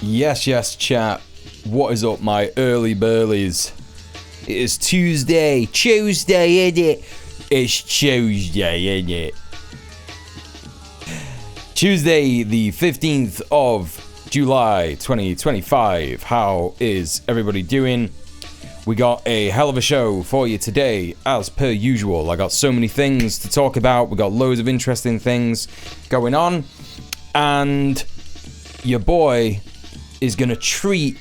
Yes, chat. What is up, my early burlies? It is Tuesday, innit? It's Tuesday, innit? Tuesday, the 15th of July, 2025. How is everybody doing? We got a hell of a show for you today, as per usual. I got so many things to talk about. We got loads of interesting things going on. And your boy is going to treat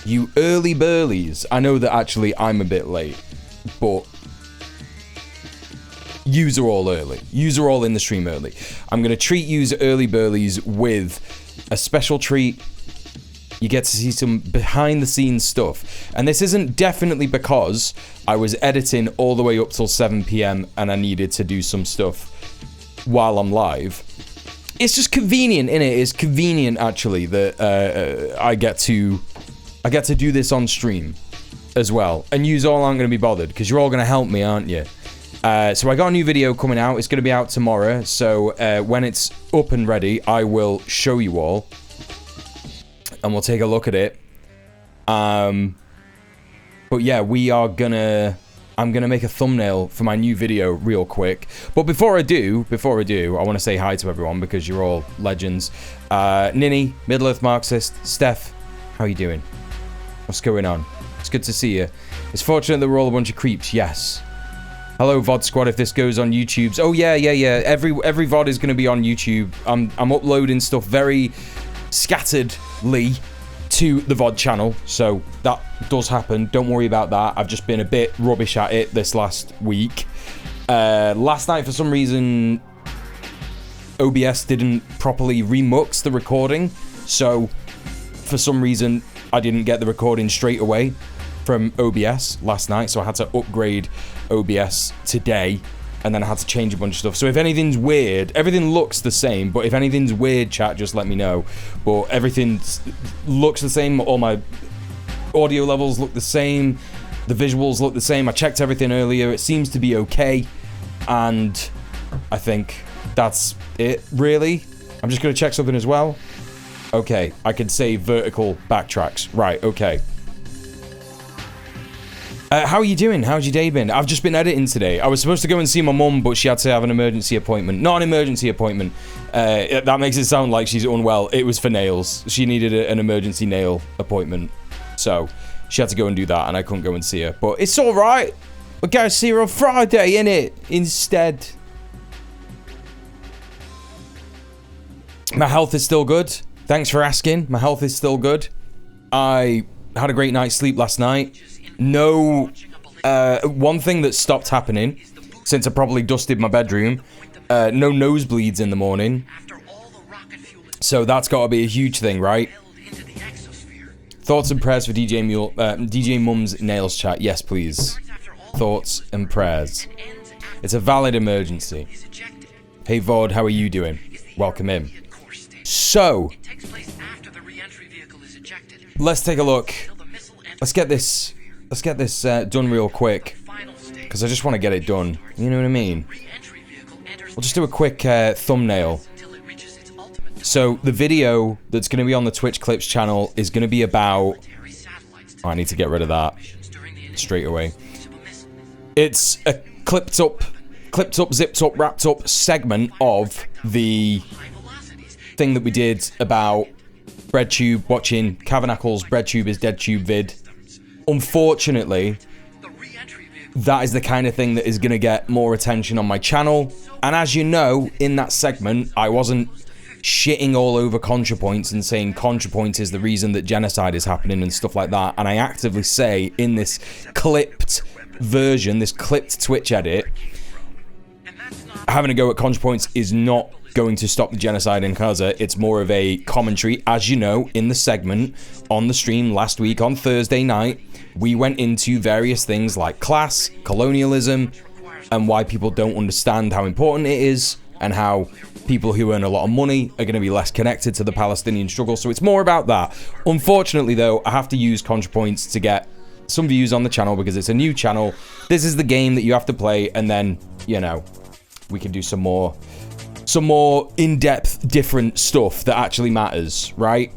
you early burlies. I know that actually I'm a bit late, but yous are all early. Yous are all in the stream early. I'm going to treat yous early burlies with a special treat. You get to see some behind the scenes stuff. And this isn't definitely because I was editing all the way up till 7 p.m. and I needed to do some stuff while I'm live. It's just convenient, innit? It's convenient, actually, that I get to do this on stream as well. And yous all aren't going to be bothered, because you're all going to help me, aren't you? So I got a new video coming out. It's going to be out tomorrow. So when it's up and ready, I will show you all. And we'll take a look at it. But yeah, I'm gonna make a thumbnail for my new video real quick. But before I do, I want to say hi to everyone because you're all legends. Ninny, Middle Earth Marxist, Steph, how you doing? What's going on? It's good to see you. It's fortunate that we're all a bunch of creeps. Yes. Hello, VOD Squad. If this goes on YouTube, oh yeah. Every VOD is gonna be on YouTube. I'm uploading stuff very scatteredly to the VOD channel, so that does happen. Don't worry about that. I've just been a bit rubbish at it this last week. Last night, for some reason, OBS didn't properly remux the recording, so for some reason, I didn't get the recording straight away from OBS last night, so I had to upgrade OBS today, and then I had to change a bunch of stuff. So if anything's weird, everything looks the same, but if anything's weird, chat, just let me know. But everything looks the same. All my audio levels look the same. The visuals look the same. I checked everything earlier. It seems to be okay. And I think that's it, really. I'm just going to check something as well. Okay, I can save vertical backtracks. Right, okay. How are you doing? How's your day been? I've just been editing today. I was supposed to go and see my mum, but she had to have an emergency appointment. Not an emergency appointment. That makes it sound like she's unwell. It was for nails. She needed an emergency nail appointment. So, she had to go and do that, and I couldn't go and see her. But it's alright. We're going to see her on Friday, innit? Instead. My health is still good. Thanks for asking. My health is still good. I had a great night's sleep last night. No, one thing that stopped happening since I probably dusted my bedroom, no nosebleeds in the morning. So that's got to be a huge thing, right? Thoughts and prayers for DJ Mum's nails, chat. Yes, please. Thoughts and prayers. It's a valid emergency. Hey, Vod, how are you doing? Welcome in. So, let's take a look. Let's get this done real quick, because I just want to get it done. You know what I mean? We'll just do a quick thumbnail. So the video that's going to be on the Twitch Clips channel is going to be about... Oh, I need to get rid of that straight away. It's a clipped up, zipped up, wrapped up segment of the thing that we did about BreadTube, watching Cavernacle's BreadTube is Dead Tube vid. Unfortunately, that is the kind of thing that is going to get more attention on my channel. And as you know, in that segment, I wasn't shitting all over ContraPoints and saying ContraPoints is the reason that genocide is happening and stuff like that. And I actively say in this clipped version, this clipped Twitch edit, having a go at ContraPoints is not going to stop the genocide in Gaza. It's more of a commentary. As you know, in the segment on the stream last week on Thursday night, we went into various things like class, colonialism, and why people don't understand how important it is, and how people who earn a lot of money are going to be less connected to the Palestinian struggle. So it's more about that. Unfortunately, though, I have to use ContraPoints to get some views on the channel because it's a new channel. This is the game that you have to play, and then, you know, we can do some more in-depth, different stuff that actually matters, right?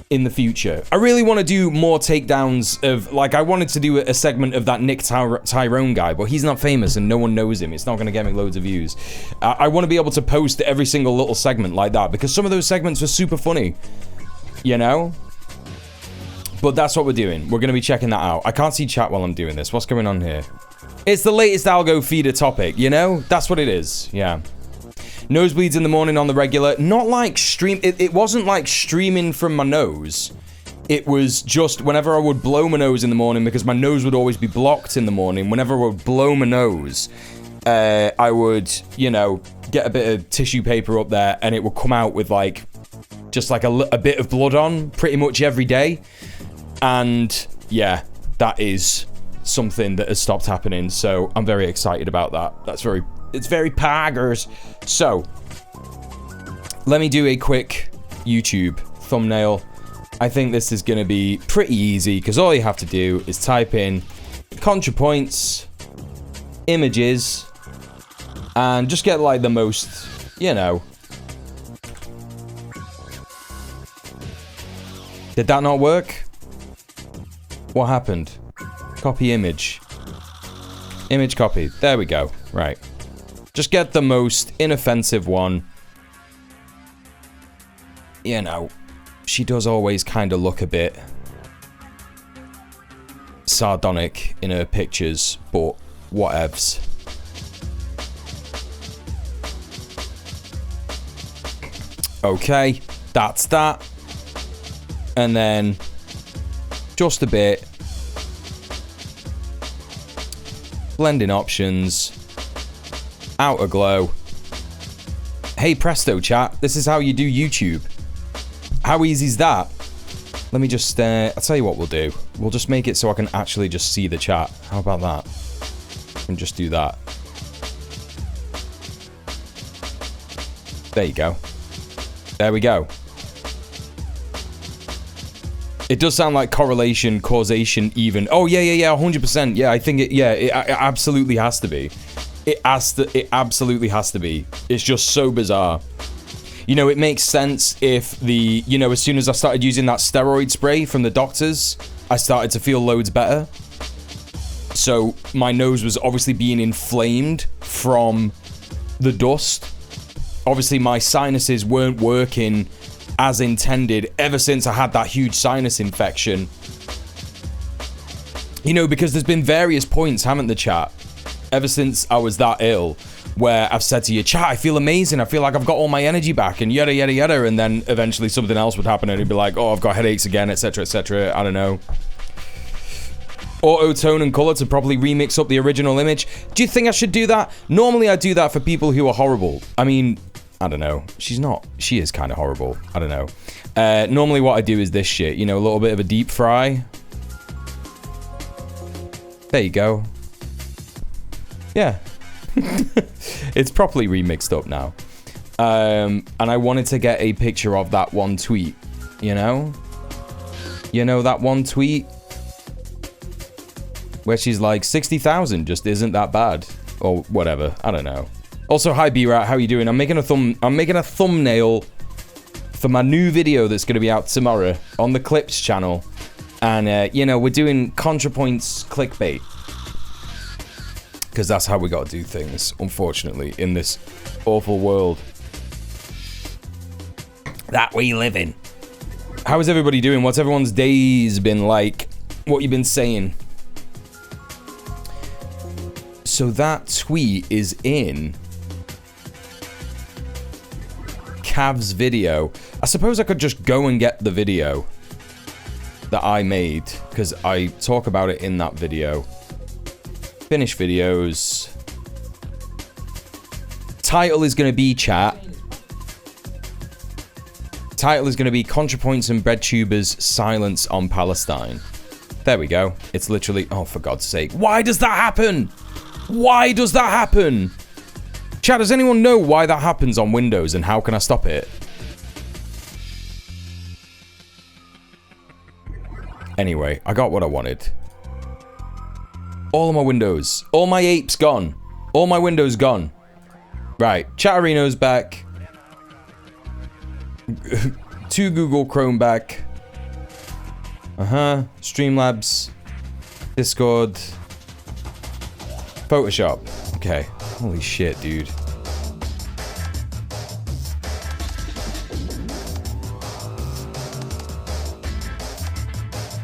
In the future. I really want to do more takedowns of, like, I wanted to do a segment of that Nick Tyrone guy, but he's not famous and no one knows him. It's not going to get me loads of views. I want to be able to post every single little segment like that, because some of those segments were super funny, you know? But that's what we're doing. We're going to be checking that out. I can't see chat while I'm doing this. What's going on here? It's the latest algo feeder topic, you know? That's what it is, yeah. Nosebleeds in the morning on the regular. Not like stream... It wasn't like streaming from my nose. It was just whenever I would blow my nose in the morning, because my nose would always be blocked in the morning. Whenever I would blow my nose, I would, you know, get a bit of tissue paper up there, and it would come out with, like, just like a bit of blood on pretty much every day. And, yeah, that is something that has stopped happening. So I'm very excited about that. It's very poggers. So, let me do a quick YouTube thumbnail. I think this is going to be pretty easy, because all you have to do is type in ContraPoints, images, and just get, like, the most, you know. Did that not work? What happened? Copy image. Image copy. There we go. Right. Just get the most inoffensive one. You know, she does always kind of look a bit sardonic in her pictures, but whatevs. Okay, that's that. And then just a bit. Blending options. Outer glow. Hey presto, chat. This is how you do YouTube. How easy is that? Let me just, I'll tell you what we'll do. We'll just make it so I can actually just see the chat. How about that? And just do that. There you go. There we go. It does sound like correlation, causation, even. Oh, yeah, 100%. Yeah, I think it absolutely has to be. It absolutely has to be. It's just so bizarre. You know, it makes sense if as soon as I started using that steroid spray from the doctors, I started to feel loads better. So my nose was obviously being inflamed from the dust. Obviously my sinuses weren't working as intended ever since I had that huge sinus infection. You know, because there's been various points, haven't the chat, ever since I was that ill, where I've said to you, chat, I feel amazing, I feel like I've got all my energy back, and yada yada yada, and then eventually something else would happen and it'd be like, oh, I've got headaches again, etc, etc, I don't know. Auto tone and color to properly remix up the original image. Do you think I should do that? Normally I do that for people who are horrible. I mean, I don't know. She's not. She is kind of horrible. I don't know. Normally what I do is this shit. You know, a little bit of a deep fry. There you go. Yeah. It's properly remixed up now. And I wanted to get a picture of that one tweet. You know? You know that one tweet? Where she's like, 60,000 just isn't that bad. Or whatever. I don't know. Also, hi B-Rat, how you doing? I'm making a thumbnail for my new video that's going to be out tomorrow on the Clips channel. And, you know, we're doing ContraPoints clickbait. Because that's how we got to do things, unfortunately, in this awful world that we live in. How is everybody doing? What's everyone's days been like? What you been saying? So that tweet is in Cav's video. I suppose I could just go and get the video that I made, because I talk about it in that video. Finish videos. Title is going to be, chat. Title is going to be ContraPoints and BreadTubers Silence on Palestine. There we go. It's literally, oh, for God's sake. Why does that happen? Why does that happen? Chat, does anyone know why that happens on Windows and how can I stop it? Anyway, I got what I wanted. All of my windows. All my apes gone. All my windows gone. Right, Chatterino's back. 2 Google Chrome back. Streamlabs. Discord. Photoshop. Okay. Holy shit, dude.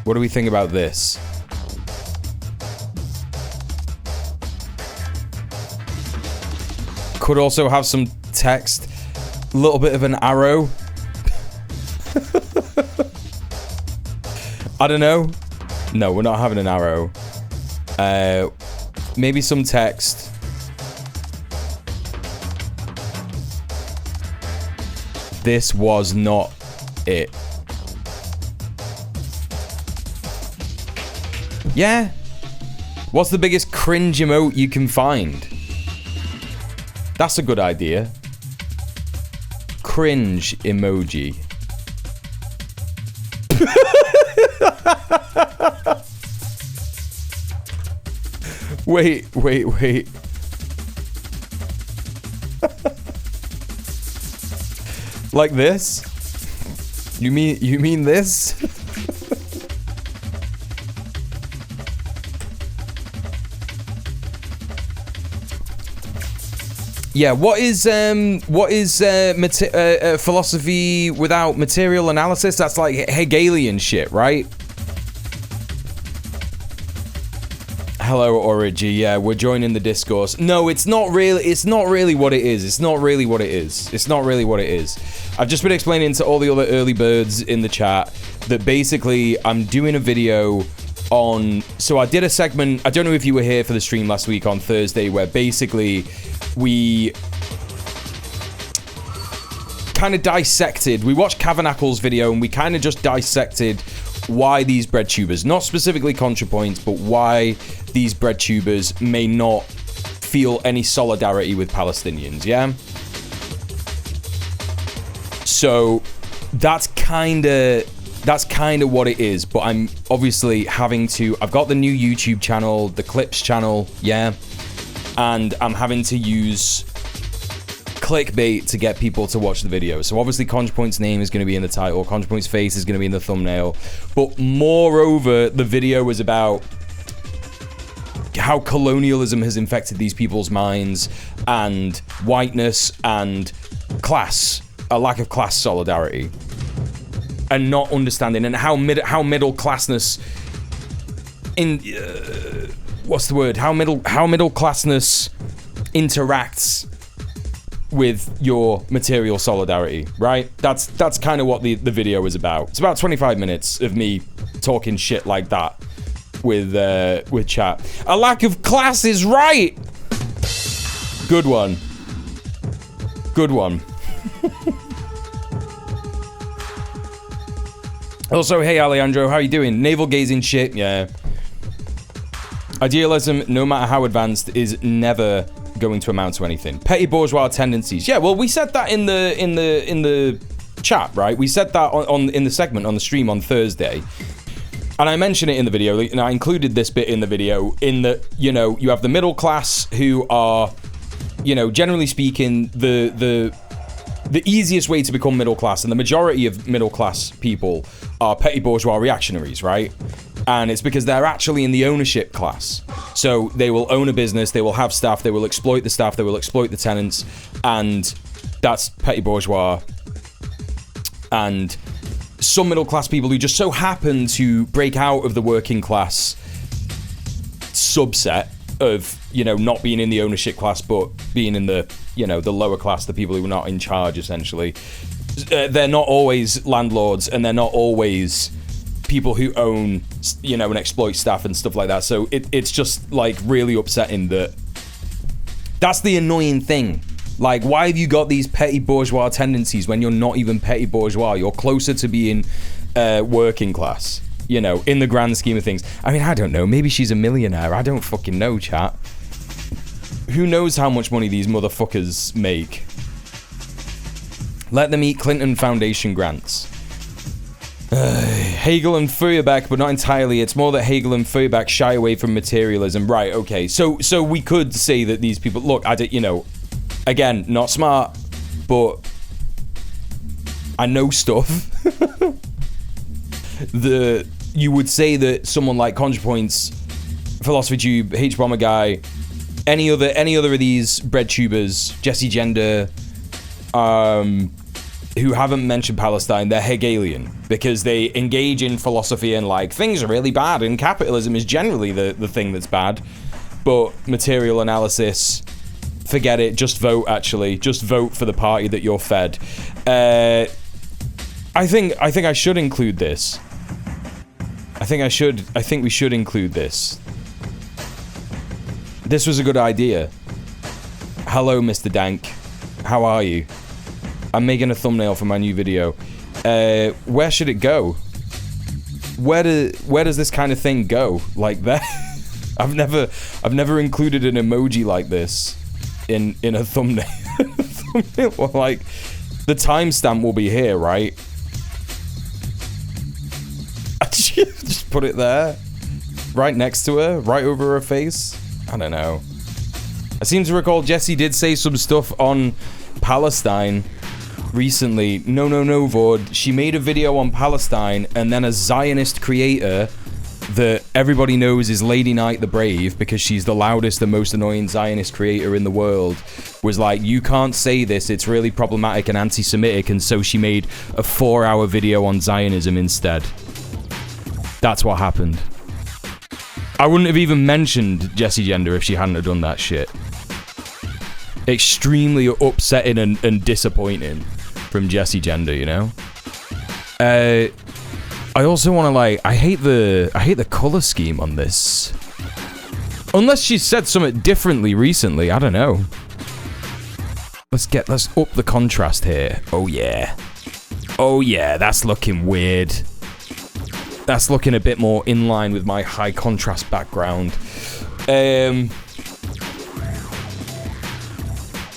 What do we think about this? Could also have some text. A little bit of an arrow. I don't know. No, we're not having an arrow. Maybe some text. This was not it. Yeah. What's the biggest cringe emote you can find? That's a good idea. Cringe emoji. Wait. Like this? You mean this? Yeah, what is philosophy without material analysis? That's like Hegelian shit, right? Hello, Origi. Yeah, we're joining the discourse. No, it's not really what it is. It's not really what it is. I've just been explaining to all the other early birds in the chat that basically I'm doing a video on... So I did a segment, I don't know if you were here for the stream last week on Thursday, where basically we kind of dissected... We watched Cavernacle's video and we kind of just dissected why these bread tubers, not specifically ContraPoints, but why these bread tubers may not feel any solidarity with Palestinians, yeah? So that's kind of what it is, but I'm obviously having to... I've got the new YouTube channel, the Clips channel, yeah? And I'm having to use clickbait to get people to watch the video. So obviously ContraPoint's name is going to be in the title, ContraPoint's face is going to be in the thumbnail, but moreover, the video is about how colonialism has infected these people's minds, and whiteness and class, a lack of class solidarity, and not understanding, and how middle classness in what's the word? How middle classness interacts with your material solidarity, right? That's kind of what the video is about. It's about 25 minutes of me talking shit like that with chat. A lack of class is right. Good one. Good one. Also, hey Alejandro, how you doing? Navel gazing shit, yeah. Idealism, no matter how advanced, is never going to amount to anything. Petty bourgeois tendencies. Yeah, well, we said that in the chat, right? We said that in the segment on the stream on Thursday. And I mentioned it in the video, and I included this bit in the video, in that, you know, you have the middle class who are, you know, generally speaking, the easiest way to become middle class, and the majority of middle class people are petty bourgeois reactionaries, right? And it's because they're actually in the ownership class. So they will own a business, they will have staff, they will exploit the staff, they will exploit the tenants, and that's petty bourgeois. And some middle class people who just so happen to break out of the working class subset of, you know, not being in the ownership class, but being in the, you know, the lower class, the people who are not in charge, essentially. They're not always landlords, and they're not always people who own, you know, and exploit staff and stuff like that. So it's just, like, really upsetting that... That's the annoying thing. Like, why have you got these petty bourgeois tendencies when you're not even petty bourgeois? You're closer to being working class, you know, in the grand scheme of things. I mean, I don't know. Maybe she's a millionaire. I don't fucking know, chat. Who knows how much money these motherfuckers make? Let them eat Clinton Foundation grants. Hegel and Feuerbach, but not entirely. It's more that Hegel and Feuerbach shy away from materialism. Right, okay. So we could say that these people... Look, you know... Again, not smart, but I know stuff. You would say that someone like ContraPoints, Philosophy Tube, H-Bomber Guy, any other of these bread tubers, Jesse Gender, who haven't mentioned Palestine, they're Hegelian, because they engage in philosophy and, like, things are really bad, and capitalism is generally the thing that's bad, but material analysis... Forget it. Just vote. Actually, just vote for the party that you're fed. I think I should include this. I think we should include this. This was a good idea. Hello, Mr. Dank. How are you? I'm making a thumbnail for my new video. Where should it go? Where does this kind of thing go? Like that? I've never included an emoji like this in a thumbnail. Well, like, the timestamp will be here, right? Just put it there, right next to her, right over her face. I don't know. I seem to recall Jesse did say some stuff on Palestine recently. No, Vord. She made a video on Palestine, and then a Zionist creator that everybody knows is Lady Knight the Brave, because she's the loudest and most annoying Zionist creator in the world, was like, you can't say this, it's really problematic and anti-Semitic, and so she made a 4-hour video on Zionism instead. That's what happened. I wouldn't have even mentioned Jessie Gender if she hadn't have done that shit. Extremely upsetting and disappointing from Jessie Gender, you know? I also want to, like, I hate the color scheme on this. Unless she said something differently recently, I don't know. Let's up the contrast here. Oh yeah. Oh yeah, that's looking weird. That's looking a bit more in line with my high contrast background.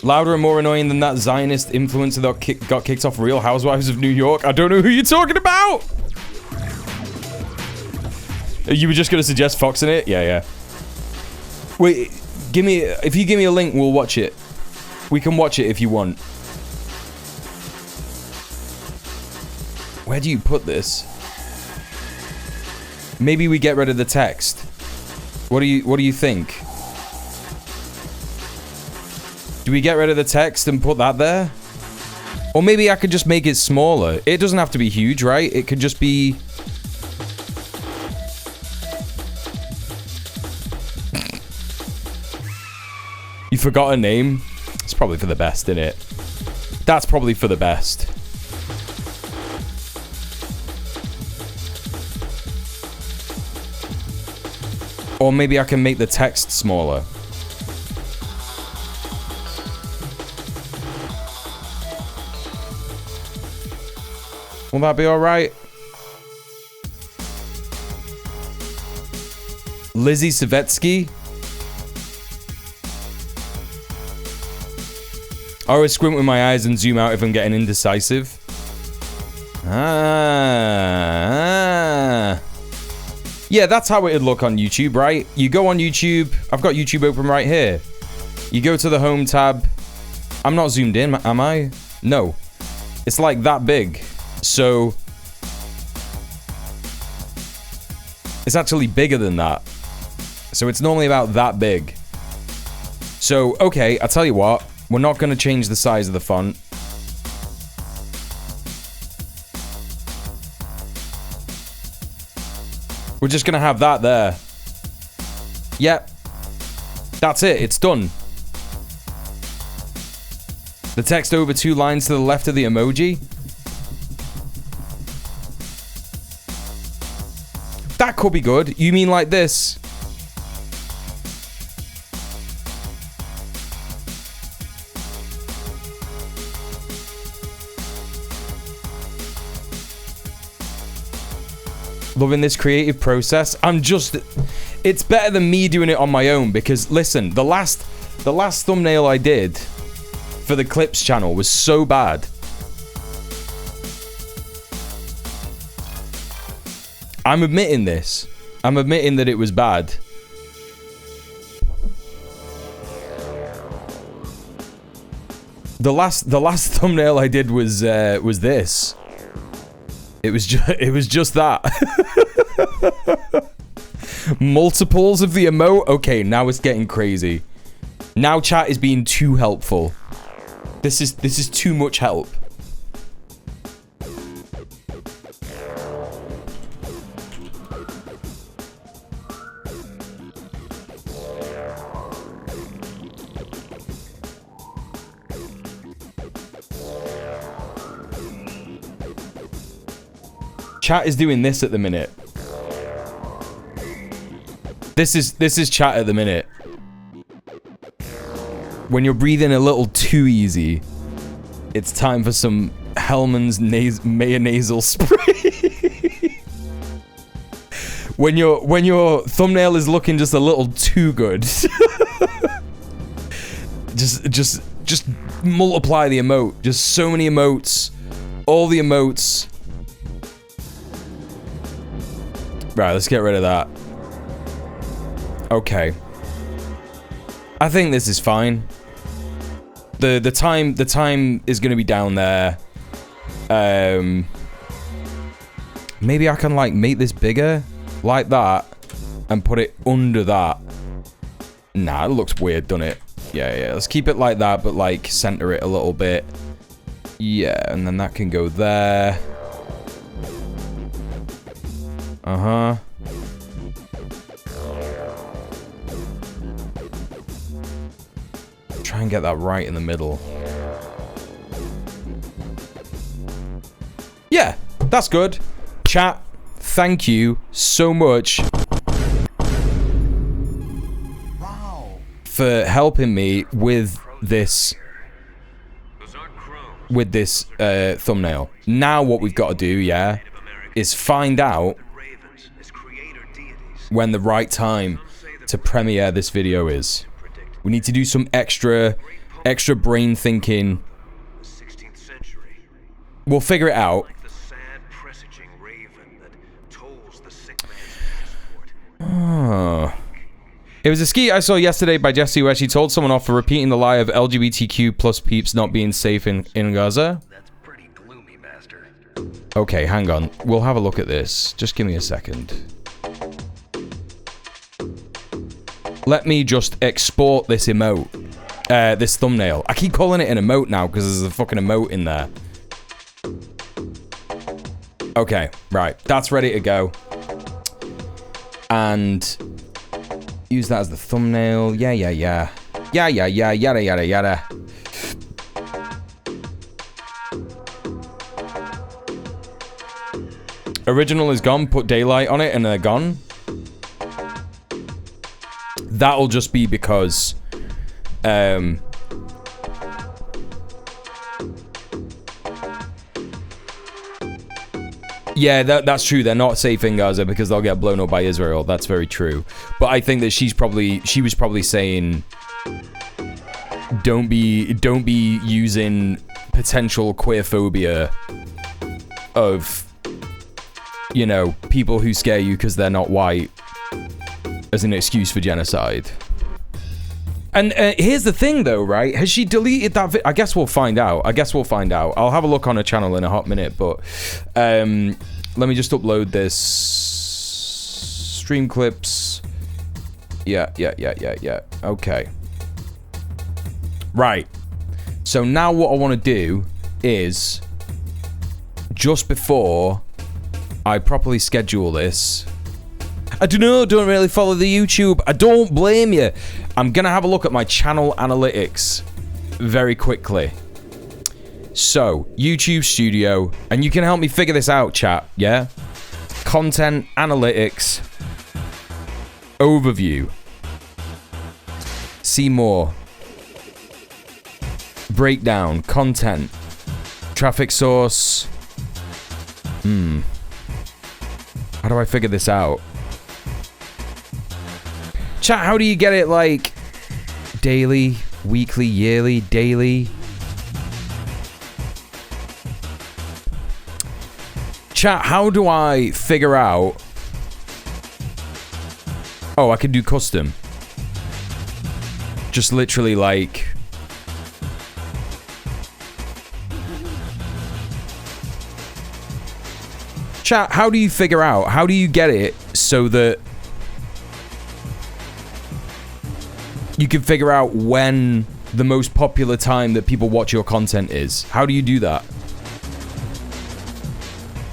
Louder and more annoying than that Zionist influencer that got kicked off Real Housewives of New York. I don't know who you're talking about. You were just gonna suggest Fox in it? Yeah. Wait, if you give me a link, we'll watch it. We can watch it if you want. Where do you put this? Maybe we get rid of the text. What do you think? Do we get rid of the text and put that there? Or maybe I could just make it smaller. It doesn't have to be huge, right? It could just be... You forgot a name? It's probably for the best, isn't it? That's probably for the best. Or maybe I can make the text smaller. Will that be alright? Lizzie Savetsky? I always squint with my eyes and zoom out if I'm getting indecisive. Yeah, that's how it'd look on YouTube, right? You go on YouTube. I've got YouTube open right here. You go to the home tab. I'm not zoomed in, am I? No. It's like that big. So... it's actually bigger than that. So it's normally about that big. So, okay, I'll tell you what. We're not going to change the size of the font. We're just going to have that there. Yep. That's it. It's done. The text over 2 lines to the left of the emoji. That could be good. You mean like this? Loving this creative process. It's better than me doing it on my own because listen, the last thumbnail I did for the Clips channel was so bad. I'm admitting this. I'm admitting that it was bad. The last thumbnail I did was this. It was just that. Multiples of the emote. Okay, now it's getting crazy. Now chat is being too helpful. This is too much help. Chat is doing this at the minute. This is chat at the minute. When you're breathing a little too easy, it's time for some Hellman's mayonnaisal spray. when your thumbnail is looking just a little too good, just multiply the emote. Just so many emotes, all the emotes. Right, let's get rid of that. Okay. I think this is fine. The time is gonna be down there. Maybe I can like make this bigger like that and put it under that. Nah, it looks weird, doesn't it? Yeah. Let's keep it like that, but like center it a little bit. Yeah, and then that can go there. Try and get that right in the middle. Yeah, that's good. Chat, thank you so much for helping me with this thumbnail. Now what we've got to do, yeah, is find out when the right time to premiere this video is. We need to do some extra brain thinking. We'll figure it out. Oh. It was a skit I saw yesterday by Jessie where she told someone off for repeating the lie of LGBTQ plus peeps not being safe in Gaza. That's pretty gloomy, master. Okay, hang on. We'll have a look at this. Just give me a second. Let me just export this emote. This thumbnail. I keep calling it an emote now because there's a fucking emote in there. Okay, right. That's ready to go. And use that as the thumbnail. Yeah. Yada, yada. Original is gone. Put daylight on it and they're gone. That'll just be because... yeah, that's true. They're not safe in Gaza because they'll get blown up by Israel. That's very true. But I think that she was probably saying, don't be using potential queerphobia of, you know, people who scare you because they're not white as an excuse for genocide. And here's the thing, though, right? Has she deleted that I guess we'll find out. I'll have a look on her channel in a hot minute, but let me just upload this. Stream clips. Yeah. Okay. Right. So now what I want to do is, just before I properly schedule this, I don't really follow the YouTube. I don't blame you. I'm going to have a look at my channel analytics very quickly. So, YouTube Studio, and you can help me figure this out, chat, yeah? Content analytics, overview, see more, breakdown, content, traffic source. How do I figure this out? Chat, how do you get it, like, daily, weekly, yearly, daily? Chat, how do I figure out... Oh, I can do custom. Just literally, like... Chat, how do you figure out? How do you get it so that... you can figure out when the most popular time that people watch your content is? How do you do that?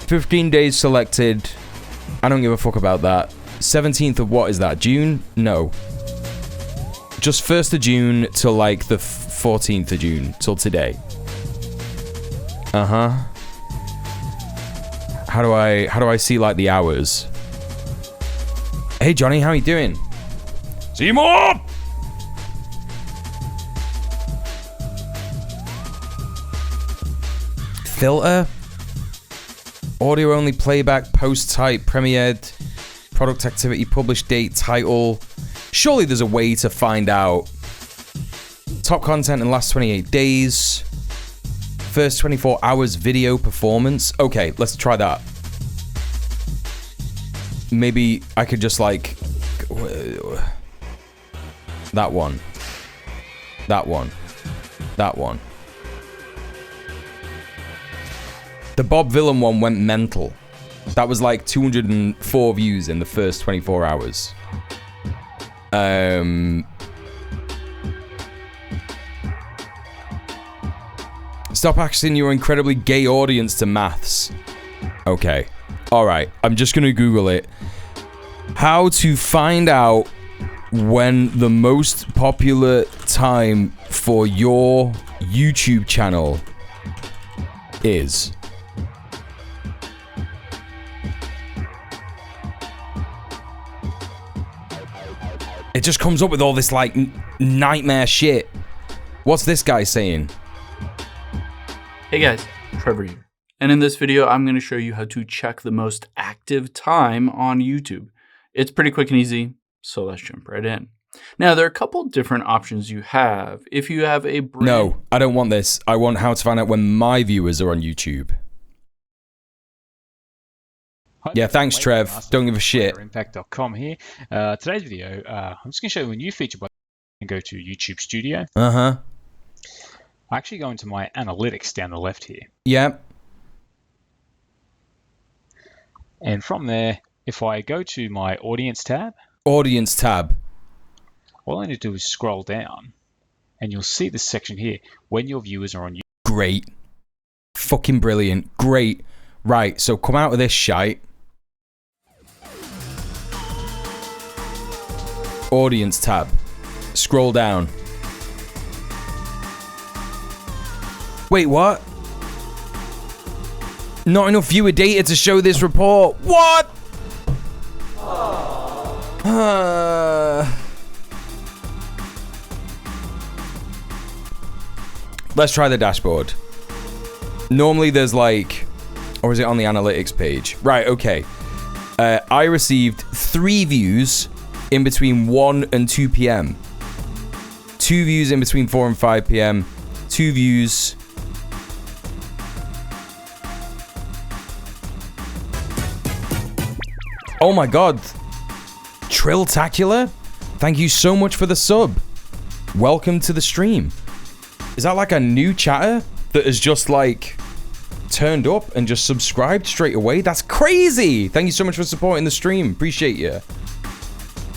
15 days selected. I don't give a fuck about that. 17th of what is that? June? No. Just 1st of June till like the 14th of June. Till today. Uh-huh. How do I see like the hours? Hey Johnny, how you doing? See more! Filter, audio only playback, post type, premiered, product activity, published date, title. Surely there's a way to find out top content in the last 28 days, first 24 hours video performance. Okay, let's try that. Maybe I could just like that one. The Bob Villain one went mental. That was like 204 views in the first 24 hours. Stop asking your incredibly gay audience to maths. Okay. Alright. I'm just gonna Google it. How to find out when the most popular time for your YouTube channel is. It just comes up with all this, like, nightmare shit. What's this guy saying? Hey guys, Trevor here. And in this video, I'm going to show you how to check the most active time on YouTube. It's pretty quick and easy, so let's jump right in. Now, there are a couple different options you have. If you have a brand... No, I don't want this. I want how to find out when my viewers are on YouTube. Yeah, thanks, Trev. Don't give a shit. Impact.com here. Today's video, I'm just going to show you a new feature by and go to YouTube Studio. Uh-huh. I actually go into my analytics down the left here. Yep. And from there, if I go to my audience tab. Audience tab. All I need to do is scroll down. And you'll see this section here, when your viewers are on YouTube. Great. Fucking brilliant. Great. Right, so come out of this shite. Audience tab. Scroll down. Wait, what? Not enough viewer data to show this report. What? Let's try the dashboard. Normally there's like... Or is it on the analytics page? Right, okay. I received 3 views in between 1 and 2 p.m. 2 views in between 4 and 5 p.m. 2 views... Oh my god. Trilltacular? Thank you so much for the sub. Welcome to the stream. Is that like a new chatter that has just like turned up and just subscribed straight away? That's crazy. Thank you so much for supporting the stream. Appreciate you.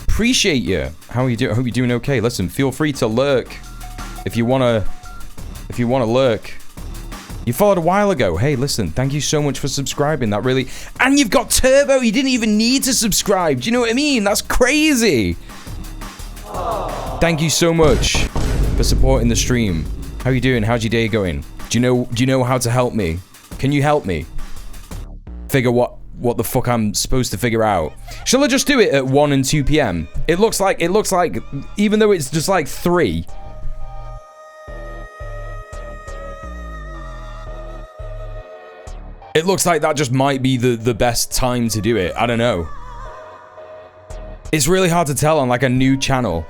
Appreciate you. How are you doing? I hope you're doing okay. Listen, feel free to lurk if you wanna lurk. You followed a while ago. Hey, listen, thank you so much for subscribing. That really... And you've got Turbo. You didn't even need to subscribe. Do you know what I mean? That's crazy. Thank you so much for supporting the stream. How are you doing? How's your day going? Do you know how to help me? Can you help me figure what the fuck I'm supposed to figure out? Shall I just do it at 1 and 2 p.m.? It looks like, even though it's just like 3... It looks like that just might be the best time to do it. I don't know. It's really hard to tell on like a new channel.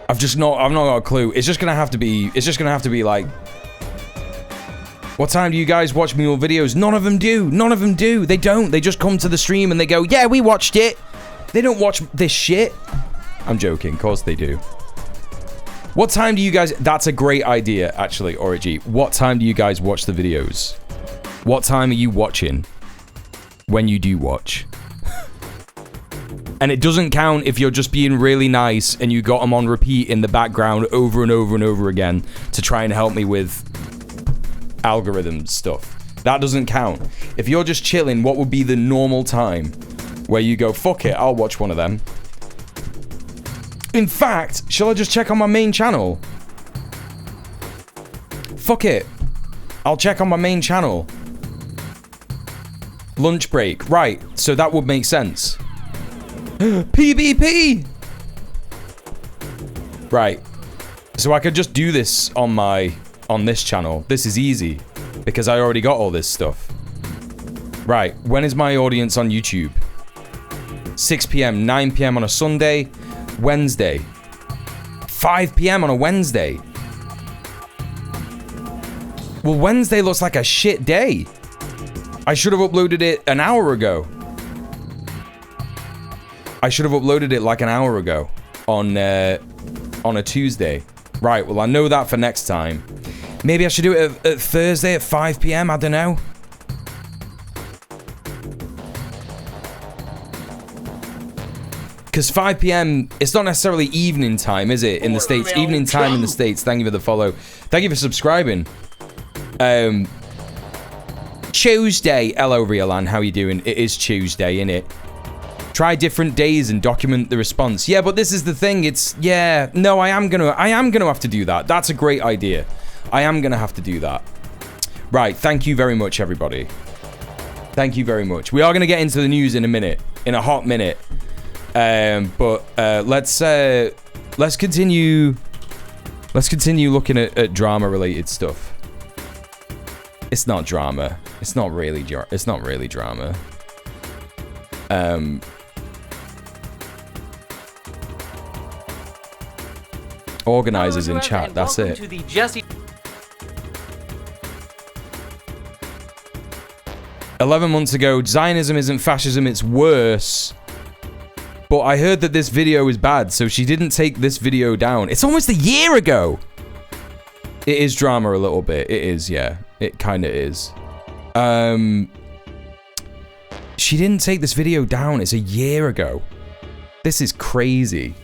I've not got a clue. It's just gonna have to be like... What time do you guys watch Mule videos? None of them do. None of them do. They don't. They just come to the stream and they go, yeah, we watched it. They don't watch this shit. I'm joking. Of course they do. What time do you guys... That's a great idea, actually, Origi. What time do you guys watch the videos? What time are you watching when you do watch? And it doesn't count if you're just being really nice and you got them on repeat in the background over and over and over again to try and help me with algorithm stuff. That doesn't count. If you're just chilling, what would be the normal time where you go, fuck it, I'll watch one of them? In fact, shall I just check on my main channel? Fuck it. I'll check on my main channel. Lunch break. Right, so that would make sense. PvP! Right. So I could just do this on this channel. This is easy. Because I already got all this stuff. Right, when is my audience on YouTube? 6 p.m., 9 p.m. on a Sunday... Wednesday. 5 p.m. on a Wednesday. Well, Wednesday looks like a shit day. I should have uploaded it an hour ago. I should have uploaded it like an hour ago on a Tuesday. Right, well, I know that for next time. Maybe I should do it at Thursday at 5 p.m. I don't know. Because 5 p.m., it's not necessarily evening time, is it? In the States. Evening time in the States. Thank you for the follow. Thank you for subscribing. Tuesday. Hello, Riolan. How you doing? It is Tuesday, innit? Try different days and document the response. Yeah, but this is the thing. It's, yeah, no, I am gonna have to do that. That's a great idea. I am gonna have to do that. Right, thank you very much, everybody. Thank you very much. We are gonna get into the news in a minute, in a hot minute. But let's continue looking at drama-related stuff. It's not drama. It's not really drama. Organizers in chat, that's it. To the Jesse 11 months ago, Zionism isn't fascism, it's worse. But I heard that this video is bad, so she didn't take this video down. It's almost a year ago! It is drama a little bit. It is, yeah. It kind of is. She didn't take this video down. It's a year ago. This is crazy.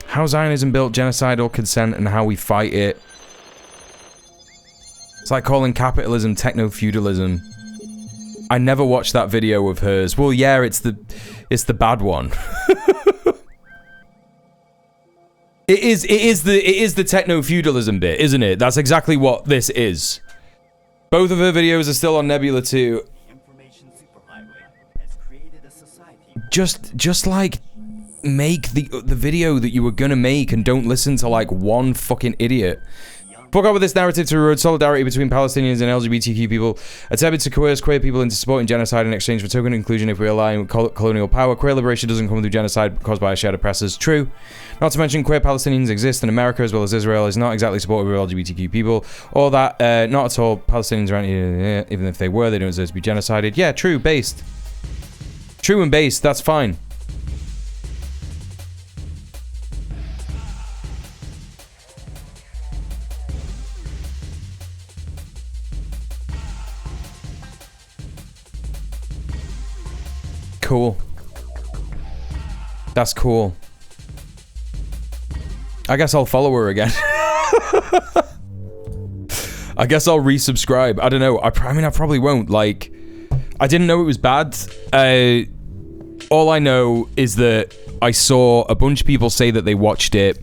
How Zionism built genocidal consent and how we fight it. It's like calling capitalism techno-feudalism. I never watched that video of hers. Well, yeah, it's the bad one. It is the techno-feudalism bit, isn't it? That's exactly what this is. Both of her videos are still on Nebula 2. Just like make the video that you were gonna make and don't listen to like one fucking idiot. Fuck up with this narrative to erode solidarity between Palestinians and LGBTQ people. Attempted to coerce queer people into supporting genocide in exchange for token inclusion if we align with colonial power. Queer liberation doesn't come through genocide caused by a shared oppressors. True. Not to mention queer Palestinians exist in America as well as Israel. Is not exactly supportive of LGBTQ people. Or that, not at all. Palestinians aren't, even if they were, they don't deserve to be genocided. Yeah, true, based. True and based, that's fine. Cool. That's cool. I guess I'll follow her again. I guess I'll resubscribe. I don't know. I mean, I probably won't. Like, I didn't know it was bad. All I know is that I saw a bunch of people say that they watched it.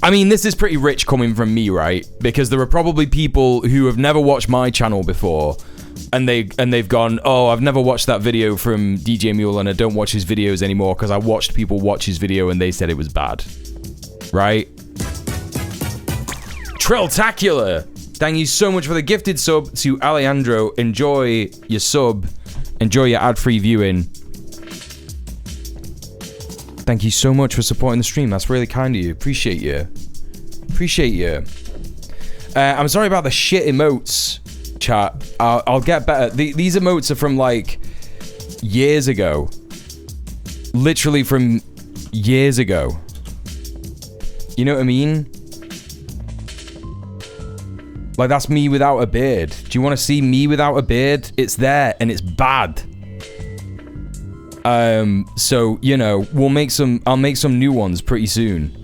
I mean, this is pretty rich coming from me, right? Because there are probably people who have never watched my channel before. And they've gone, oh, I've never watched that video from djmuel and I don't watch his videos anymore because I watched people watch his video and they said it was bad. Right? Trilltacular! Thank you so much for the gifted sub to Alejandro. Enjoy your sub. Enjoy your ad-free viewing. Thank you so much for supporting the stream. That's really kind of you. Appreciate you. Appreciate you. I'm sorry about the shit emotes. Chat. I'll get better. These emotes are from like years ago. Literally from years ago. You know what I mean? Like that's me without a beard. Do you want to see me without a beard? It's there and it's bad. So you know, I'll make some new ones pretty soon.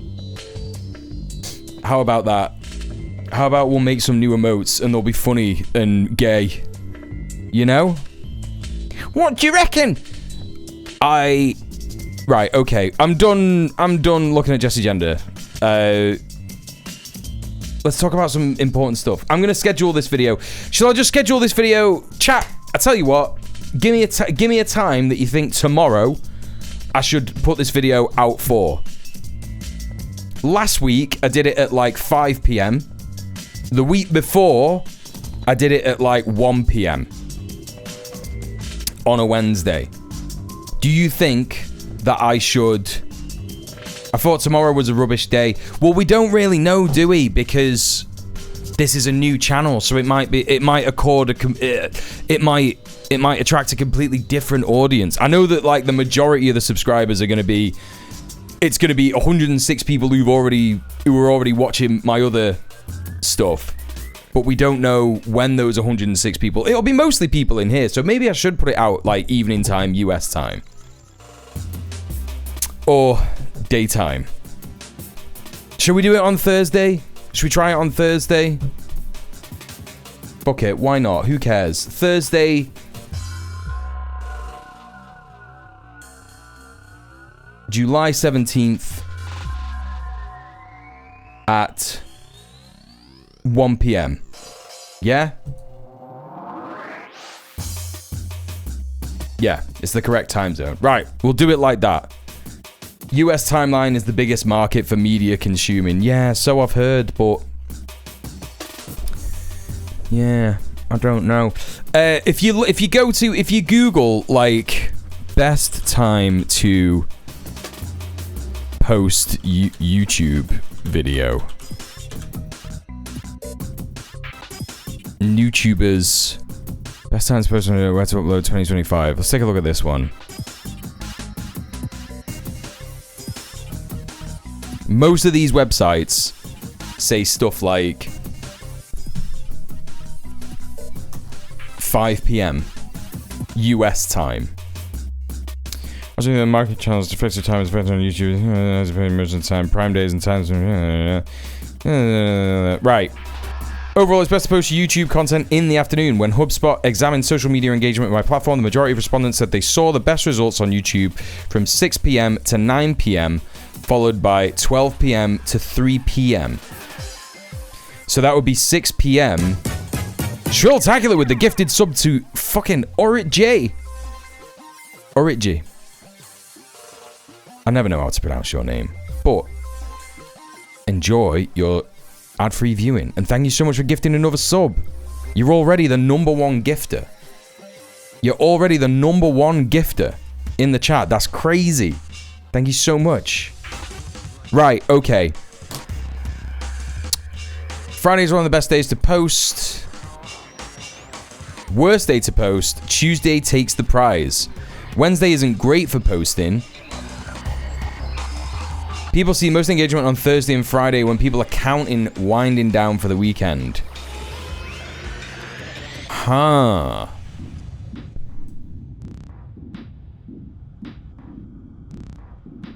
How about that? How about we'll make some new emotes and they'll be funny and gay? You know? What do you reckon? Right, okay. I'm done looking at Jesse Gender. Let's talk about some important stuff. I'm gonna schedule this video. Shall I just schedule this video? Chat, I tell you what. Give me a time that you think tomorrow I should put this video out for. Last week, I did it at like 5 p.m. The week before, I did it at like 1 p.m. on a Wednesday. Do you think that I should... I thought tomorrow was a rubbish day. Well, we don't really know, do we? Because this is a new channel, so it might attract a completely different audience. I know that like the majority of the subscribers are going to be... It's going to be 106 people who were already watching my other stuff, but we don't know when those 106 people. It'll be mostly people in here, so maybe I should put it out like evening time, US time, or daytime. Should we do it on Thursday? Should we try it on Thursday? Fuck it, why not? Who cares? Thursday, July 17th at 1 p.m. Yeah? Yeah, it's the correct time zone. Right, we'll do it like that. US timeline is the biggest market for media consuming. Yeah, so I've heard, but yeah, I don't know. If you Google like best time to post YouTube video, YouTubers best time to post where to upload 2025. Let's take a look at this one. Most of these websites say stuff like 5 p.m. US time. I was thinking the market channels defective time is better on YouTube. As emergent time, prime days and times. Right. Overall, it's best to post YouTube content in the afternoon. When HubSpot examined social media engagement by platform, the majority of respondents said they saw the best results on YouTube from 6 p.m. to 9 p.m., followed by 12 p.m. to 3 p.m. So that would be 6 p.m. Shrilltacular with the gifted sub to fucking Orit J. Orit J. I never know how to pronounce your name, but enjoy your ad-free viewing. And thank you so much for gifting another sub. You're already the #1 gifter. You're already the #1 gifter in the chat. That's crazy. Thank you so much. Right, okay. Friday's one of the best days to post. Worst day to post. Tuesday takes the prize. Wednesday isn't great for posting. People see most engagement on Thursday and Friday when people are winding down for the weekend. Huh.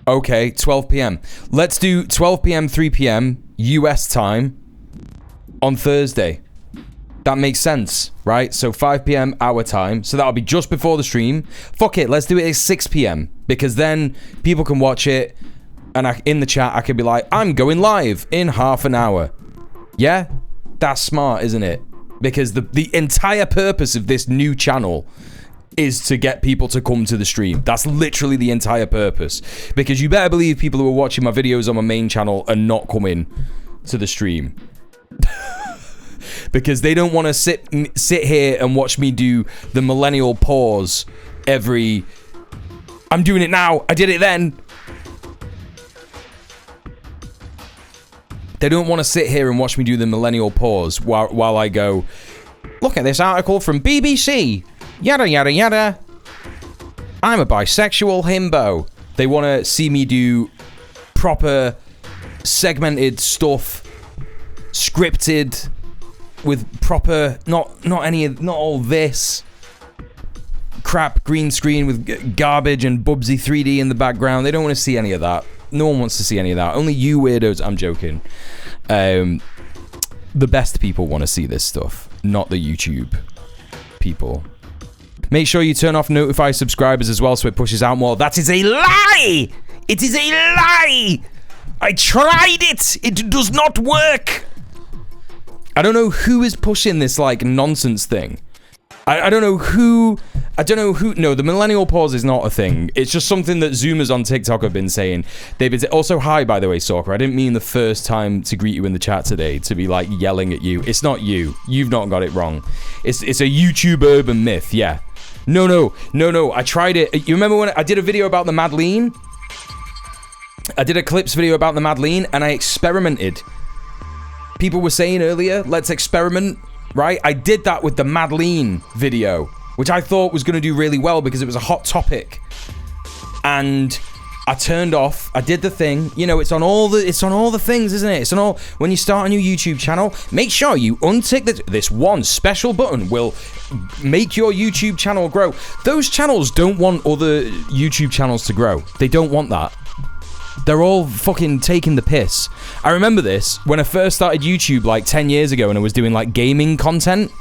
Okay, 12 p.m. Let's do 12 p.m., 3 p.m. US time on Thursday. That makes sense, right? So 5 p.m. our time. So that'll be just before the stream. Fuck it, let's do it at 6 p.m. Because then people can watch it. And in the chat, I could be like, I'm going live in half an hour. Yeah? That's smart, isn't it? Because the entire purpose of this new channel is to get people to come to the stream. That's literally the entire purpose. Because you better believe people who are watching my videos on my main channel are not coming to the stream. Because they don't want to sit here and watch me do the millennial pause every... I'm doing it now. I did it then. They don't want to sit here and watch me do the millennial pause while I go, look at this article from BBC. Yada, yada, yada. I'm a bisexual himbo. They want to see me do proper segmented stuff, scripted, with proper, not all this crap green screen with garbage and Bubsy 3D in the background. They don't want to see any of that. No one wants to see any of that. Only you weirdos. I'm joking. The best people want to see this stuff, not the YouTube people. Make sure you turn off notify subscribers as well so it pushes out more. That is a lie! It is a lie! I tried it! It does not work! I don't know who is pushing this, like, nonsense thing. I don't know who... No, the millennial pause is not a thing. It's just something that Zoomers on TikTok have been saying. They've been also, hi, by the way, Sorker. I didn't mean the first time to greet you in the chat today to be, like, yelling at you. It's not you. You've not got it wrong. It's a YouTube urban myth, yeah. No. I tried it. You remember when I did a video about the Madeleine? I did a clips video about the Madeleine, and I experimented. People were saying earlier, let's experiment, right? I did that with the Madeleine video, which I thought was going to do really well because it was a hot topic. And I turned off. I did the thing. You know, it's on all the things, isn't it? It's on all. When you start a new YouTube channel, make sure you untick this one special button will make your YouTube channel grow. Those channels don't want other YouTube channels to grow. They don't want that. They're all fucking taking the piss. I remember this when I first started YouTube like 10 years ago and I was doing like gaming content.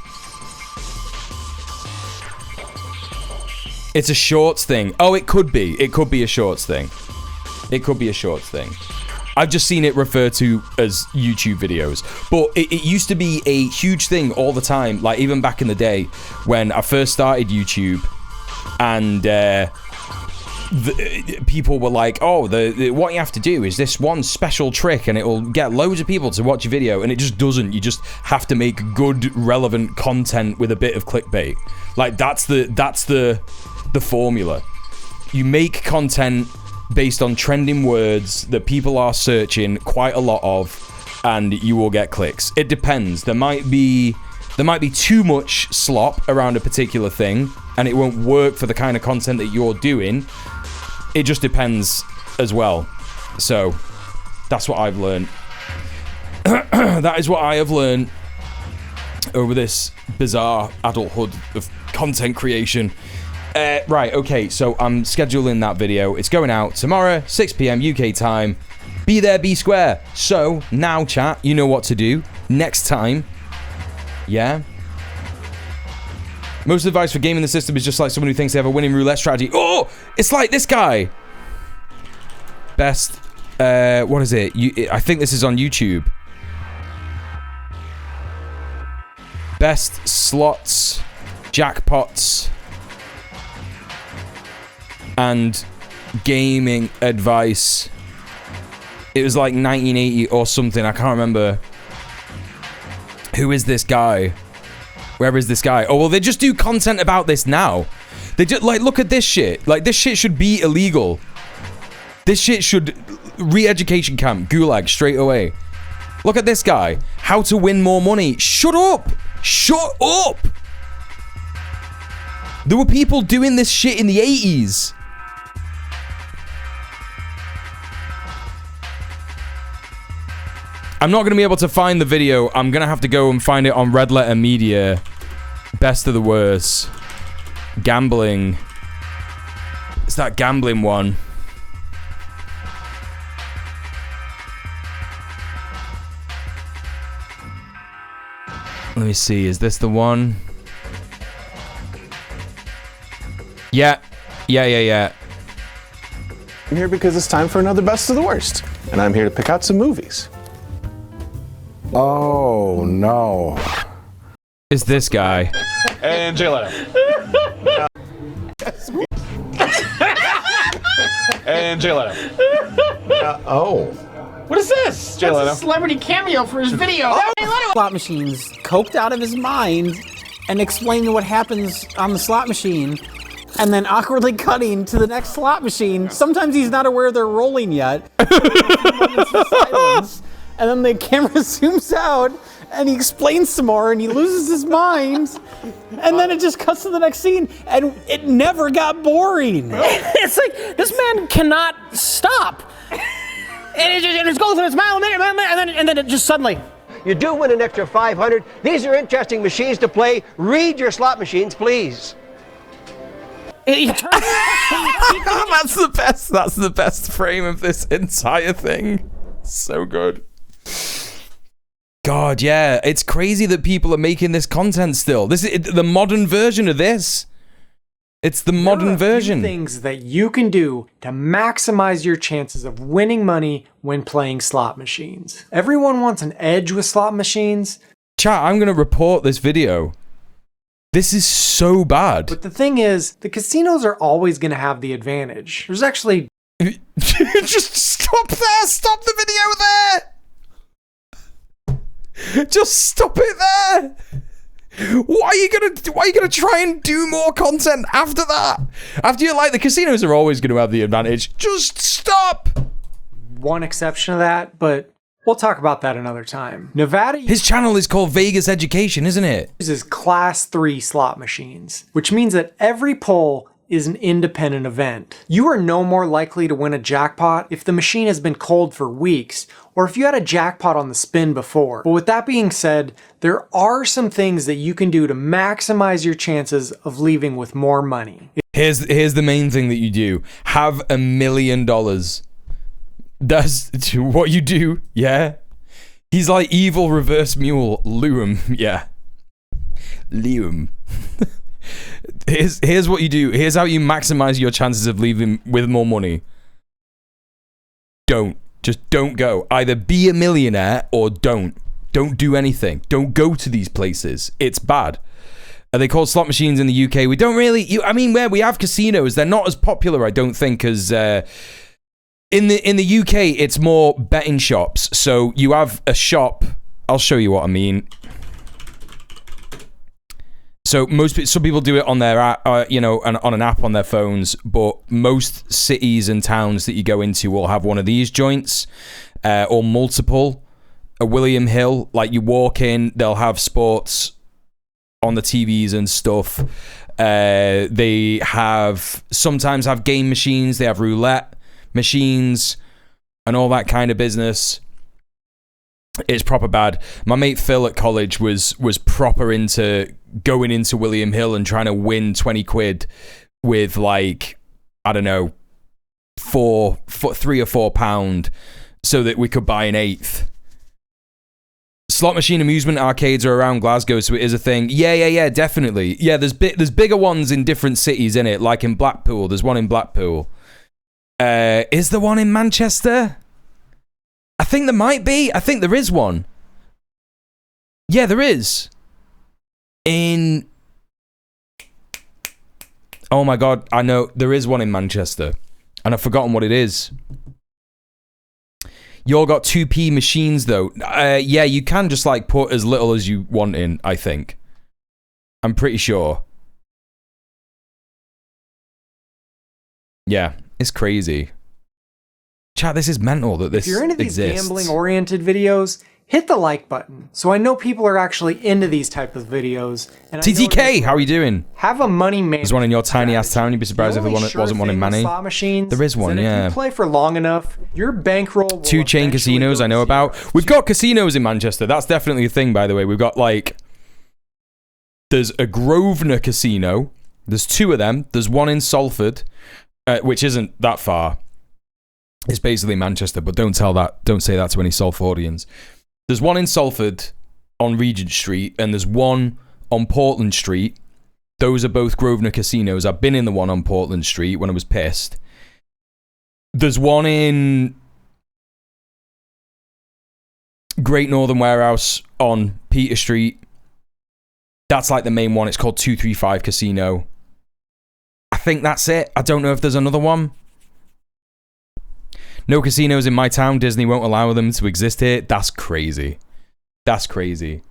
It's a shorts thing. Oh, it could be. It could be a shorts thing. It could be a shorts thing. I've just seen it referred to as YouTube videos. But it used to be a huge thing all the time. Like, even back in the day when I first started YouTube. And people were like, oh, what you have to do is this one special trick and it will get loads of people to watch your video. And it just doesn't. You just have to make good, relevant content with a bit of clickbait. Like, that's the formula. You make content based on trending words that people are searching quite a lot of, and you will get clicks. It depends. There might be too much slop around a particular thing, and it won't work for the kind of content that you're doing. It just depends as well. So that's what I've learned. That is what I have learned over this bizarre adulthood of content creation. Right, okay, so I'm scheduling that video. It's going out tomorrow, 6 p.m. UK time. Be there, be square. So, now, chat, you know what to do. Next time, yeah? Most advice for gaming the system is just like someone who thinks they have a winning roulette strategy. Oh! It's like this guy! Best, what is it? I think this is on YouTube. Best slots, jackpots, and gaming advice. It was like 1980 or something. I can't remember. Who is this guy? Where is this guy? Oh, well, they just do content about this now. They just, like, look at this shit. Like, this shit should be illegal. This shit should... Re-education camp. Gulag, straight away. Look at this guy. How to win more money. Shut up! Shut up! There were people doing this shit in the 80s. I'm not going to be able to find the video. I'm going to have to go and find it on Red Letter Media. Best of the worst. Gambling. It's that gambling one. Let me see. Is this the one? Yeah. Yeah. I'm here because it's time for another Best of the Worst. And I'm here to pick out some movies. Oh, no. It's this guy. And Jay Leno. And Jay Leno. Oh. What is this? Jay Leno. That's a celebrity cameo for his video. Slot machines, coked out of his mind, and explaining what happens on the slot machine, and then awkwardly cutting to the next slot machine. Sometimes he's not aware they're rolling yet. Silence, and then the camera zooms out, and he explains some more, and he loses his mind, and then it just cuts to the next scene, and it never got boring. It's like, this man cannot stop. And it's going through its mile a minute, and then it just suddenly. You do win an extra 500. These are interesting machines to play. Read your slot machines, please. That's the best. That's the best frame of this entire thing. So good. God, yeah, it's crazy that people are making this content still. This is the modern version of this. It's the modern version. Things that you can do to maximize your chances of winning money when playing slot machines. Everyone wants an edge with slot machines. Chat, I'm going to report this video. This is so bad. But the thing is, the casinos are always going to have the advantage. There's actually... Just stop there! Stop the video there! Just stop it there! Why are you gonna try and do more content after that? After you're like, the casinos are always gonna have the advantage. Just stop! One exception to that, but we'll talk about that another time. Nevada... His channel is called Vegas Education, isn't it? ...uses Class 3 slot machines, which means that every pull is an independent event. You are no more likely to win a jackpot if the machine has been cold for weeks, or if you had a jackpot on the spin before. But with that being said, there are some things that you can do to maximize your chances of leaving with more money. Here's the main thing that you do. Have $1 million. That's what you do, yeah? He's like evil reverse mule. Liam, yeah. Liam. Here's what you do. Here's how you maximize your chances of leaving with more money. Just don't go. Either be a millionaire or don't do anything. Don't go to these places. It's bad. Are they called slot machines in the UK? We don't really. Where we have casinos, they're not as popular, I don't think, as in the UK. It's more betting shops. So you have a shop. I'll show you what I mean. So some people do it on their app, on an app on their phones. But most cities and towns that you go into will have one of these joints, or multiple. A William Hill, like you walk in, they'll have sports on the TVs and stuff. They sometimes have game machines. They have roulette machines and all that kind of business. It's proper bad. My mate Phil at college was proper into going into William Hill and trying to win 20 quid with, like, I don't know, £3 or £4 so that we could buy an eighth. Slot machine amusement arcades are around Glasgow, so it is a thing. Yeah, definitely. Yeah, there's bigger ones in different cities, innit? Like in Blackpool. There's one in Blackpool. Is there one in Manchester? I think there might be. I think there is one. Yeah, there is. Oh my god, I know. There is one in Manchester. And I've forgotten what it is. You all got 2p machines, though. Yeah, you can just, like, put as little as you want in, I think. I'm pretty sure. Yeah, it's crazy. Chat, this is mental that this exists. If you're into these gambling-oriented videos, hit the like button. So I know people are actually into these type of videos. And TTK, how are you doing? Have a money management. There's one in your tiny ass town. You'd be surprised if there wasn't one in Manny. Slot machines, there is one, yeah. If you play for long enough, your bankroll will 2 chain casinos I know about. We've got casinos in Manchester. That's definitely a thing, by the way. We've got, like, there's a Grosvenor casino. There's 2 of them. There's one in Salford, which isn't that far. It's basically Manchester, but don't say that to any Salfordians. There's one in Salford on Regent Street, and there's one on Portland Street. Those are both Grosvenor casinos. I've been in the one on Portland Street when I was pissed. There's one in Great Northern Warehouse on Peter Street. That's like the main one. It's called 235 Casino. I think that's it. I don't know if there's another one. No casinos in my town. Disney won't allow them to exist here. That's crazy. That's crazy.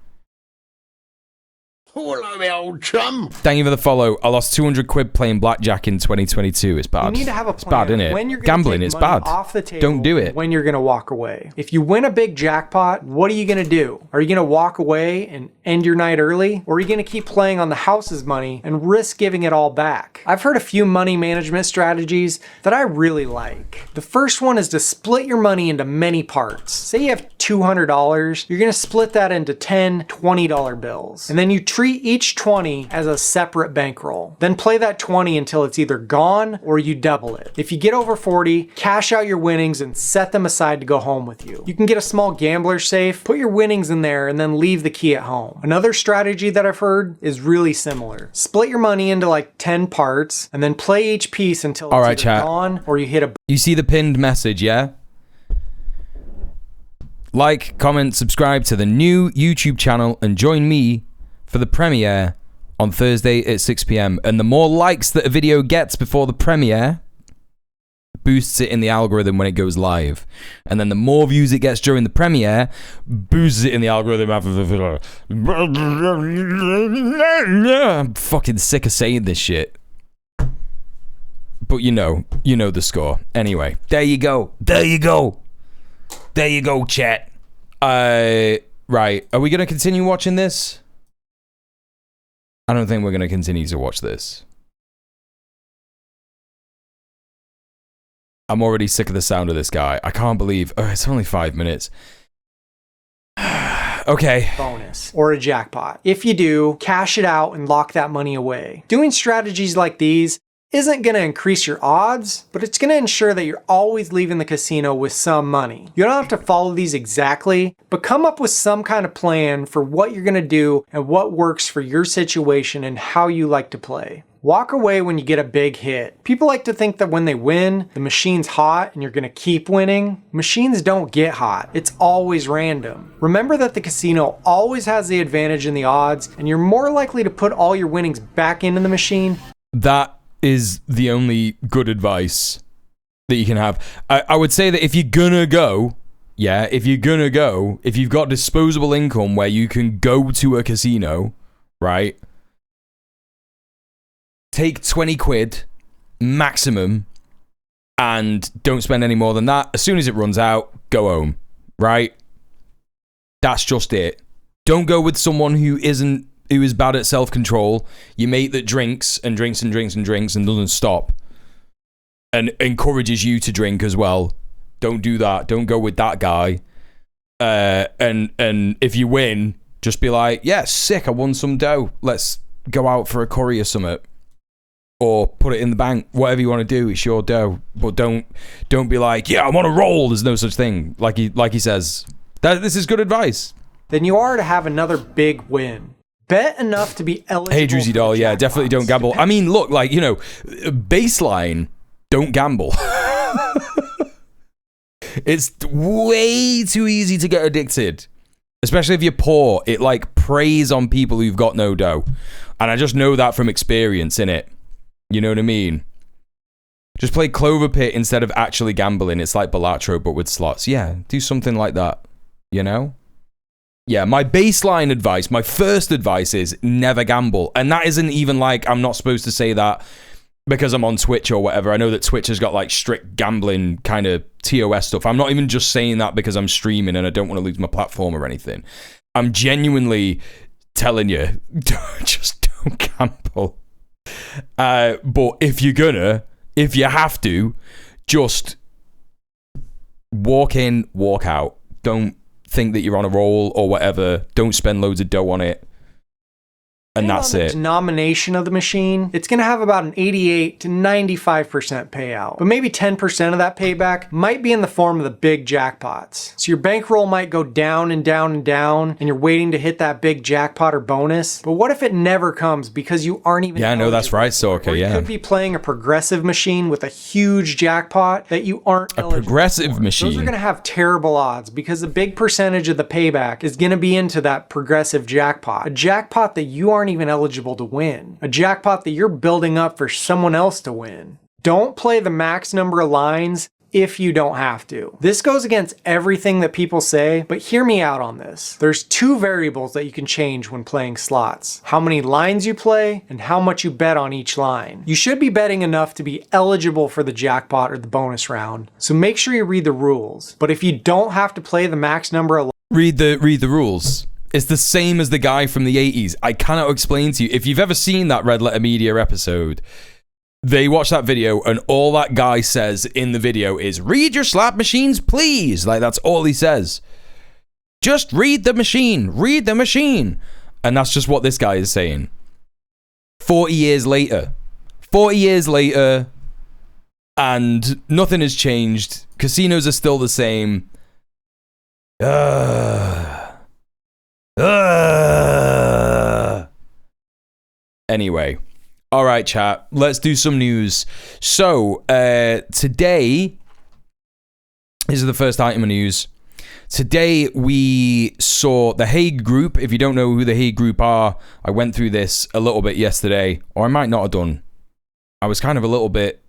Hello, my old chum. Thank you for the follow. I lost 200 quid playing blackjack in 2022. It's bad. You need to have a plan. It's bad, isn't it? When you're gambling, take it's money bad. Off the table, don't do it. When you're going to walk away. If you win a big jackpot, what are you going to do? Are you going to walk away and end your night early? Or are you going to keep playing on the house's money and risk giving it all back? I've heard a few money management strategies that I really like. The first one is to split your money into many parts. Say you have $200, you're going to split that into 10 $20 bills. And then you treat each 20 as a separate bankroll. Then play that 20 until it's either gone or you double it. If you get over 40, cash out your winnings and set them aside to go home with you. You can get a small gambler safe, put your winnings in there, and then leave the key at home. Another strategy that I've heard is really similar. Split your money into like 10 parts and then play each piece until it's either chat. gone or you hit a... You see the pinned message, yeah? Like, comment, subscribe to the new YouTube channel and join me for the premiere on Thursday at 6 p.m. And the more likes that a video gets before the premiere boosts it in the algorithm when it goes live. And then the more views it gets during the premiere boosts it in the algorithm after the video. I'm fucking sick of saying this shit. But you know the score. Anyway, there you go. There you go. There you go, chat. Right. Are we going to continue watching this? I don't think we're going to continue to watch this. I'm already sick of the sound of this guy. I can't believe... Oh, it's only 5 minutes. Okay. Bonus or a jackpot. If you do, cash it out and lock that money away. Doing strategies like these isn't going to increase your odds, but it's going to ensure that you're always leaving the casino with some money. You don't have to follow these exactly, but come up with some kind of plan for what you're going to do and what works for your situation and how you like to play. Walk away when you get a big hit. People like to think that when they win, the machine's hot and you're gonna keep winning. Machines don't get hot. It's always random. Remember that the casino always has the advantage in the odds, and you're more likely to put all your winnings back into the machine. That is the only good advice that you can have. I would say that if you're gonna go, if you've got disposable income where you can go to a casino, right? Take 20 quid maximum and don't spend any more than that. As soon as it runs out, go home, right? That's just it. Don't go with someone who is bad at self-control. Your mate that drinks and drinks and drinks and drinks and doesn't stop and encourages you to drink as well. Don't do that. Don't go with that guy. And if you win, just be like, yeah, sick, I won some dough. Let's go out for a curry or something. Or put it in the bank. Whatever you want to do, it's your dough. But don't be like, yeah, I'm on a roll. There's no such thing. Like he says. This is good advice. Then you are to have another big win. Bet enough to be eligible. Hey, Druzy Doll, yeah, definitely don't gamble. I mean, look, like, baseline, don't gamble. It's way too easy to get addicted. Especially if you're poor. It, like, preys on people who've got no dough. And I just know that from experience, innit? You know what I mean? Just play Clover Pit instead of actually gambling. It's like Balatro, but with slots. Yeah, do something like that. You know? Yeah, my baseline advice, my first advice is never gamble. And that isn't even like I'm not supposed to say that because I'm on Twitch or whatever. I know that Twitch has got like strict gambling kind of TOS stuff. I'm not even just saying that because I'm streaming and I don't want to lose my platform or anything. I'm genuinely telling you, just don't gamble. But if you have to, just walk in, walk out. Don't think that you're on a roll or whatever. Don't spend loads of dough on it. And that's it. Denomination of the machine, it's going to have about an 88 to 95% payout. But maybe 10% of that payback might be in the form of the big jackpots. So your bankroll might go down and down and down, and you're waiting to hit that big jackpot or bonus. But what if it never comes because you aren't even Yeah, no, that's right, so okay, yeah. You could be playing a progressive machine with a huge jackpot that you aren't eligible progressive for. machine. Those are going to have terrible odds because a big percentage of the payback is going to be into that progressive jackpot. A jackpot that you aren't even eligible to win. A jackpot that you're building up for someone else to win. Don't play the max number of lines if you don't have to. This goes against everything that people say, but hear me out on this. There's two variables that you can change when playing slots. How many lines you play and how much you bet on each line. You should be betting enough to be eligible for the jackpot or the bonus round, so make sure you read the rules. But if you don't have to play the max number of Read the rules. It's the same as the guy from the 80s. I cannot explain to you. If you've ever seen that Red Letter Media episode, they watch that video and all that guy says in the video is, read your slot machines, please. Like, that's all he says. Just read the machine. Read the machine. And that's just what this guy is saying. 40 years later. 40 years later, and nothing has changed. Casinos are still the same. Anyway, all right, chat. Let's do some news. So, today, this is the first item of news. Today, we saw the Hague group. If you don't know who the Hague group are, I went through this a little bit yesterday, or I might not have done. I was kind of a little bit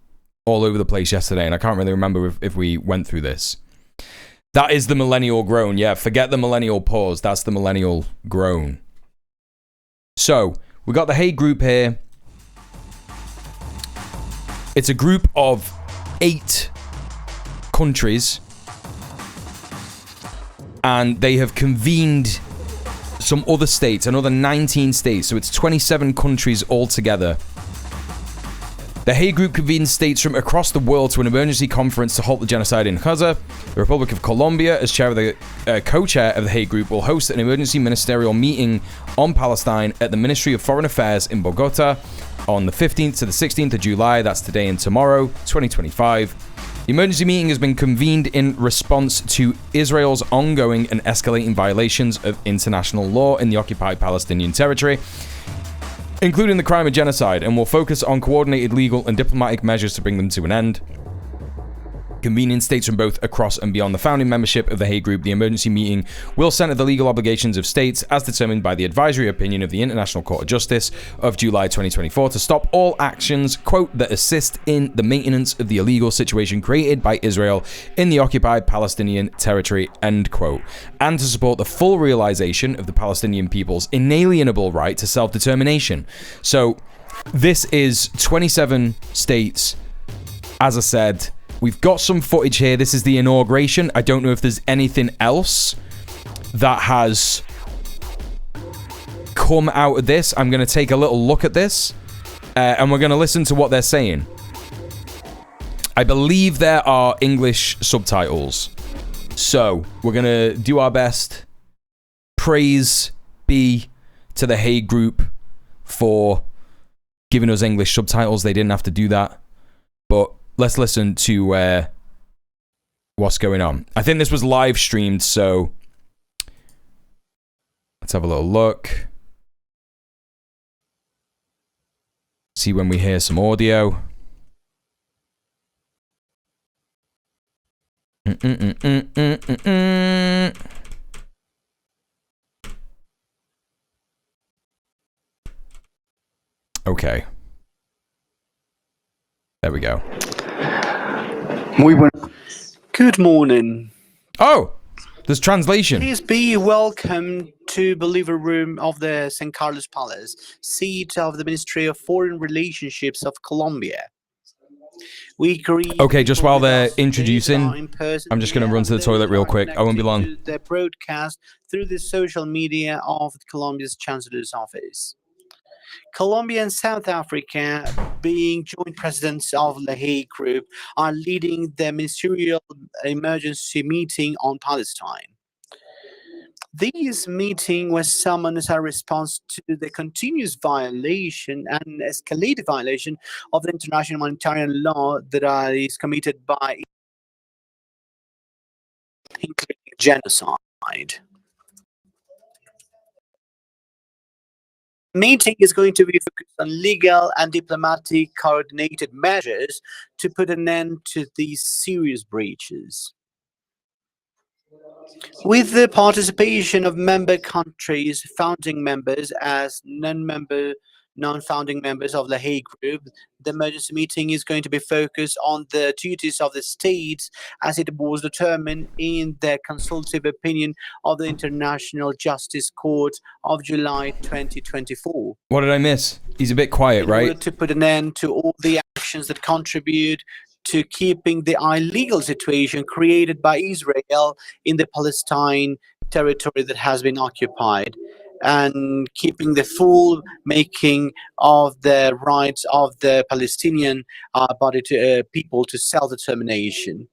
all over the place yesterday, and I can't really remember if we went through this. That is the millennial groan. Yeah, forget the millennial pause. That's the millennial groan. So, we got the Hague group here. It's a group of 8 countries. And they have convened some other states, another 19 states. So it's 27 countries altogether. The Hague Group convenes states from across the world to an emergency conference to halt the genocide in Gaza. The Republic of Colombia, as chair of the co-chair of the Hague Group, will host an emergency ministerial meeting on Palestine at the Ministry of Foreign Affairs in Bogota on the 15th to the 16th of July. That's today and tomorrow, 2025. The emergency meeting has been convened in response to Israel's ongoing and escalating violations of international law in the occupied Palestinian territory. including the crime of genocide, and will focus on coordinated legal and diplomatic measures to bring them to an end. Convening states from both across and beyond the founding membership of the Hague Group, the emergency meeting will center the legal obligations of states as determined by the advisory opinion of the International Court of Justice of July 2024 to stop all actions, quote, that assist in the maintenance of the illegal situation created by Israel in the occupied Palestinian territory, end quote, and to support the full realization of the Palestinian people's inalienable right to self-determination. So this is 27 states, as I said. We've got some footage here. This is the inauguration. I don't know if there's anything else that has come out of this. I'm going to take a little look at this, and we're going to listen to what they're saying. I believe there are English subtitles. So, we're going to do our best. Praise be to the Hague Group for giving us English subtitles. They didn't have to do that. But let's listen to what's going on. I think this was live streamed, so let's have a little look. See when we hear some audio. Okay. There we go. Good morning. Oh, there's translation. Please be welcome to the living room of the St. Carlos Palace, seat of the Ministry of Foreign Relationships of Colombia. Okay, just while they're introducing, I'm just going to run to the toilet real quick. I won't be long. The broadcast through the social media of Colombia's Chancellor's office. Colombia and South Africa, being joint presidents of the Hague Group, are leading the ministerial emergency meeting on Palestine. This meeting was summoned as a response to the continuous violation and escalated violation of the international humanitarian law that is committed by, including genocide. Meeting is going to be focused on legal and diplomatic coordinated measures to put an end to these serious breaches. With the participation of member countries, founding members as non-founding members of the Hague Group, the emergency meeting is going to be focused on the duties of the states as it was determined in the consultative opinion of the International Justice Court of July 2024. What did I miss? He's a bit quiet, right? In order to put an end to all the actions that contribute to keeping the illegal situation created by Israel in the Palestine territory that has been occupied, and keeping the full making of the rights of the Palestinian people to self-determination.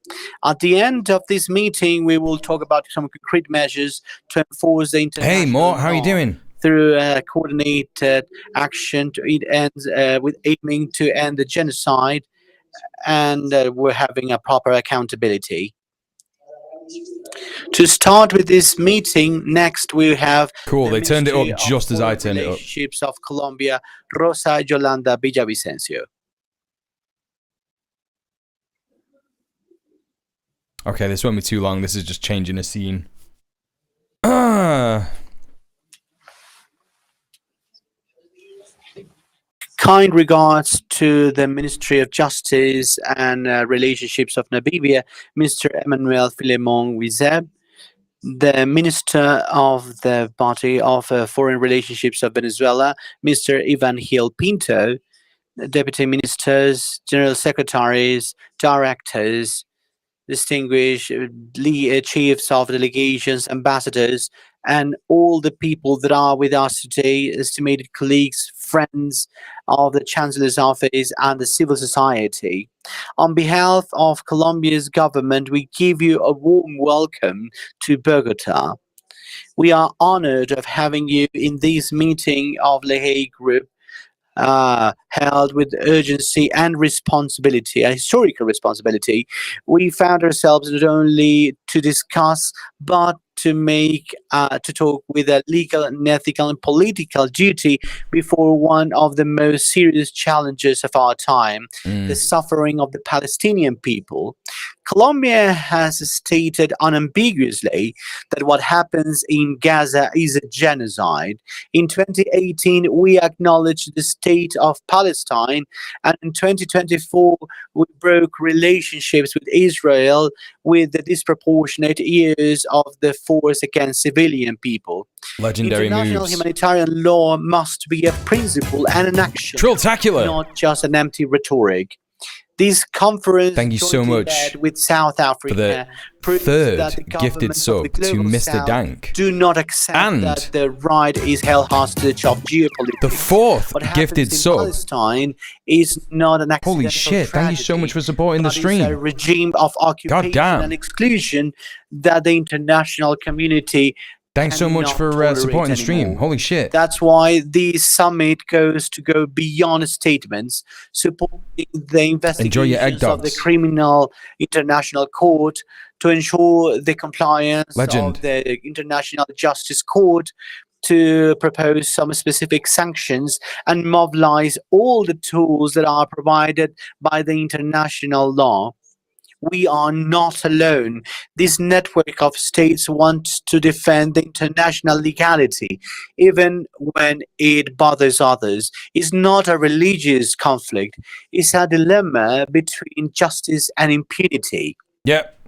At the end of this meeting, we will talk about some concrete measures to enforce the international Hey, Mort, how are you doing? Through coordinated action to with aiming to end the genocide, and we're having a proper accountability. To start with this meeting, next we have cool. They turned it up just as I turned it up. Relationships of Colombia, Rosa Yolanda Villavicencio. Okay, this won't be too long. This is just changing a scene. Kind regards to the Ministry of Justice and Relationships of Namibia, Mr. Emmanuel Filemon Wizeb, the Minister of the Party of Foreign Relationships of Venezuela, Mr. Ivan Gil Pinto, Deputy Ministers, General Secretaries, Directors, distinguished chiefs of delegations, ambassadors, and all the people that are with us today, estimated colleagues, friends of the Chancellor's office and the civil society. On behalf of Colombia's government, we give you a warm welcome to Bogota. We are honored of having you in this meeting of the Hague Group, held with urgency and responsibility, a historical responsibility. We found ourselves not only to discuss, but to talk with a legal and ethical and political duty before one of the most serious challenges of our time, the suffering of the Palestinian people. Colombia has stated unambiguously that what happens in Gaza is a genocide. In 2018, we acknowledged the state of Palestine, and in 2024, we broke relationships with Israel with the disproportionate use of the force against civilian people. Legendary International moves. humanitarian law must be a principle and an action, Trilltacular. not just an empty rhetoric. This conference, Thank you so jointly much led with South Africa, for the proves third that the gifted governments of the sub to global Mr. South Dank. do not accept And that the right is held hostage of geopolitics. the fourth What gifted happens in sub. Palestine is not an accidental Holy shit, thank you so much for supporting the tragedy, but is a stream. regime of occupation damn. and exclusion that the international community Thanks so much cannot for tolerate supporting the stream. anymore. Holy shit. That's why the summit goes to go beyond statements, supporting the Enjoy your egg investigations of the dogs. Criminal International Court to ensure the compliance Legend. of the International Justice Court, to propose some specific sanctions and mobilize all the tools that are provided by the international law. We are not alone. This network of states wants to defend the international legality, even when it bothers others. It's not a religious conflict. It's a dilemma between justice and impunity. Yep.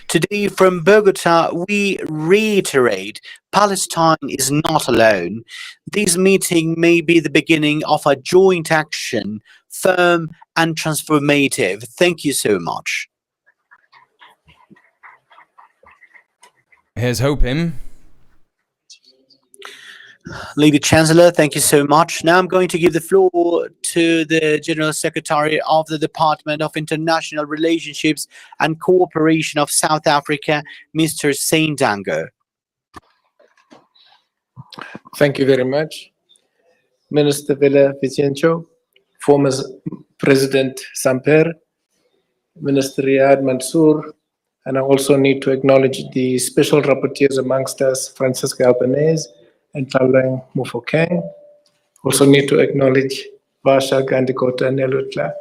Today from Bogota, we reiterate Palestine is not alone. This meeting may be the beginning of a joint action, firm and transformative. Thank you so much. Here's hoping. Lady Chancellor, thank you so much. Now I'm going to give the floor to the General Secretary of the Department of International Relationships and Cooperation of South Africa, Mr. Saint Dango. Thank you very much. Minister Villa Vicencio, former President Samper, Minister Riyad Mansour, and I also need to acknowledge the special rapporteurs amongst us, Francisca Albanese and Tlalang Mufokeng. Also need to acknowledge Vasha Gandikota Nelutla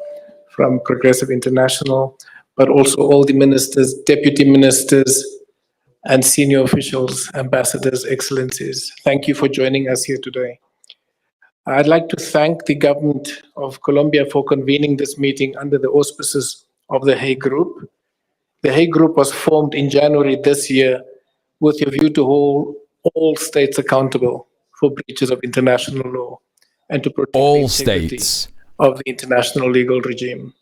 from Progressive International, but also all the ministers, deputy ministers, and senior officials, ambassadors, excellencies. Thank you for joining us here today. I'd like to thank the government of Colombia for convening this meeting under the auspices of the Hague Group. The Hague Group was formed in January this year with a view to hold all states accountable for breaches of international law and to protect all the integrity states of the international legal regime.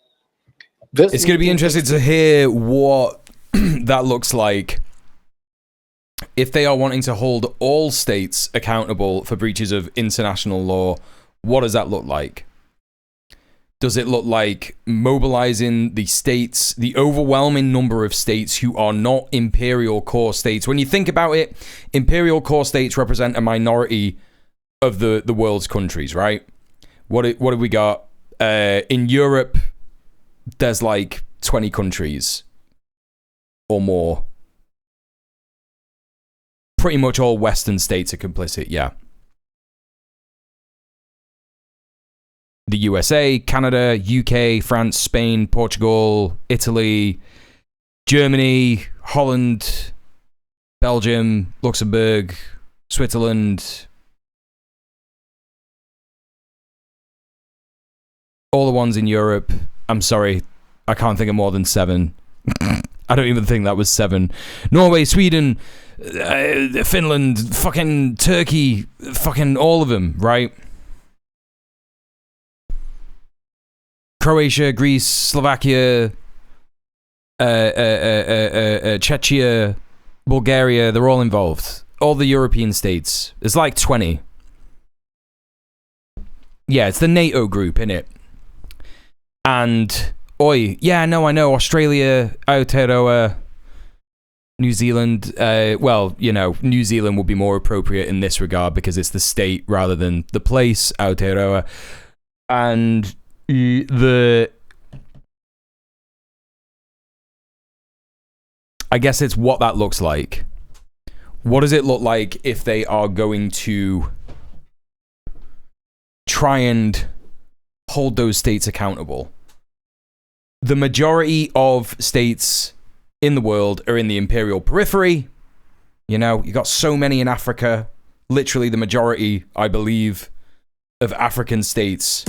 It's going to be interesting to hear what that looks like if they are wanting to hold all states accountable for breaches of international law. What does that look like? Does it look like mobilizing the states, the overwhelming number of states who are not imperial core states? When you think about it, imperial core states represent a minority of the world's countries, right? What have we got? In Europe, there's like 20 countries or more. Pretty much all Western states are complicit, yeah. The USA, Canada, UK, France, Spain, Portugal, Italy, Germany, Holland, Belgium, Luxembourg, Switzerland. All the ones in Europe. I'm sorry, I can't think of more than 7. I don't even think that was 7. Norway, Sweden, Finland, fucking Turkey, fucking all of them, right? Croatia, Greece, Slovakia, Czechia, Bulgaria, they're all involved. All the European states. It's like 20. Yeah, it's the NATO group, innit? And, yeah, no, I know, Australia, Aotearoa, New Zealand, well, you know, New Zealand would be more appropriate in this regard because it's the state rather than the place, Aotearoa. And I guess it's what that looks like. What does it look like if they are going to try and hold those states accountable? The majority of states in the world are in the imperial periphery. You know, you got so many in Africa. Literally the majority, I believe, of African states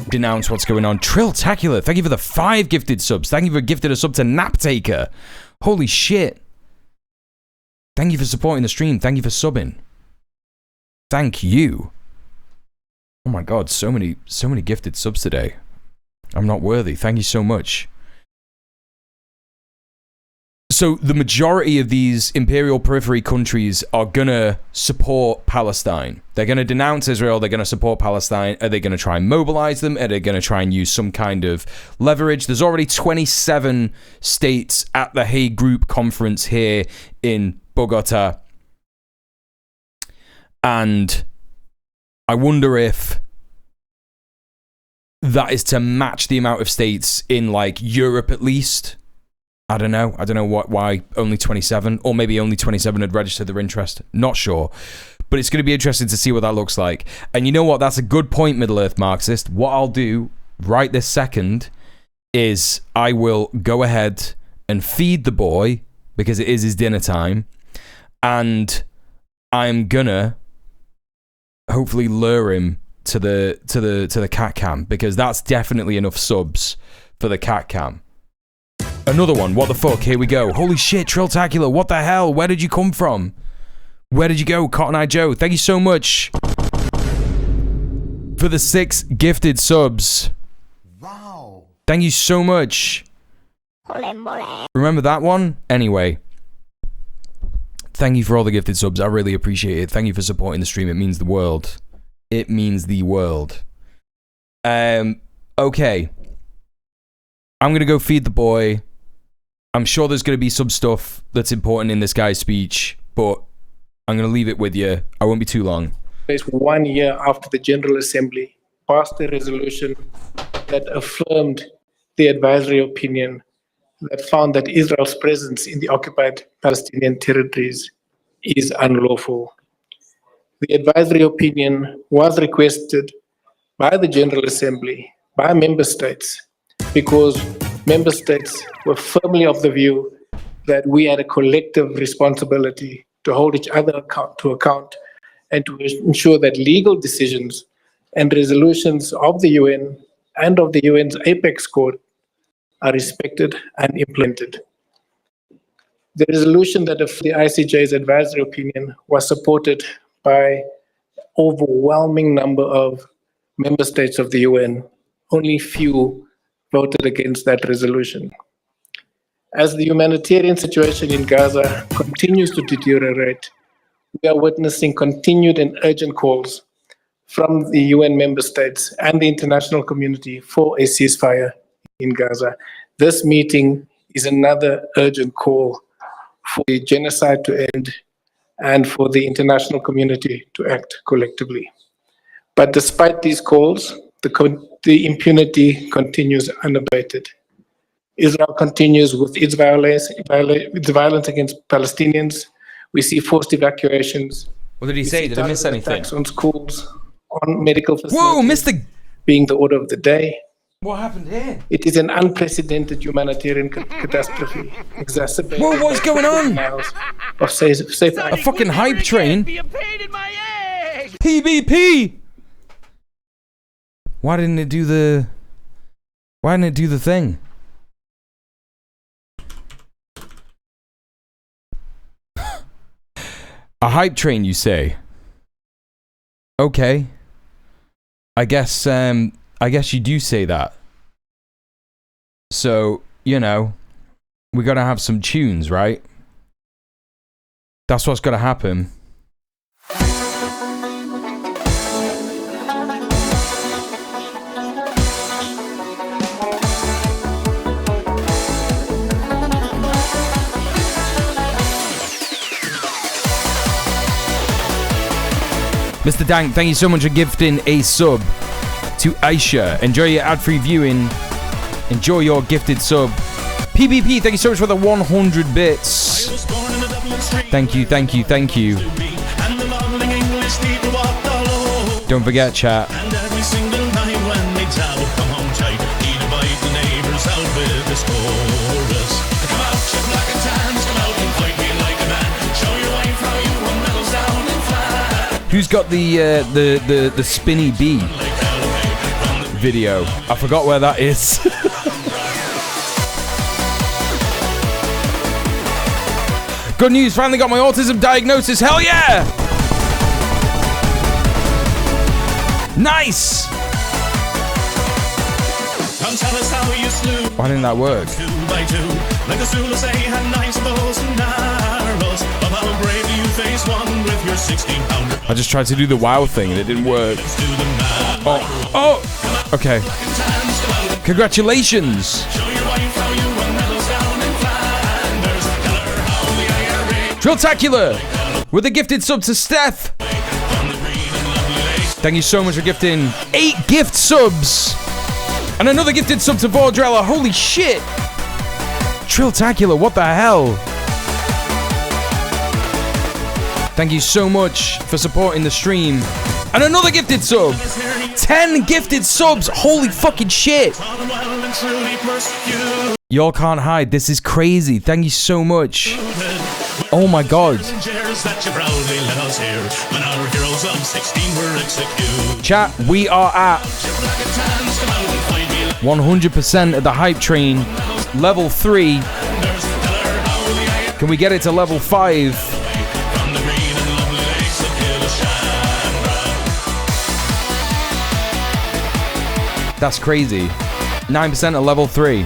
denounce what's going on. Trilltacular, thank you for the 5 gifted subs. Thank you for gifting a sub to Naptaker. Holy shit. Thank you for supporting the stream. Thank you for subbing. Thank you. Oh my god, so many gifted subs today. I'm not worthy. Thank you so much. So the majority of these imperial periphery countries are gonna support Palestine. They're gonna denounce Israel. They're gonna support Palestine. Are they gonna try and mobilize them? Are they gonna try and use some kind of leverage? There's already 27 states at the Hague Group conference here in Bogota. And I wonder if that is to match the amount of states in like Europe at least. I don't know why only 27, or maybe only 27 had registered their interest. Not sure. But it's going to be interesting to see what that looks like. And you know what? That's a good point, Middle-earth Marxist. What I'll do right this second is I will go ahead and feed the boy, because it is his dinner time, and I'm gonna hopefully lure him to the cat cam, because that's definitely enough subs for the cat cam. Another one. What the fuck? Here we go. Holy shit, Trilltacular. What the hell? Where did you come from? Where did you go, Cotton Eye Joe? Thank you so much for the 6 gifted subs. Wow. Thank you so much. Remember that one? Anyway. Thank you for all the gifted subs. I really appreciate it. Thank you for supporting the stream. It means the world. It means the world. Okay. I'm going to go feed the boy. I'm sure there's going to be some stuff that's important in this guy's speech, but I'm going to leave it with you. I won't be too long. It's 1 year after the General Assembly passed a resolution that affirmed the advisory opinion that found that Israel's presence in the occupied Palestinian territories is unlawful. The advisory opinion was requested by the General Assembly, by member states, because member states were firmly of the view that we had a collective responsibility to hold each other to account and to ensure that legal decisions and resolutions of the UN and of the UN's Apex Court are respected and implemented. The resolution that the ICJ's advisory opinion was supported by overwhelming number of member states of the UN. Only few voted against that resolution. As the humanitarian situation in Gaza continues to deteriorate, we are witnessing continued and urgent calls from the UN member states and the international community for a ceasefire in Gaza. This meeting is another urgent call for the genocide to end and for the international community to act collectively. But despite these calls, the impunity continues unabated. Israel continues with its violence against Palestinians. We see forced evacuations. What did he say? Did I miss anything? Attacks on schools, on medical facilities. Whoa, Mr. Being the order of the day. What happened here? It is an unprecedented humanitarian catastrophe, exacerbated. Whoa, what's going on? Of safe a fucking hype train. PvP. Why didn't it do the thing? A hype train, you say? Okay. I guess you do say that. So, you know, we gotta have some tunes, right? That's what's gotta happen. Mr. Dank, thank you so much for gifting a sub to Aisha. Enjoy your ad-free viewing. Enjoy your gifted sub. PvP, thank you so much for the 100 bits. Thank you, thank you, thank you. Don't forget, chat. And every single night when they tell, come home tight, eat a bite, the neighbors out with this chorus. Come out, you black and tans, come out and fight me like a man. Show your wife how you run medals down and flat. Who's got the spinny bee video? I forgot where that is. Good news, finally got my autism diagnosis. Hell yeah! Nice! Come tell us how you slew. Why didn't that work? 2 by 2, like the Zulus, they had nice bows and arrows. Of how bravely you face one with your 16-pounder. I just tried to do the WoW thing and it didn't work. Oh! Okay. Congratulations! Drilltacular with a gifted sub to Steph. Thank you so much for gifting 8 gift subs. And another gifted sub to Vordrella. Holy shit! Drilltacular, what the hell? Thank you so much for supporting the stream. And another gifted sub. 10 gifted subs. Holy fucking shit. Y'all can't hide. This is crazy. Thank you so much. Oh my god. Chat, we are at 100% of the hype train. Level 3. Can we get it to level 5? That's crazy. 9% of level 3.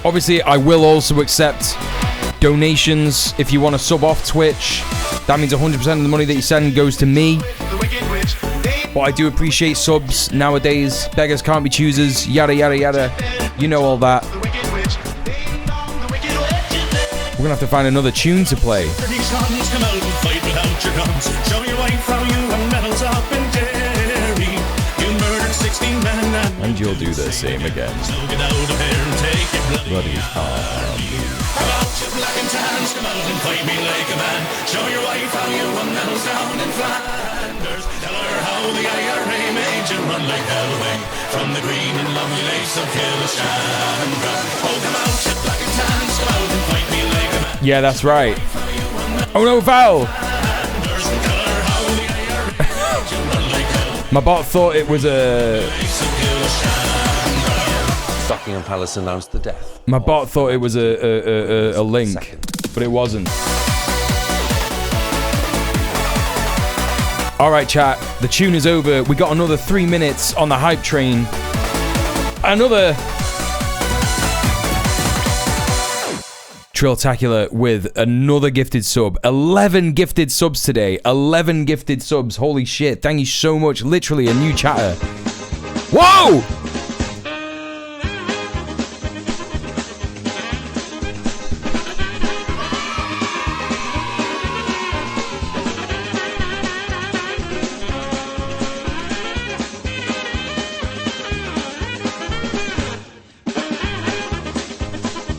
Obviously, I will also accept donations if you want to sub off Twitch. That means 100% of the money that you send goes to me. But I do appreciate subs nowadays. Beggars can't be choosers. Yada, yada, yada. You know all that. We're going to have to find another tune to play. And you'll do the same again. Bloody Show your wife how you run medals down in Flanders. Tell her how the IRA made you run like hell from the green and lovely lakes of Killishandra. Oh, come out, you black and tans, come out and fight me like a man. Yeah, that's right. Oh no, Val! My bot thought it was a... Buckingham Palace announced the death. My bot thought it was a link, but it wasn't. Alright chat, the tune is over. We got another 3 minutes on the hype train. Another Trilltacular with another gifted sub. 11 gifted subs today. 11 gifted subs. Holy shit. Thank you so much. Literally a new chatter. Whoa!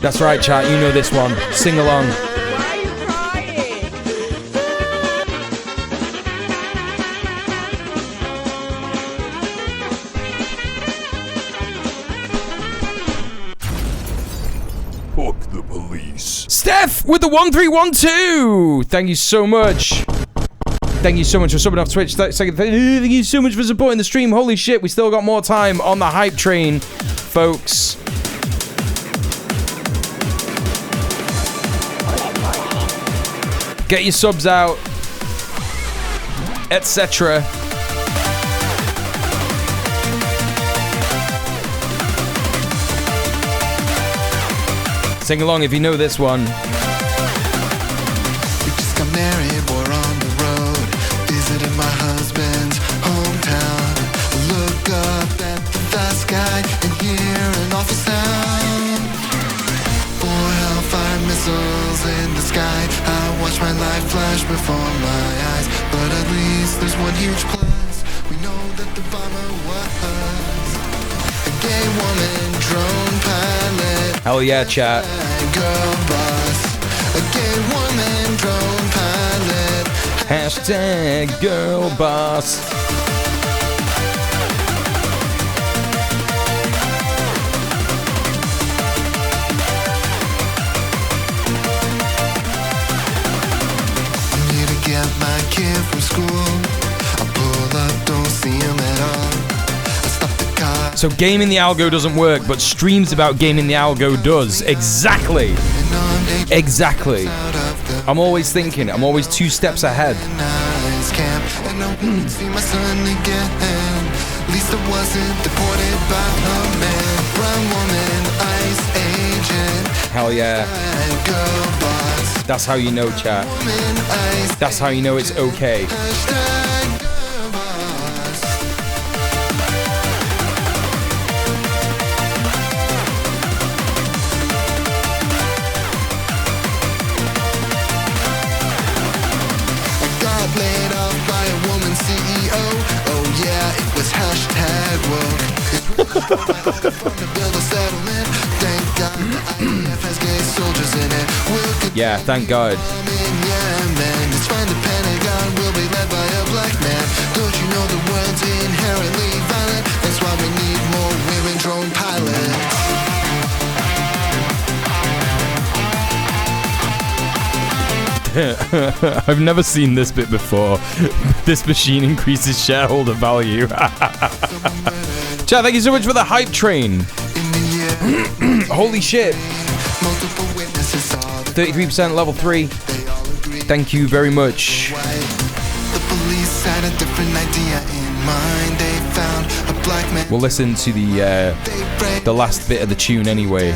That's right, chat. You know this one. Sing along. Why are you crying? Fuck the police. Steph with the 1312. Thank you so much. Thank you so much for subbing off Twitch. Thank you so much for supporting the stream. Holy shit, we still got more time on the hype train, folks. Get your subs out, etc. Sing along if you know this one. We just got married, we're on the road, visiting my husband's hometown. Look up at the vast sky and hear an awful sound. 4 Hellfire missiles in the sky. I watch my life flash before my eyes, but at least there's one huge plus. We know that the bomber was a gay woman, drone pilot. Hell yeah, chat. Girl boss. Hashtag girl boss. I'm here to get my kid from school. I pull up, don't see him at all. I stop the car. So gaming the algo doesn't work, but streams about gaming the algo does. Exactly. Exactly. I'm always thinking. I'm always 2 steps ahead. Nice camp, and I won't see my son again. At least I wasn't deported by a man. Brown woman, ice agent. Hell yeah. Go boss. That's how you know, chat. That's how you know it's okay. Hashtag go boss. I got laid off by a woman CEO. Oh yeah, it was hashtag woke. To build a settlement. Thank God the IDF has gay soldiers in it. We'll Yeah, thank God. yeah, man. It's fine, the Pentagon will be led by a black man. Don't you know the world's inherently violent? That's why we need more women drone pilots. I've never seen this bit before. This machine increases shareholder value. Chat, thank you so much for the hype train. Holy shit. 33% level 3. Thank you very much. The police had a different idea in mind. They found a black man. We'll listen to the last bit of the tune anyway.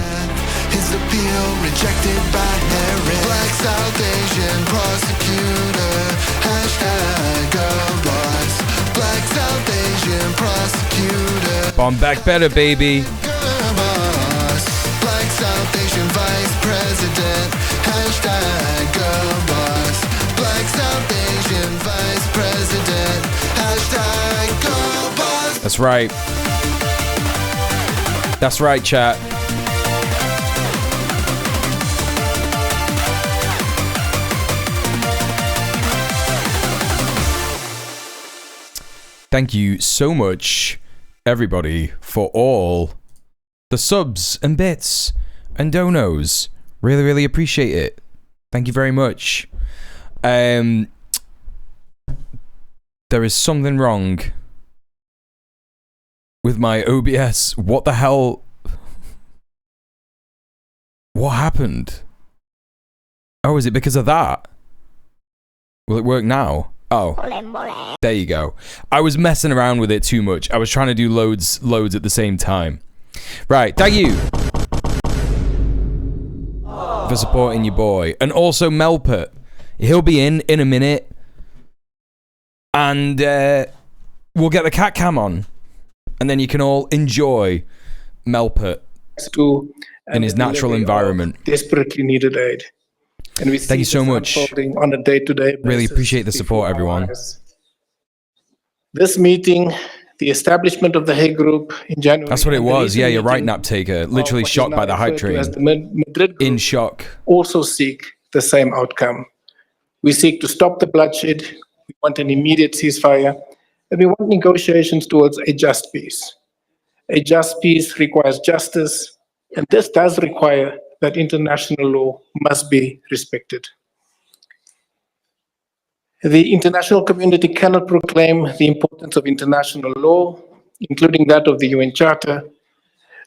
His appeal rejected by Harris. Black South Asian prosecutor. Hashtag go boss. Black South Asian prosecutor. Bomb back better, baby. Go boss. Black South Asian vice president. Hashtag go boss. Black South Asian vice president. Hashtag go boss. That's right. That's right, chat. Thank you so much, everybody, for all the subs and bits and donos. Really, really appreciate it. Thank you very much. There is something wrong with my OBS. What the hell? What happened? Oh, is it because of that? Will it work now? Oh, there you go. I was messing around with it too much. I was trying to do loads at the same time. Right, thank you for supporting your boy. And also Melpert. He'll be in a minute. And we'll get the cat cam on. And then you can all enjoy Melpert in his natural environment. Desperately needed aid. And we Thank you so much. On a day-to-day basis. Really appreciate the support, everyone. This meeting, the establishment of the Hague Group in January. That's what it and the was. Yeah, recent you're right, meeting Naptaker. Literally of what is shocked now by the hype referred to train. as the Madrid Group In shock. also seek the same outcome. We seek to stop the bloodshed. We want an immediate ceasefire. And we want negotiations towards a just peace. A just peace requires justice. And this does require that international law must be respected. The international community cannot proclaim the importance of international law, including that of the UN Charter,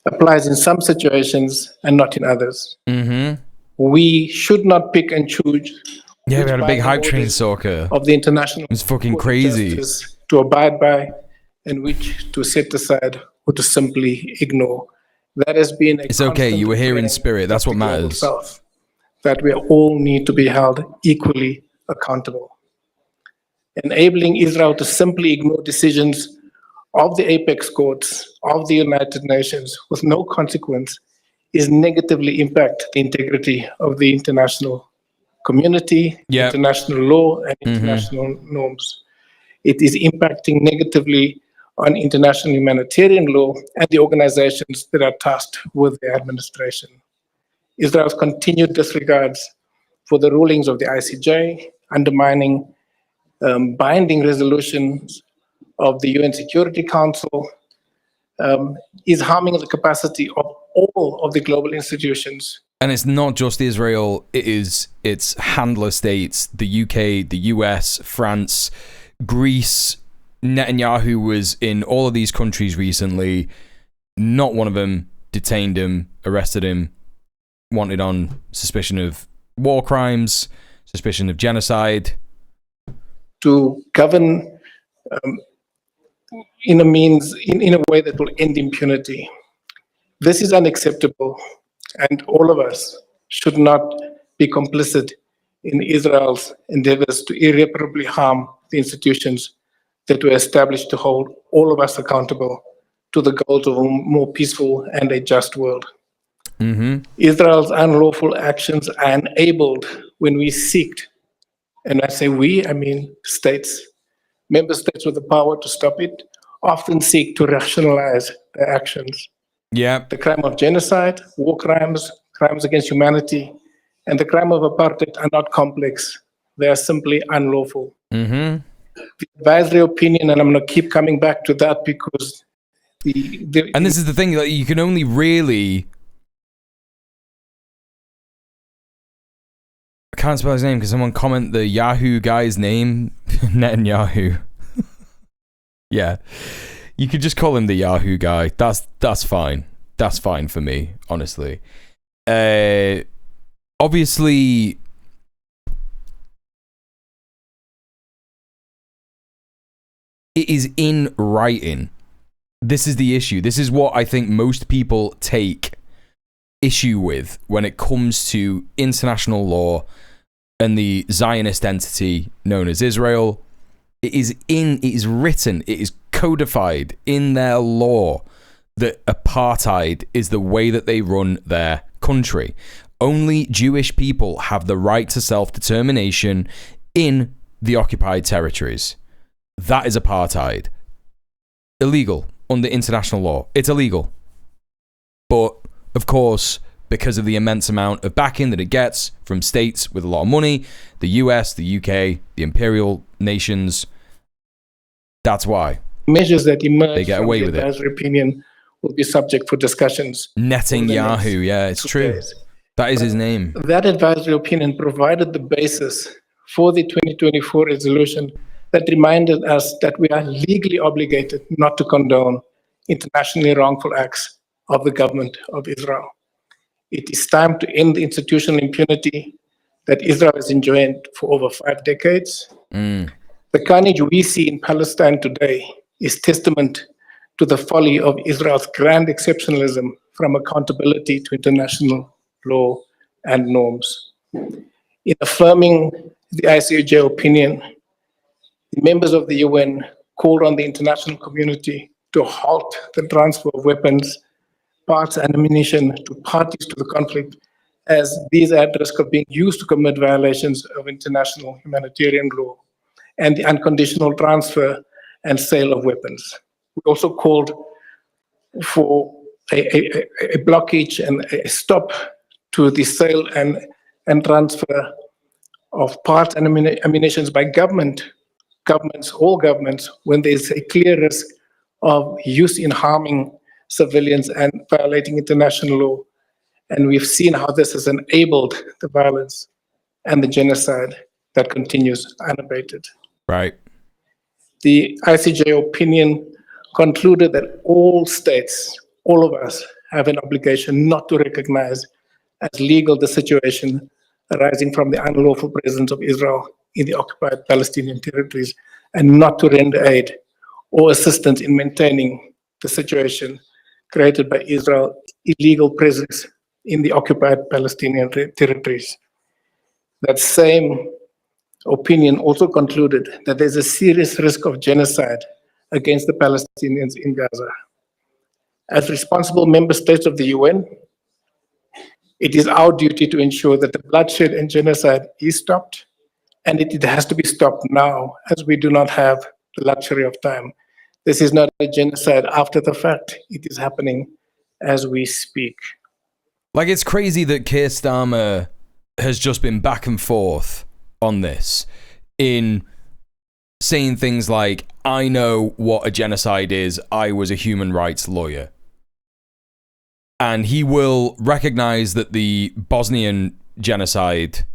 applies in some situations and not in others. Mm-hmm. We should not pick and choose. Yeah, we had a big binding hype train, orders Sorka. of the international It was fucking Court of crazy. Justice to abide by and which to set aside or to simply ignore. That has been a It's okay, you were here in spirit. That's what matters. South, that we all need to be held equally accountable. Enabling Israel to simply ignore decisions of the apex courts of the United Nations with no consequence is negatively impact the integrity of the international community, international law, and international norms. It is impacting negatively on international humanitarian law and the organizations that are tasked with their administration. Israel's continued disregards for the rulings of the ICJ, undermining binding resolutions of the UN Security Council, is harming the capacity of all of the global institutions. And it's not just Israel, it's handler states, the UK, the US, France, Greece. Netanyahu was in all of these countries recently. Not one of them detained him, arrested him, wanted on suspicion of war crimes, suspicion of genocide. To govern in a way that will end impunity. This is unacceptable, and all of us should not be complicit in Israel's endeavors to irreparably harm the institutions that were established to hold all of us accountable to the goals of a more peaceful and a just world. Israel's unlawful actions are enabled when we seek, and I say we, I mean states, member states with the power to stop it, often seek to rationalize their actions. Yeah. The crime of genocide, war crimes, crimes against humanity, and the crime of apartheid are not complex. They are simply unlawful. The advisory opinion, and I'm going to keep coming back to that because and this is the thing, that you can only really... I can't spell his name because someone comment the Yahoo guy's name. Netanyahu. Yeah. You could just call him the Yahoo guy. That's fine. That's fine for me, honestly. Obviously, it is in writing. This is the issue. This is what I think most people take issue with when it comes to international law and the Zionist entity known as Israel. It is written, it is codified in their law that apartheid is the way that they run their country. Only Jewish people have the right to self-determination in the occupied territories. That is apartheid. Illegal under international law. It's illegal. But, of course, because of the immense amount of backing that it gets from states with a lot of money, the US, the UK, the imperial nations, that's why. Measures that emerge they get away from with the it. advisory opinion will be subject for discussions. Netanyahu, yeah, it's true. That is his name. That advisory opinion provided the basis for the 2024 resolution that reminded us that we are legally obligated not to condone internationally wrongful acts of the government of Israel. It is time to end the institutional impunity that Israel has enjoyed for over 5 decades. The carnage we see in Palestine today is testament to the folly of Israel's grand exceptionalism from accountability to international law and norms. In affirming the ICJ opinion, the members of the UN called on the international community to halt the transfer of weapons, parts, and ammunition to parties to the conflict, as these are at risk of being used to commit violations of international humanitarian law and the unconditional transfer and sale of weapons. We also called for a blockage and a stop to the sale and transfer of parts and ammunition by all governments, when there's a clear risk of use in harming civilians and violating international law. And we've seen how this has enabled the violence and the genocide that continues unabated. Right. The ICJ opinion concluded that all states, all of us, have an obligation not to recognize as legal the situation arising from the unlawful presence of Israel in the occupied Palestinian territories, and not to render aid or assistance in maintaining the situation created by Israel's illegal presence in the occupied Palestinian territories. That same opinion also concluded that there's a serious risk of genocide against the Palestinians in Gaza. As responsible member states of the UN, it is our duty to ensure that the bloodshed and genocide is stopped, and it has to be stopped now, as we do not have the luxury of time. This is not a genocide after the fact. It is happening as we speak. Like, it's crazy that Keir Starmer has just been back and forth on this in saying things like, I know what a genocide is, I was a human rights lawyer. And he will recognize that the Bosnian genocide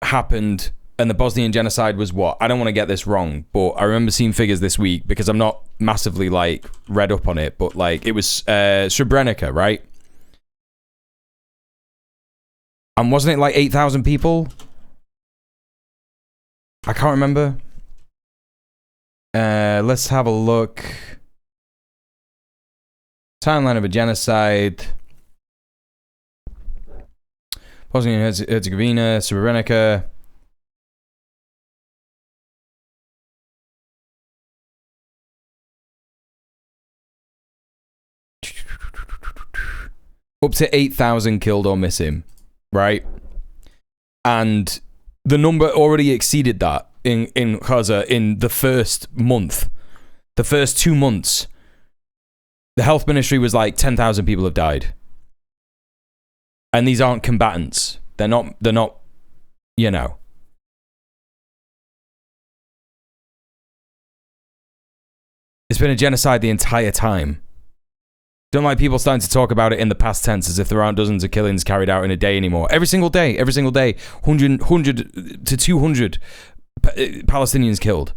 happened, and the Bosnian genocide was what? I don't want to get this wrong, but I remember seeing figures this week because I'm not massively like read up on it, but like it was Srebrenica, right? And wasn't it like 8,000 people? I can't remember. Let's have a look. Timeline of a genocide. Bosnia and Herzegovina, Srebrenica. Up to 8,000 killed or missing, right? And the number already exceeded that in Gaza in the first month. The first 2 months. The health ministry was like 10,000 people have died. And these aren't combatants. They're not, you know. It's been a genocide the entire time. Don't like people starting to talk about it in the past tense as if there aren't dozens of killings carried out in a day anymore. Every single day, 100 to 200 Palestinians killed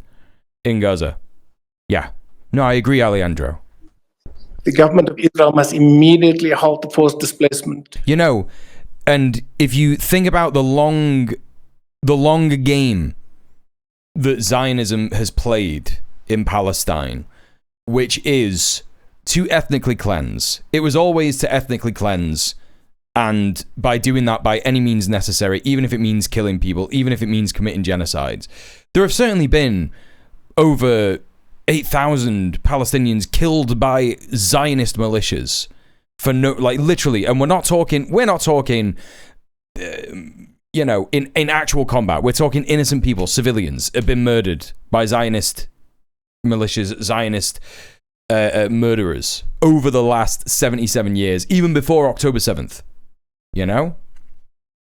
in Gaza. Yeah. No, I agree, Alejandro. The government of Israel must immediately halt the forced displacement. You know, and if you think about the long game that Zionism has played in Palestine, which is to ethnically cleanse. It was always to ethnically cleanse, and by doing that by any means necessary, even if it means killing people, even if it means committing genocides. There have certainly been over 8,000 Palestinians killed by Zionist militias for no, like literally, and we're not talking, you know, in actual combat. We're talking innocent people, civilians have been murdered by Zionist militias, Zionist murderers over the last 77 years, even before October 7th, you know?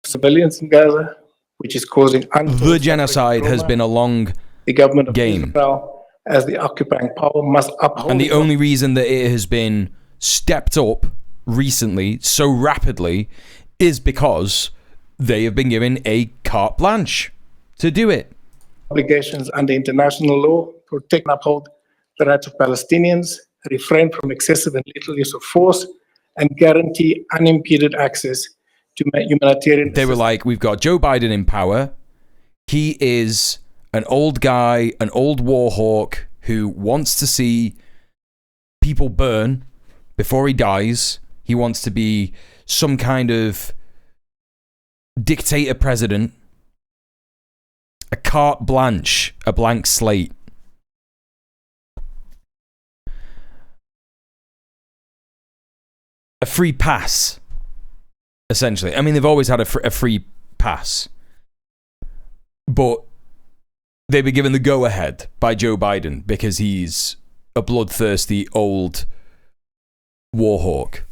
Civilians in Gaza, which is causing the genocide has been a long the government of game. Israel, as the occupying power, must uphold. And the only reason that it has been stepped up recently so rapidly is because they have been given a carte blanche to do it. Obligations under international law, protect and uphold the rights of Palestinians, refrain from excessive and lethal use of force, and guarantee unimpeded access to humanitarian They were like, we've got Joe Biden in power. He is an old guy, an old war hawk who wants to see people burn before he dies. He wants to be some kind of dictator president. A carte blanche, a blank slate. A free pass, essentially. I mean, they've always had a free pass. But they've been given the go-ahead by Joe Biden because he's a bloodthirsty old war hawk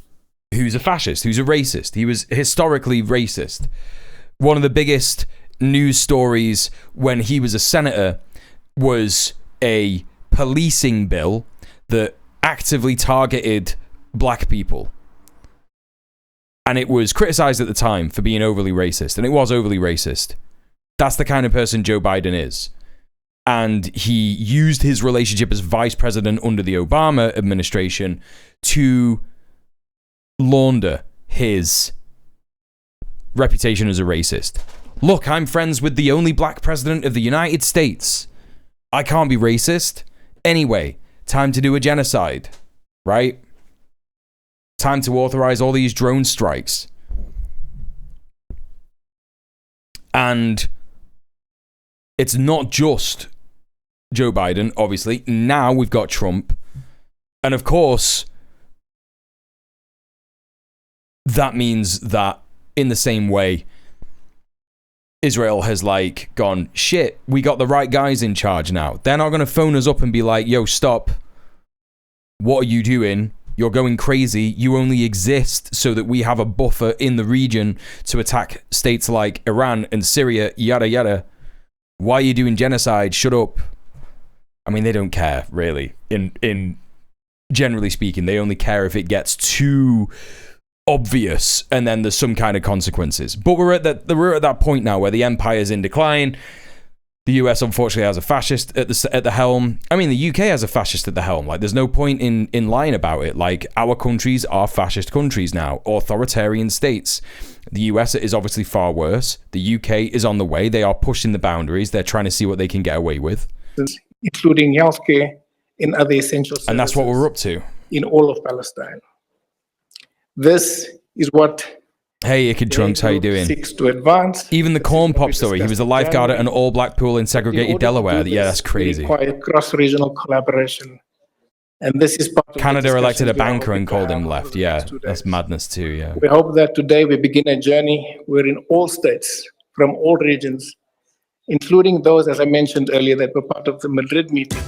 who's a fascist, who's a racist. He was historically racist. One of the biggest news stories when he was a senator was a policing bill that actively targeted black people. And it was criticized at the time for being overly racist. And it was overly racist. That's the kind of person Joe Biden is. And he used his relationship as vice president under the Obama administration to launder his reputation as a racist. Look, I'm friends with the only black president of the United States. I can't be racist. Anyway, time to do a genocide, right? Time to authorize all these drone strikes. And it's not just Joe Biden, obviously. Now we've got Trump. And of course, that means that in the same way, Israel has like gone, shit, we got the right guys in charge now. They're not going to phone us up and be like, yo, stop. What are you doing? You're going crazy. You only exist so that we have a buffer in the region to attack states like Iran and Syria, yada, yada. Why are you doing genocide? Shut up. I mean, they don't care, really. In generally speaking, they only care if it gets too obvious and then there's some kind of consequences. But we're at that point now where the empire's in decline. The US unfortunately has a fascist at the helm. I mean, the UK has a fascist at the helm. Like, there's no point in lying about it. Like, our countries are fascist countries now, authoritarian states. The US is obviously far worse. The UK is on the way. They are pushing the boundaries. They're trying to see what they can get away with, including healthcare and other essential services. And that's what we're up to In all of Palestine. This is what Hey, Icked Trunks, how you doing? seeks to advance. Even the corn pop story. He was a lifeguard at an all-black pool in segregated Delaware. Yeah, that's crazy. Require cross-regional collaboration. And this is part of Canada elected a banker and called him left. Yeah, that's madness too, yeah. We hope that today we begin a journey wherein all states from all regions, including those, as I mentioned earlier, that were part of the Madrid meeting,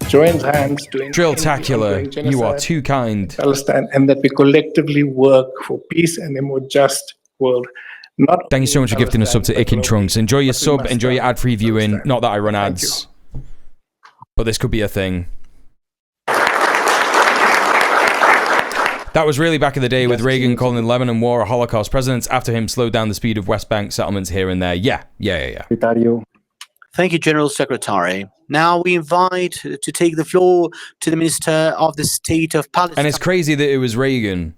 joins hands to end Drilltacular, you are too kind. Palestine, and that we collectively work for peace and a more just world. Thank you so much for gifting a sub to Icked Trunks. Enjoy your sub, enjoy your ad-free viewing. Not that I run ads, but this could be a thing. That was really back in the day with Reagan calling the Lebanon War a Holocaust. Presidents after him slowed down the speed of West Bank settlements here and there. Yeah. Thank you, General Secretary. Now we invite to take the floor to the Minister of the State of Palestine. And it's crazy that it was Reagan.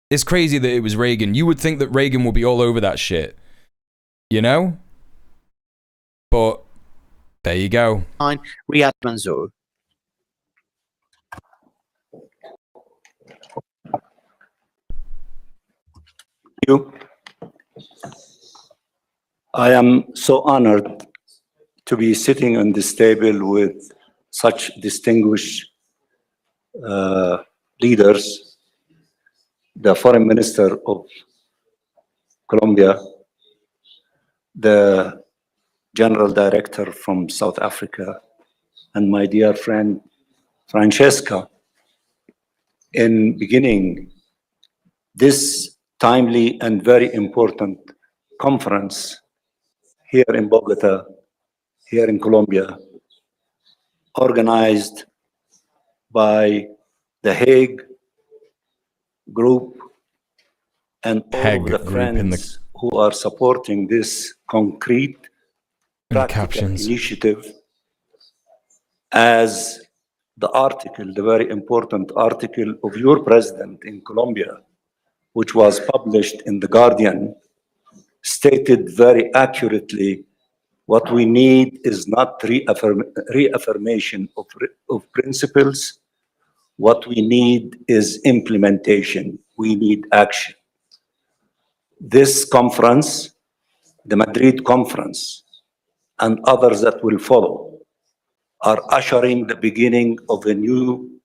It's crazy that it was Reagan. You would think that Reagan would be all over that shit. You know? But there you go. Riyad Mansour. You. I am so honored to be sitting on this table with such distinguished leaders, the Foreign Minister of Colombia, the General Director from South Africa, and my dear friend Francesca, in beginning this timely and very important conference here in Bogota, here in Colombia, organized by the Hague group and all of the friends who are supporting this concrete practical initiative, as the article, the very important article of your president in Colombia, which was published in The Guardian, stated very accurately what we need is not reaffirmation of principles. What we need is implementation. We need action. This conference, the Madrid conference, and others that will follow, are ushering the beginning of a new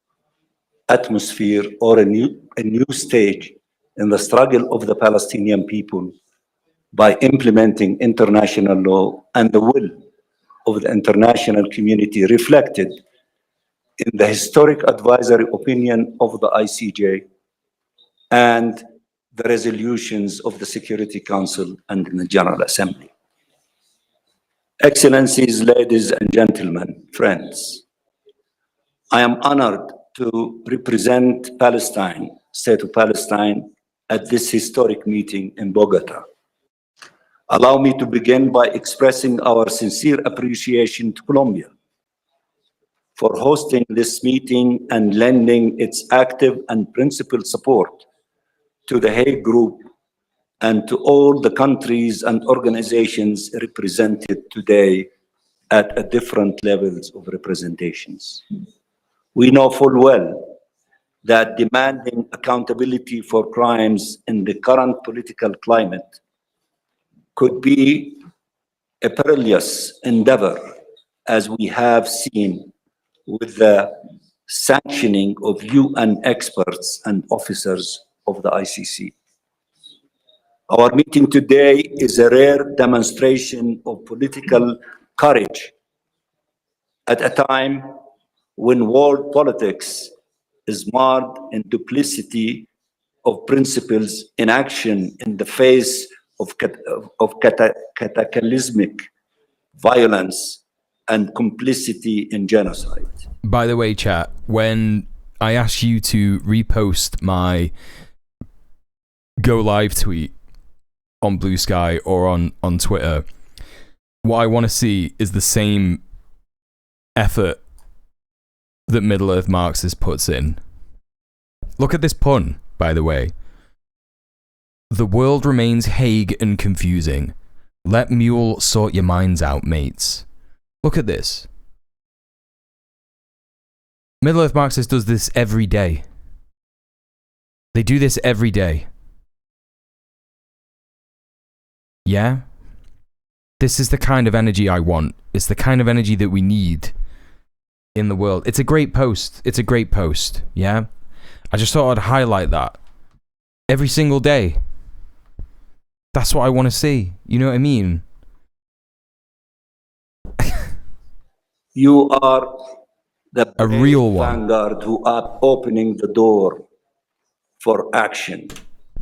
atmosphere or a new stage in the struggle of the Palestinian people by implementing international law and the will of the international community reflected in the historic advisory opinion of the ICJ and the resolutions of the Security Council and in the General Assembly. Excellencies, ladies and gentlemen, friends, I am honored to represent Palestine, State of Palestine, at this historic meeting in Bogota. Allow me to begin by expressing our sincere appreciation to Colombia for hosting this meeting and lending its active and principled support to the Hague Group and to all the countries and organizations represented today at different levels of representations. We know full well that demanding accountability for crimes in the current political climate could be a perilous endeavor, as we have seen with the sanctioning of UN experts and officers of the ICC. Our meeting today is a rare demonstration of political courage at a time when world politics is marred in duplicity of principles in action in the face of cataclysmic violence, and complicity in genocide. By the way, chat, when I asked you to repost my go live tweet on Blue Sky or on Twitter, what I want to see is the same effort that Middle Earth Marxist puts in. Look at this pun, by the way. The world remains Hague and confusing. Let Mule sort your minds out, mates. Look at this. Middle Earth Marxist does this every day. They do this every day. Yeah? This is the kind of energy I want. It's the kind of energy that we need in the world. It's a great post. It's a great post. Yeah? I just thought I'd highlight that. Every single day. That's what I want to see. You know what I mean? You are a real one. vanguard who are opening the door for action.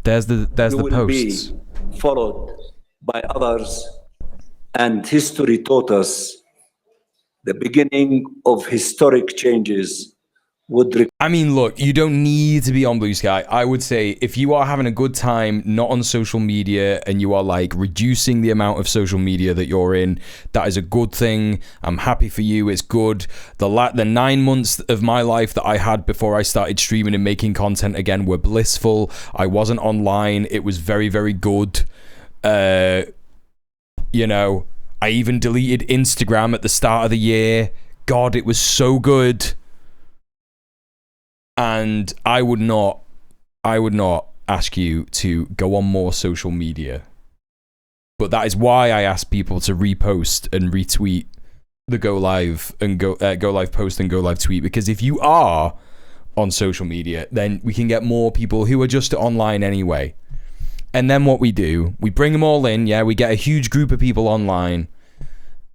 There's the will posts. Be followed by others, and history taught us the beginning of historic changes would. I mean, look, you don't need to be on Blue Sky. I would say if you are having a good time, not on social media, and you are like reducing the amount of social media that you're in, that is a good thing. I'm happy for you. It's good. The 9 months of my life that I had before I started streaming and making content again were blissful. I wasn't online. It was very, very good. You know, I even deleted Instagram at the start of the year. God, it was so good. And I would not ask you to go on more social media. But that is why I ask people to repost and retweet the go live and go live post and go live tweet, because if you are on social media, then we can get more people who are just online anyway. And then what we do, we bring them all in, yeah, we get a huge group of people online,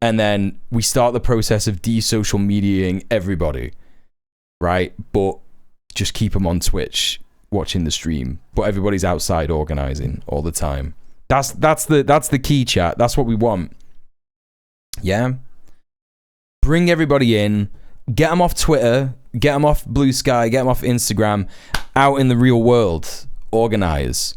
and then we start the process of de-social mediating everybody, right? But just keep them on Twitch watching the stream, but everybody's outside organizing all the time. That's the key, chat. That's what we want. Yeah? Bring everybody in, get them off Twitter, get them off Blue Sky, get them off Instagram, out in the real world, organize.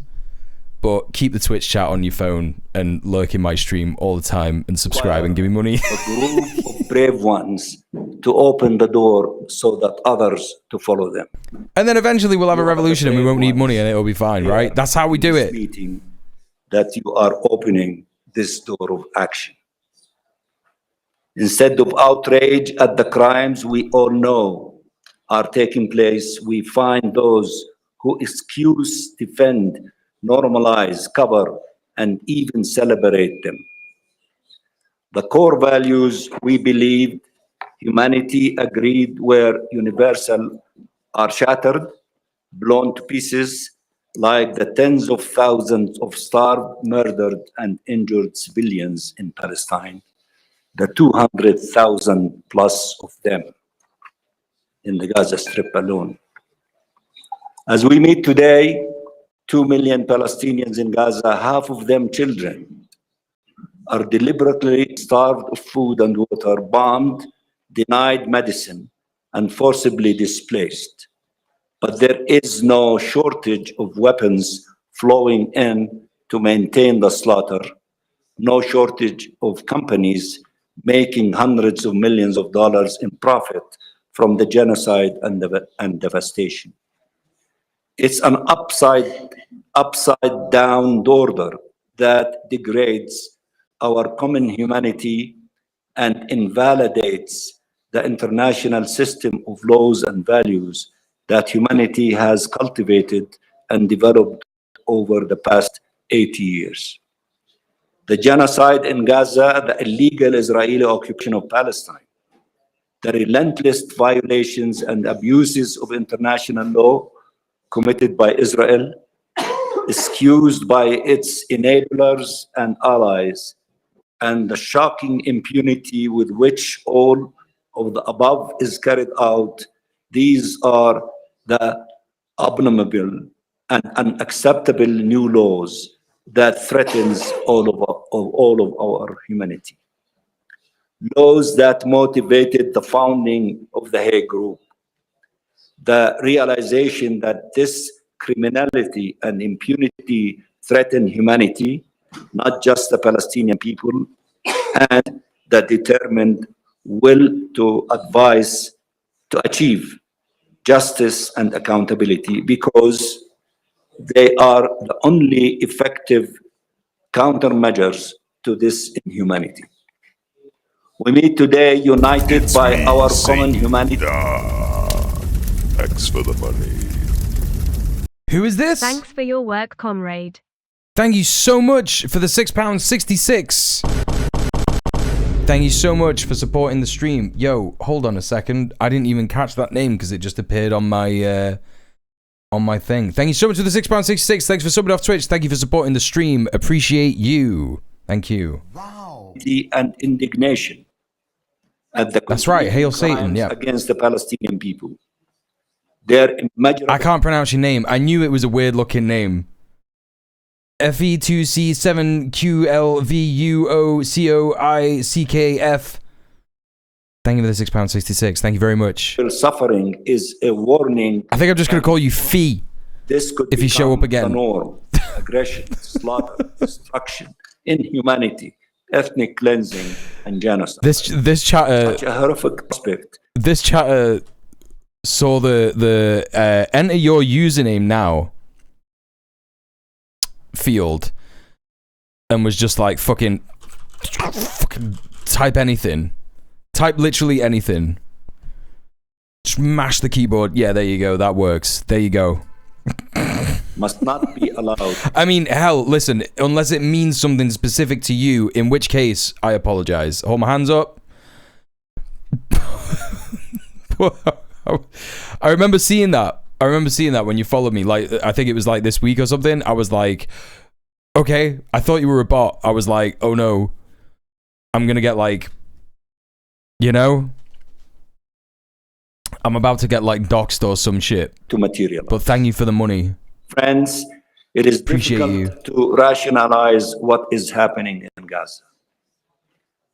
But keep the Twitch chat on your phone and lurk in my stream all the time and subscribe and give me money. A group of brave ones to open the door so that others to follow them. And then eventually we'll have a revolution and we won't need money and it'll be fine, right? That's how we do it. Meeting that you are opening this door of action. Instead of outrage at the crimes we all know are taking place, we find those who excuse, defend, normalize, cover, and even celebrate them. The core values we believed humanity agreed were universal are shattered, blown to pieces, like the tens of thousands of starved, murdered, and injured civilians in Palestine, the 200,000 plus of them in the Gaza Strip alone. As we meet today, 2 million Palestinians in Gaza, half of them children, are deliberately starved of food and water, bombed, denied medicine, and forcibly displaced. But there is no shortage of weapons flowing in to maintain the slaughter, no shortage of companies making hundreds of millions of dollars in profit from the genocide and devastation. It's an upside down order that degrades our common humanity and invalidates the international system of laws and values that humanity has cultivated and developed over the past 80 years. The genocide in Gaza, the illegal Israeli occupation of Palestine, the relentless violations and abuses of international law committed by Israel, excused by its enablers and allies, and the shocking impunity with which all of the above is carried out, these are the abominable and unacceptable new laws that threatens all of our humanity. laws that motivated the founding of the Hague Group, the realization that this criminality and impunity threaten humanity, not just the Palestinian people, and the determined will to advise to achieve justice and accountability, because they are the only effective countermeasures to this inhumanity. We meet today united by our common humanity. Thanks for the money. Who is this? Thanks for your work, comrade. Thank you so much for the £6.66. Thank you so much for supporting the stream. Yo, hold on a second. I didn't even catch that name because it just appeared on my thing. Thank you so much for the £6.66. Thanks for subbing off Twitch. Thank you for supporting the stream. Appreciate you. Thank you. Wow. And indignation at the That's right. Hail Satan. Yeah. Against the Palestinian people. I can't pronounce your name. I knew it was a weird looking name. FE2C7QLVUOCOICKF. Thank you for the £6.66. Thank you very much. Suffering is a warning. I think I'm just going to call you Fee. This could if you show up again. The norm. Aggression, slaughter, destruction, inhumanity, ethnic cleansing, and genocide. This chatter. Such a horrific aspect. This chatter saw the enter your username now field and was just like fucking type anything. Type literally anything. Just mash the keyboard. Yeah, there you go. That works. There you go. Must not be allowed. I mean, hell, listen, unless it means something specific to you, in which case, I apologize. Hold my hands up. I remember seeing that. When you followed me. Like, I think it was like this week or something. I was like, okay, I thought you were a bot. I was like, oh no. I'm gonna get like, you know? I'm about to get like doxed or some shit. To material. But thank you for the money. Friends, it is difficult to rationalize what is happening in Gaza.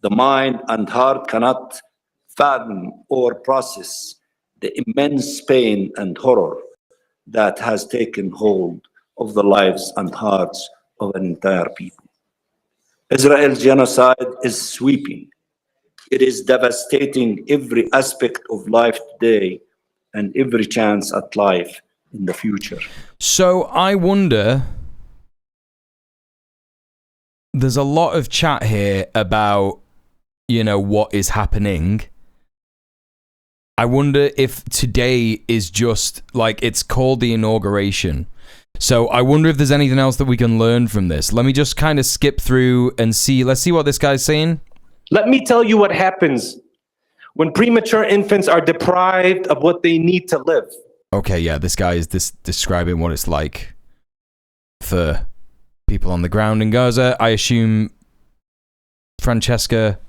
The mind and heart cannot fathom or process the immense pain and horror that has taken hold of the lives and hearts of an entire people. Israel's genocide is sweeping. It is devastating every aspect of life today and every chance at life in the future. So I wonder, there's a lot of chat here about, you know, what is happening. I wonder if today is just like, it's called the inauguration. So I wonder if there's anything else that we can learn from this. Let me just kind of skip through and see. Let's see what this guy's saying. Let me tell you what happens when premature infants are deprived of what they need to live. Okay, yeah, this guy is describing what it's like for people on the ground in Gaza. I assume Francesca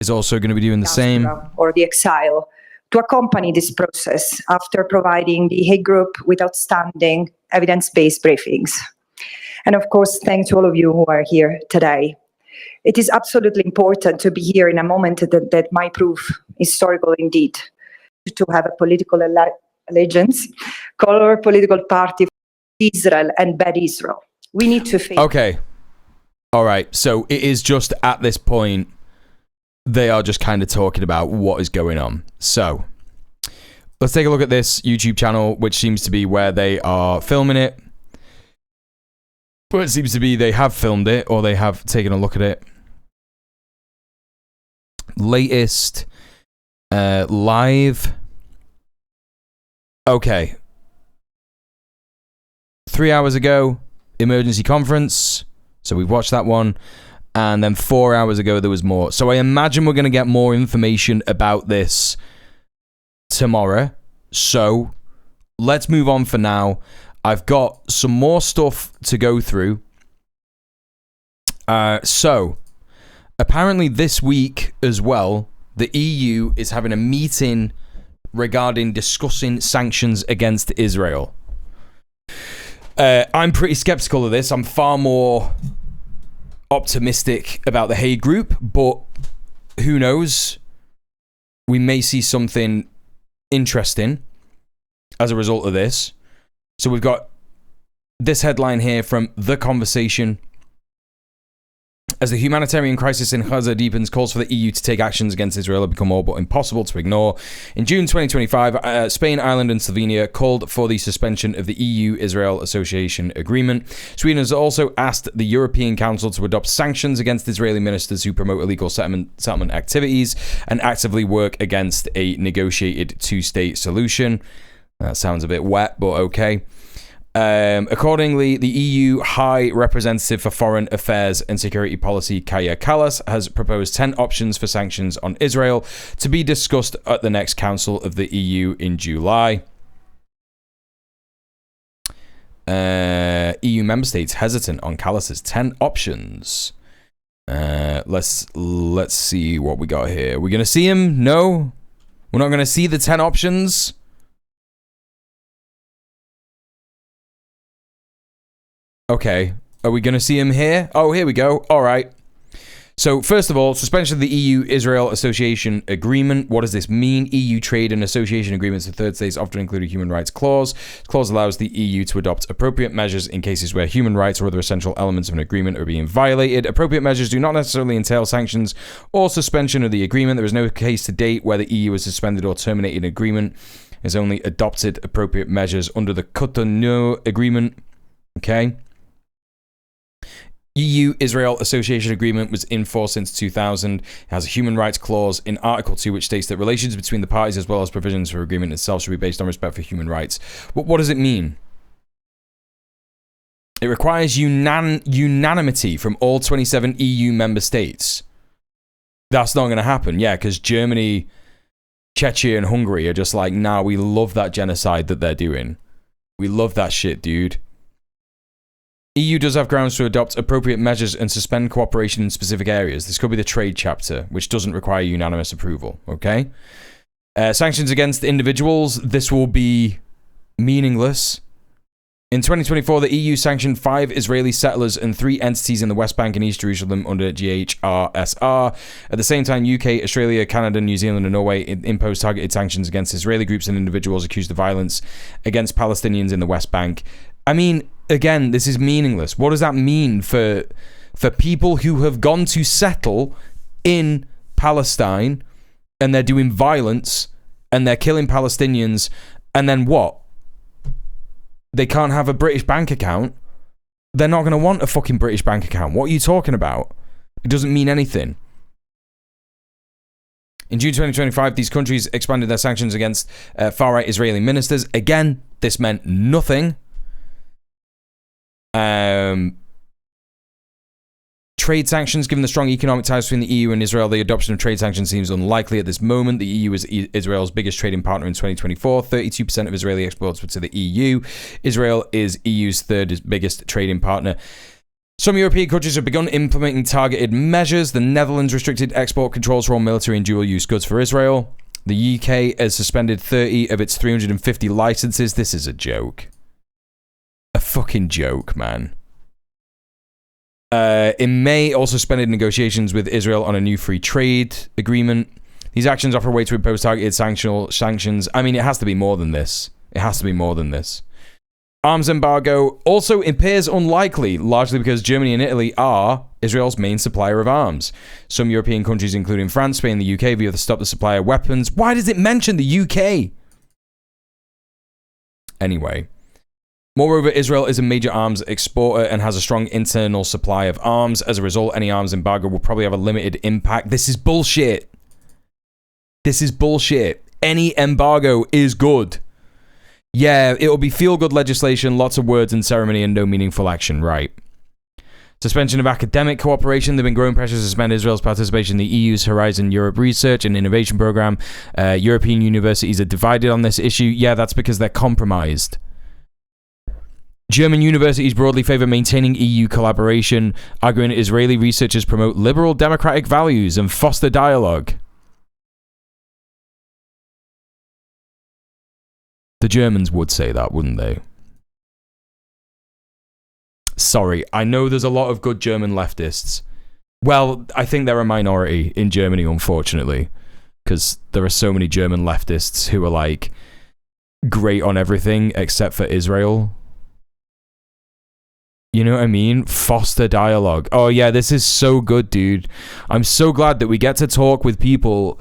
is also going to be doing the same. Or the exile, to accompany this process after providing the Hague Group with outstanding evidence-based briefings. And of course, thanks to all of you who are here today. It is absolutely important to be here in a moment that might prove historical indeed, to have a political allegiance, color, political party, Israel and bad Israel. We need to face. Okay. All right. So it is just at this point, they are just kind of talking about what is going on. So let's take a look at this YouTube channel, which seems to be where they are filming it. Well, it seems to be they have filmed it or they have taken a look at it. Latest live. Okay. 3 hours ago, emergency conference. So we've watched that one. And then 4 hours ago, there was more. So I imagine we're going to get more information about this tomorrow. So let's move on for now. I've got some more stuff to go through. So apparently this week as well, the EU is having a meeting regarding discussing sanctions against Israel. I'm pretty skeptical of this. I'm far more optimistic about the Hague Group, but who knows? We may see something interesting as a result of this. So we've got this headline here from The Conversation. As the humanitarian crisis in Gaza deepens, calls for the EU to take actions against Israel have become all but impossible to ignore. In June 2025, Spain, Ireland and Slovenia called for the suspension of the EU-Israel Association Agreement. Sweden has also asked the European Council to adopt sanctions against Israeli ministers who promote illegal settlement activities and actively work against a negotiated two-state solution. That sounds a bit wet, but okay. Accordingly, the EU High Representative for Foreign Affairs and Security Policy, Kaja Kallas, has proposed 10 options for sanctions on Israel to be discussed at the next Council of the EU in July. EU member states hesitant on Kallas's 10 options. Let's see what we got here. We're going to see him? No? We're not going to see the 10 options? Okay, are we going to see him here? Oh, here we go. All right. So, first of all, suspension of the EU-Israel Association Agreement. What does this mean? EU trade and association agreements with third states often include a human rights clause. This clause allows the EU to adopt appropriate measures in cases where human rights or other essential elements of an agreement are being violated. Appropriate measures do not necessarily entail sanctions or suspension of the agreement. There is no case to date where the EU has suspended or terminated an agreement. It has only adopted appropriate measures under the Cotonou Agreement. Okay. EU-Israel Association Agreement was in force since 2000. It has a human rights clause in Article 2 which states that relations between the parties as well as provisions for agreement itself should be based on respect for human rights. But what does it mean? It requires unanimity from all 27 EU member states. That's not going to happen, yeah, because Germany, Czechia and Hungary are just like, nah, we love that genocide that they're doing. We love that shit, dude. EU does have grounds to adopt appropriate measures and suspend cooperation in specific areas. This could be the trade chapter, which doesn't require unanimous approval, okay? Sanctions against individuals, this will be meaningless. In 2024, the EU sanctioned 5 Israeli settlers and 3 entities in the West Bank and East Jerusalem under GHRSR. At the same time, UK, Australia, Canada, New Zealand and Norway imposed targeted sanctions against Israeli groups and individuals accused of violence against Palestinians in the West Bank. I mean, again, this is meaningless. What does that mean for people who have gone to settle in Palestine and they're doing violence and they're killing Palestinians and then what? They can't have a British bank account? They're not going to want a fucking British bank account. What are you talking about? It doesn't mean anything. In June 2025, these countries expanded their sanctions against far-right Israeli ministers. Again, this meant nothing. Trade sanctions. Given the strong economic ties between the EU and Israel, the adoption of trade sanctions seems unlikely at this moment. The EU is Israel's biggest trading partner in 2024. 32% of Israeli exports were to the EU. Israel is EU's third biggest trading partner. Some European countries have begun implementing targeted measures. The Netherlands restricted export controls for all military and dual-use goods for Israel. The UK has suspended 30 of its 350 licenses. This is a joke. A fucking joke, man. In May, also suspended negotiations with Israel on a new free trade agreement. These actions offer a way to impose targeted sanctions. I mean, it has to be more than this. It has to be more than this. Arms embargo also appears unlikely, largely because Germany and Italy are Israel's main supplier of arms. Some European countries, including France, Spain, and the UK, view to stop the supply of weapons. Why does it mention the UK? Anyway. Moreover, Israel is a major arms exporter and has a strong internal supply of arms. As a result, any arms embargo will probably have a limited impact. This is bullshit. This is bullshit. Any embargo is good. Yeah, it'll be feel-good legislation, lots of words and ceremony, and no meaningful action, right? Suspension of academic cooperation. There have been growing pressures to suspend Israel's participation in the EU's Horizon Europe Research and Innovation Program. European universities are divided on this issue. Yeah, that's because they're compromised. German universities broadly favour maintaining EU collaboration, arguing Israeli researchers promote liberal democratic values and foster dialogue. The Germans would say that, wouldn't they? Sorry, I know there's a lot of good German leftists, Well, I think they're a minority in Germany, unfortunately, because there are so many German leftists who are like great on everything except for Israel. You know what I mean? Foster dialogue. Oh yeah, this is so good, dude. I'm so glad that we get to talk with people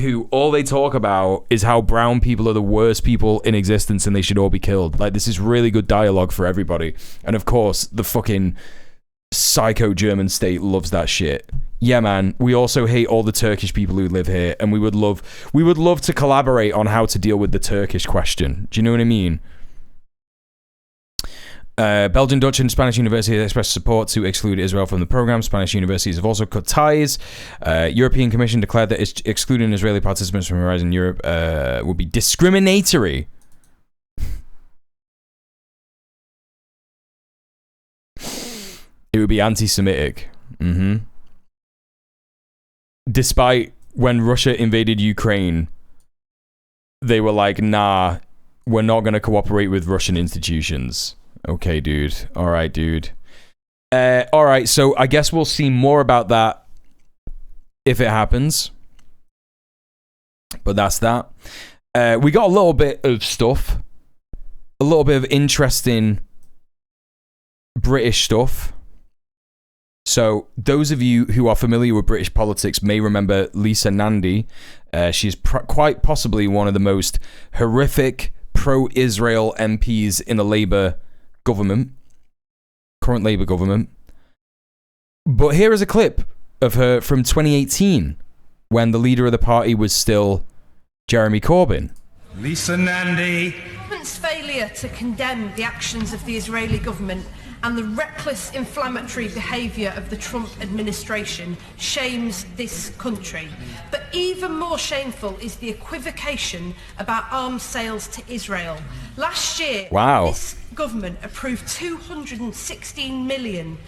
who all they talk about is how brown people are the worst people in existence and they should all be killed. Like, this is really good dialogue for everybody. And of course, the fucking psycho German state loves that shit. Yeah, man. We also hate all the Turkish people who live here, and we would love to collaborate on how to deal with the Turkish question. Do you know what I mean? Belgian, Dutch, and Spanish universities expressed support to exclude Israel from the program. Spanish universities have also cut ties. European Commission declared that excluding Israeli participants from Horizon Europe would be discriminatory. It would be anti-Semitic. Despite when Russia invaded Ukraine, they were like, nah, we're not going to cooperate with Russian institutions. Okay, dude. All right, dude. All right, so I guess we'll see more about that if it happens. But that's that. We got a little bit of stuff. A little bit of interesting British stuff. So those of you who are familiar with British politics may remember Lisa Nandy. She's quite possibly one of the most horrific pro-Israel MPs in the Labour government, current Labour government. But here is a clip of her from 2018 when the leader of the party was still Jeremy Corbyn. Lisa Nandy. Government's failure to condemn the actions of the Israeli government and the reckless inflammatory behaviour of the Trump administration shames this country. But even more shameful is the equivocation about arms sales to Israel. Last year, this government approved 216 million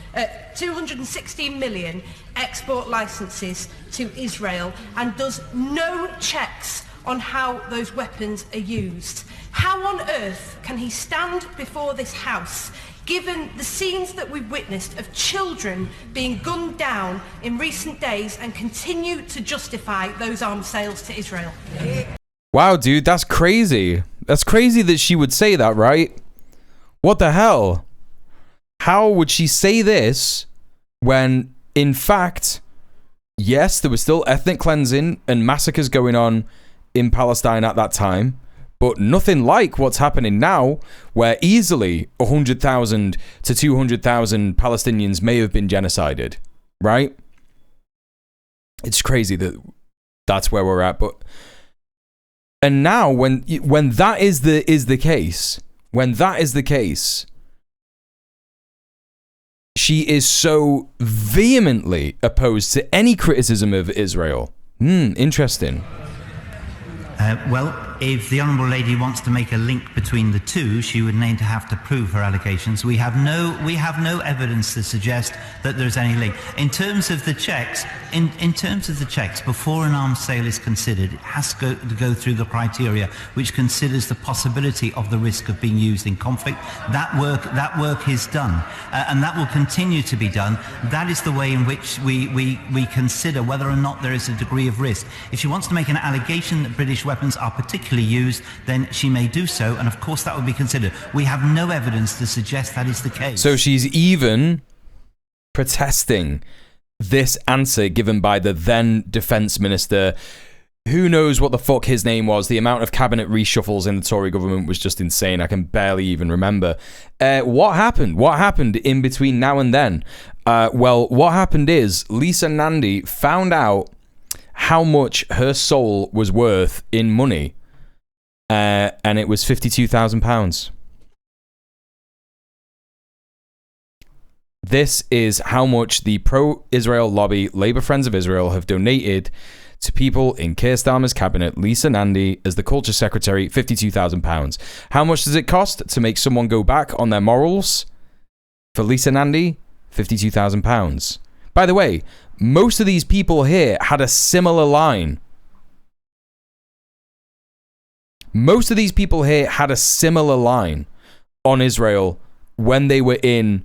export licences to Israel and does no checks on how those weapons are used. How on earth can he stand before this House, given the scenes that we've witnessed of children being gunned down in recent days, and continue to justify those arms sales to Israel? Wow, dude, that's crazy. That's crazy that she would say that, right? What the hell? How would she say this when, in fact, yes, there was still ethnic cleansing and massacres going on in Palestine at that time, but nothing like what's happening now, where easily 100,000 to 200,000 Palestinians may have been genocided, right? It's crazy that that's where we're at, but and now when that is the case, when that is the case, she is so vehemently opposed to any criticism of Israel. Interesting. Well, if the Honourable Lady wants to make a link between the two, she would need to have to prove her allegations. We have no evidence to suggest that there's any link. In terms of the checks, before an arms sale is considered, it has to go through the criteria which considers the possibility of the risk of being used in conflict. That work is done, and that will continue to be done. That is the way in which we consider whether or not there is a degree of risk. If she wants to make an allegation that British weapons are particularly used, then she may do so, and of course that would be considered. We have no evidence to suggest that is the case. So she's even protesting this answer given by the then defence minister. Who knows what the fuck his name was? The amount of cabinet reshuffles in the Tory government was just insane. I can barely even remember. What happened? What happened in between now and then? Well, what happened is Lisa Nandy found out how much her soul was worth in money, and it was £52,000. This is how much the pro-Israel lobby Labour Friends of Israel have donated to people in Keir Starmer's cabinet. Lisa Nandy, as the culture secretary, £52,000. How much does it cost to make someone go back on their morals? For Lisa Nandy, £52,000. By the way, most of these people here had a similar line. Most of these people here had a similar line on Israel when they were in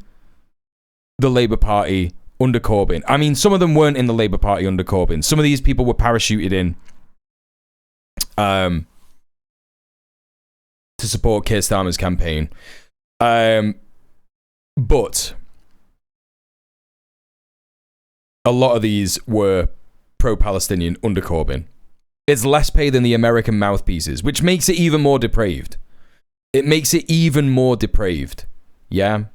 the Labour Party under Corbyn. I mean, some of them weren't in the Labour Party under Corbyn. Some of these people were parachuted in to support Keir Starmer's campaign. But a lot of these were pro-Palestinian under Corbyn. It's less pay than the American mouthpieces, which makes it even more depraved. It makes it even more depraved. Yeah?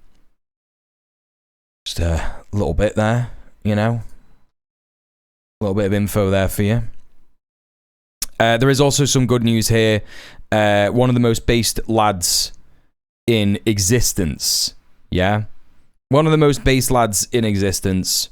Just a little bit there, you know? A little bit of info there for you. There is also some good news here. One of the most based lads in existence. Yeah? One of the most based lads in existence.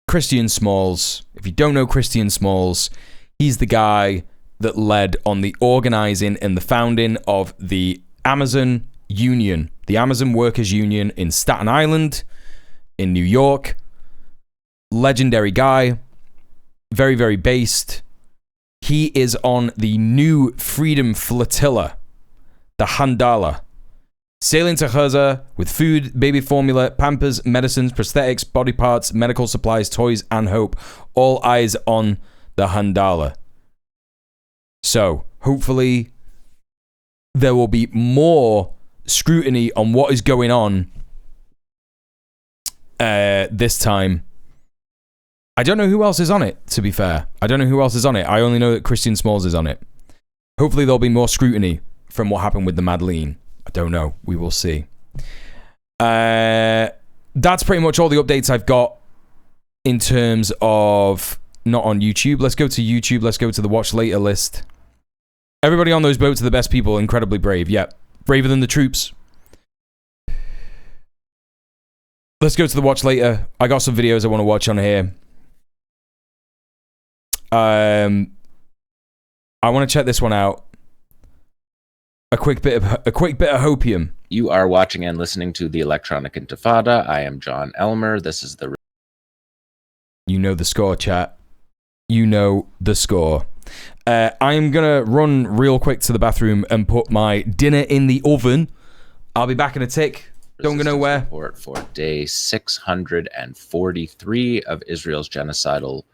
Christian Smalls. If you don't know Christian Smalls, he's the guy that led on the organizing and the founding of the Amazon Union, the Amazon Workers Union in Staten Island, in New York. Legendary guy. Very, very based. He is on the new Freedom Flotilla, the Handala, sailing to Gaza with food, baby formula, pampers, medicines, prosthetics, body parts, medical supplies, toys, and hope. All eyes on the Handala. So, hopefully, there will be more scrutiny on what is going on this time. I don't know who else is on it, to be fair. I don't know who else is on it. I only know that Christian Smalls is on it. Hopefully there'll be more scrutiny from what happened with the Madeleine. I don't know. We will see. That's pretty much all the updates I've got in terms of not on YouTube. Let's go to YouTube. Let's go to the watch later list. Everybody on those boats are the best people. Incredibly brave. Yep. Braver than the troops. Let's go to the watch later. I got some videos I want to watch on here. I want to check this one out. A quick bit of hopium. You are watching and listening to the Electronic Intifada. I am John Elmer. This is the... You know the score, chat. You know the score. I'm going to run real quick to the bathroom and put my dinner in the oven. I'll be back in a tick. Don't go nowhere. Report for day 643 of Israel's genocidal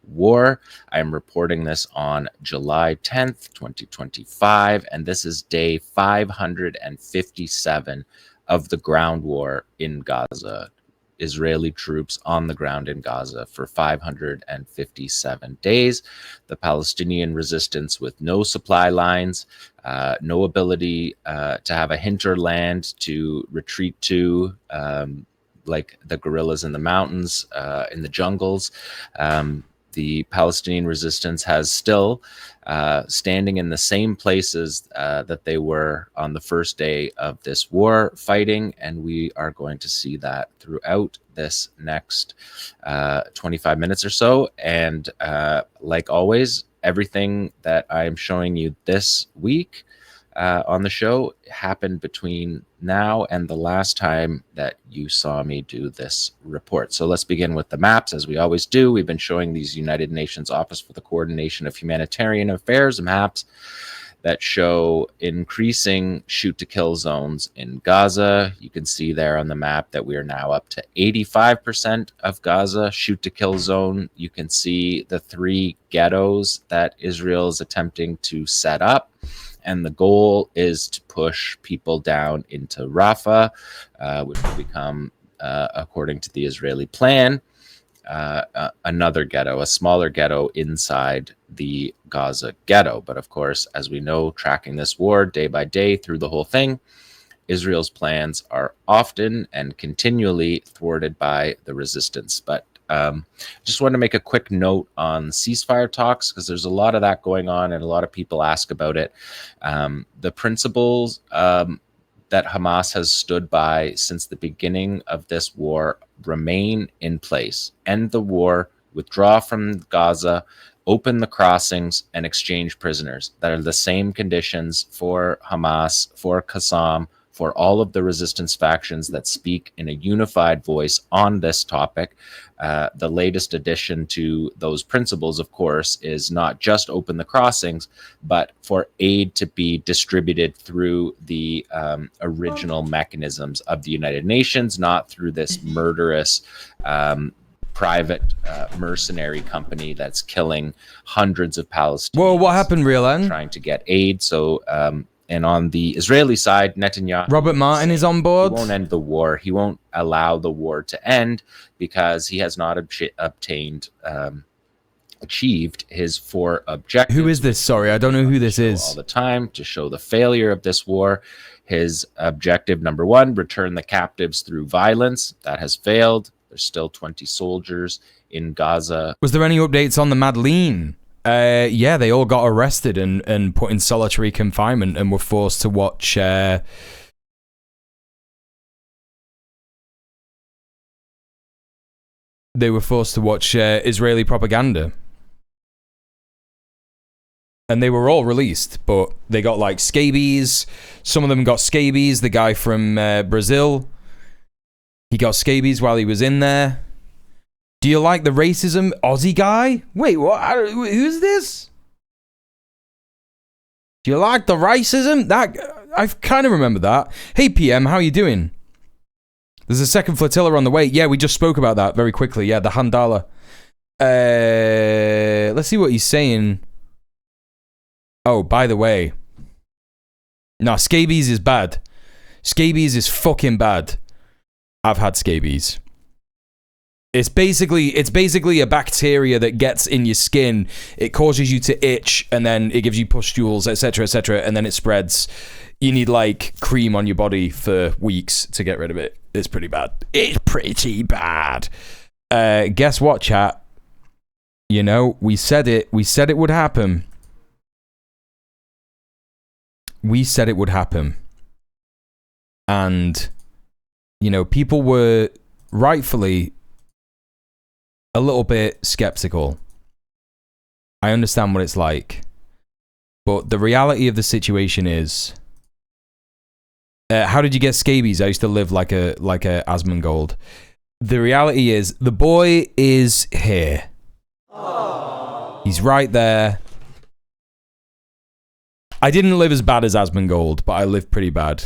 war. I am reporting this on July 10th, 2025, and this is day 557 of the ground war in Gaza. Israeli troops on the ground in Gaza for 557 days. The Palestinian resistance with no supply lines, no ability to have a hinterland to retreat to, like the guerrillas in the mountains, in the jungles. The Palestinian resistance has still standing in the same places that they were on the first day of this war fighting, and we are going to see that throughout this next 25 minutes or so. And like always, everything that I am showing you this week on the show happened between now and the last time that you saw me do this report. So let's begin with the maps, as we always do. We've been showing these United Nations Office for the Coordination of Humanitarian Affairs maps that show increasing shoot-to-kill zones in Gaza. You can see there on the map that we are now up to 85% of Gaza shoot-to-kill zone. You can see the 3 ghettos that Israel is attempting to set up. And the goal is to push people down into Rafah, which will become, according to the Israeli plan, another ghetto, a smaller ghetto inside the Gaza ghetto. But of course, as we know, tracking this war day by day through the whole thing, Israel's plans are often and continually thwarted by the resistance. But just want to make a quick note on ceasefire talks, because there's a lot of that going on and a lot of people ask about it. The principles that Hamas has stood by since the beginning of this war remain in place. End the war, withdraw from Gaza, open the crossings, and exchange prisoners. That are the same conditions for Hamas, for Qassam, for all of the resistance factions that speak in a unified voice on this topic. The latest addition to those principles, of course, is not just open the crossings, but for aid to be distributed through the original mechanisms of the United Nations, not through this murderous private mercenary company that's killing hundreds of Palestinians. Whoa, what happened, Real N? Trying to get aid. So, and on the Israeli side, Netanyahu, Robert Martin is on board. He won't end the war. He won't allow the war to end because he has not achieved his 4 objectives. Who is this? Sorry, I don't know who this is. All the time to show the failure of this war. His objective number 1, return the captives through violence. That has failed. There's still 20 soldiers in Gaza. Was there any updates on the Madeleine? Yeah, they all got arrested and put in solitary confinement and were forced to watch... they were forced to watch Israeli propaganda. And they were all released, but they got like scabies. Some of them got scabies. The guy from Brazil, he got scabies while he was in there. Do you like the racism Aussie guy? Wait, what? Who's this? Do you like the racism? That I kind of remember that. Hey PM, how you doing? There's a second flotilla on the way. Yeah, we just spoke about that very quickly. Yeah, the Handala. Let's see what he's saying. Oh, by the way. Nah, scabies is bad. Scabies is fucking bad. I've had scabies. It's basically a bacteria that gets in your skin. It causes you to itch, and then it gives you pustules, etc., and then it spreads. You need like cream on your body for weeks to get rid of it. It's pretty bad. It's pretty bad. Guess what, chat? You know, we said it. We said it would happen. We said it would happen. And, you know, people were rightfully a little bit skeptical. I understand what it's like. But the reality of the situation is... how did you get scabies? I used to live like a Asmongold. The reality is, the boy is here. Aww. He's right there. I didn't live as bad as Asmongold, but I lived pretty bad.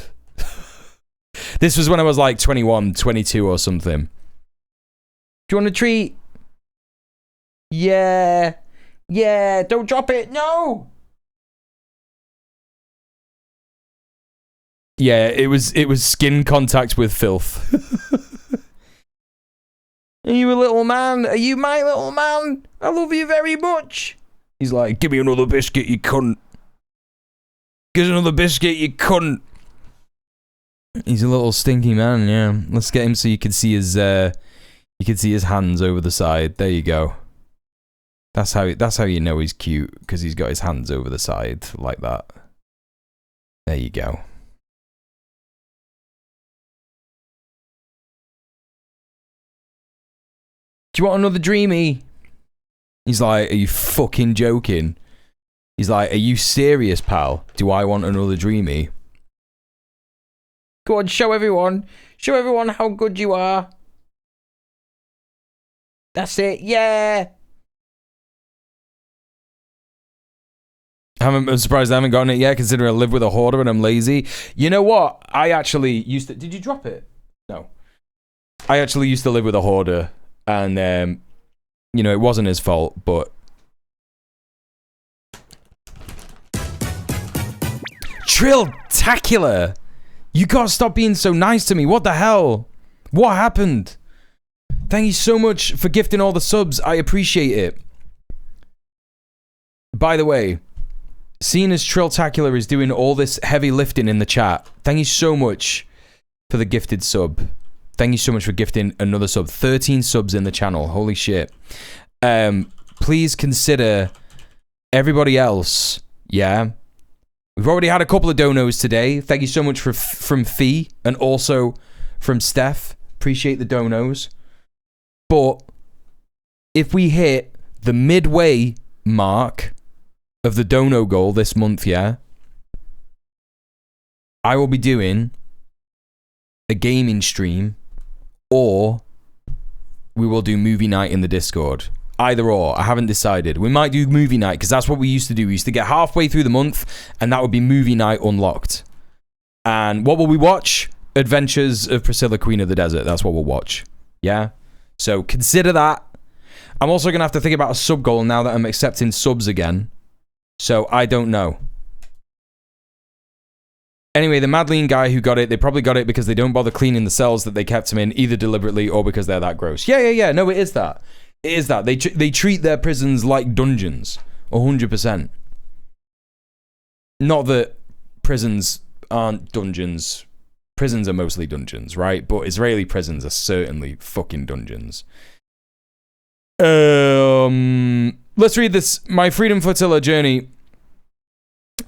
This was when I was like 21, 22 or something. Do you want a treat? Yeah. Yeah, don't drop it. No. Yeah, it was skin contact with filth. Are you a little man? Are you my little man? I love you very much. He's like, give me another biscuit, you cunt. Give us another biscuit, you cunt. He's a little stinky man, yeah. Let's get him so you can see his hands over the side. There you go. That's how you know he's cute, because he's got his hands over the side like that. There you go. Do you want another dreamy? He's like, are you fucking joking? He's like, are you serious, pal? Do I want another dreamy? Go on, show everyone. Show everyone how good you are. That's it, yeah. I'm surprised I haven't gotten it yet, considering I live with a hoarder and I'm lazy. You know what? I actually used to... Did you drop it? No. I actually used to live with a hoarder. And, you know, it wasn't his fault, but... Trill-tacular! You gotta stop being so nice to me. What the hell? What happened? Thank you so much for gifting all the subs. I appreciate it. By the way, seeing as Trill-tacular is doing all this heavy lifting in the chat, thank you so much for the gifted sub. Thank you so much for gifting another sub. 13 subs in the channel. Holy shit. Please consider everybody else. Yeah. We've already had a couple of donos today. Thank you so much from Fee and also from Steph. Appreciate the donos. But if we hit the midway mark of the dono goal this month, yeah, I will be doing a gaming stream, or we will do movie night in the Discord. Either or, I haven't decided. We might do movie night, because that's what we used to do. We used to get halfway through the month, and that would be movie night unlocked. And what will we watch? Adventures of Priscilla, Queen of the Desert. That's what we'll watch. Yeah? So consider that. I'm also going to have to think about a sub goal now that I'm accepting subs again. So I don't know. Anyway, the Madeleine guy who got it, they probably got it because they don't bother cleaning the cells that they kept him in, either deliberately or because they're that gross. Yeah. No, it is that. It is that. They treat their prisons like dungeons. 100%. Not that prisons aren't dungeons. Prisons are mostly dungeons, right? But Israeli prisons are certainly fucking dungeons. Let's read this. My Freedom Flotilla journey.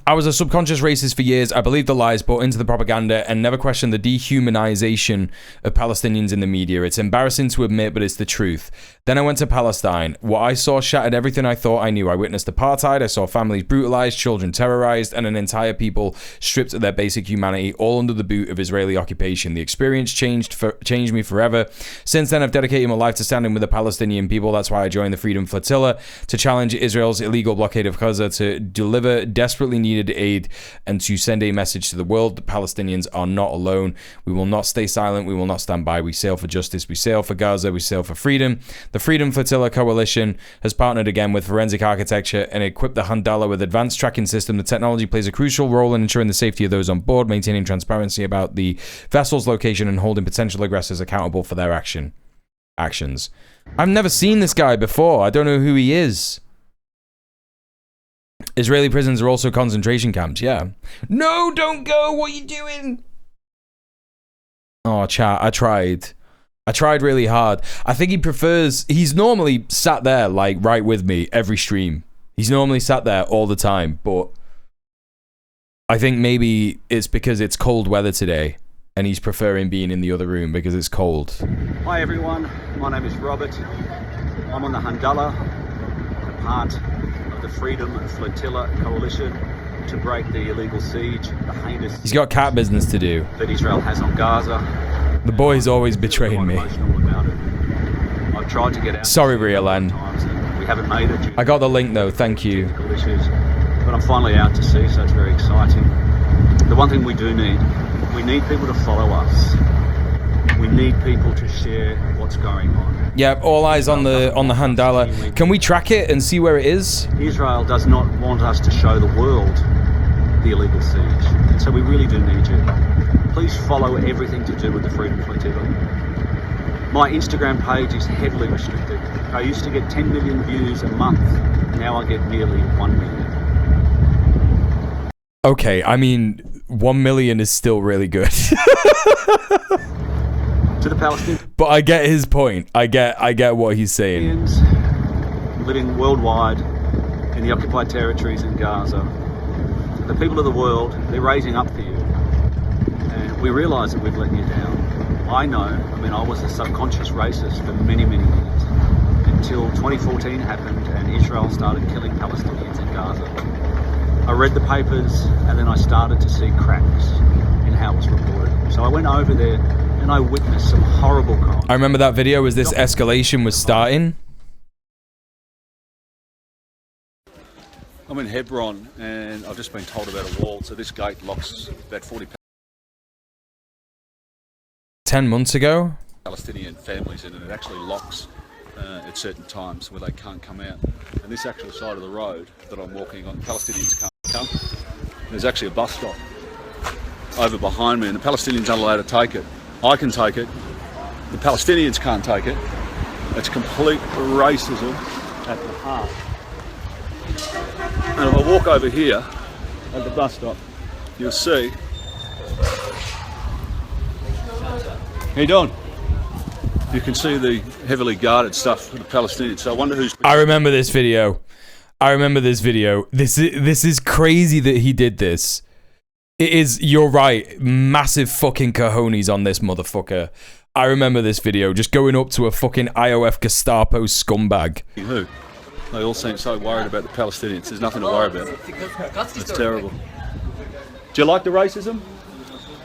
I was a subconscious racist for years. I believed the lies, bought into the propaganda, and never questioned the dehumanization of Palestinians in the media. It's embarrassing to admit, but it's the truth. Then I went to Palestine. What I saw shattered everything I thought I knew. I witnessed apartheid. I saw families brutalized, children terrorized, and an entire people stripped of their basic humanity, all under the boot of Israeli occupation. The experience changed me forever. Since then, I've dedicated my life to standing with the Palestinian people. That's why I joined the Freedom Flotilla, to challenge Israel's illegal blockade of Gaza, to deliver desperately needed aid, and to send a message to the world. The Palestinians are not alone. We will not stay silent. We will not stand by. We sail for justice. We sail for Gaza. We sail for freedom. The Freedom Flotilla Coalition has partnered again with Forensic Architecture and equipped the Handala with advanced tracking system. The technology plays a crucial role in ensuring the safety of those on board, maintaining transparency about the vessel's location, and holding potential aggressors accountable for their actions. I've never seen this guy before. I don't know who he is. Israeli prisons are also concentration camps, yeah. No, don't go! What are you doing? Oh, chat, I tried really hard. I think he's normally sat there, like, right with me every stream. He's normally sat there all the time, but I think maybe it's because it's cold weather today, and he's preferring being in the other room because it's cold. Hi everyone, my name is Robert. I'm on the Handala, a part of the Freedom Flotilla Coalition to break the illegal siege, the heinous... He's got cat business to do. ...that Israel has on Gaza. The boy's always betraying me. I've tried to get out... Sorry, Rialan. We haven't made it. I got the link though, thank you. Issues, but I'm finally out to sea, so it's very exciting. The one thing we do need, we need people to follow us. We need people to share what's going on. Yeah, all eyes on the Handala. Can we track it and see where it is? Israel does not want us to show the world the illegal siege, so we really do need you. Please follow everything to do with the Freedom Flotilla. My Instagram page is heavily restricted. I used to get 10 million views a month. Now I get nearly 1 million. Okay, I mean, 1 million is still really good. To the Palestinians. But I get his point. I get what he's saying. Living worldwide in the occupied territories in Gaza. The people of the world, they're raising up for you. And we realise that we've let you down. I know, I was a subconscious racist for many, many years. Until 2014 happened and Israel started killing Palestinians in Gaza. I read the papers and then I started to see cracks in how it was reported. So I went over there and I witnessed some horrible crimes. I remember that video as this escalation was starting. I'm in Hebron and I've just been told about a wall, so this gate locks about 40 10 months ago? Palestinian families in, and it actually locks at certain times where they can't come out. And this actual side of the road that I'm walking on, Palestinians can't come. There's actually a bus stop over behind me and the Palestinians aren't allowed to take it. I can take it, the Palestinians can't take it. It's complete racism at the heart. And if I walk over here at the bus stop, you'll see. How you doing? You can see the heavily guarded stuff for the Palestinians. So I wonder who's... I remember this video. This is crazy that he did this. It is, you're right, massive fucking cojones on this motherfucker. I remember this video, just going up to a fucking IOF Gestapo scumbag. Who? They all seem so worried about the Palestinians. There's nothing to worry about. It's terrible. Do you like the racism?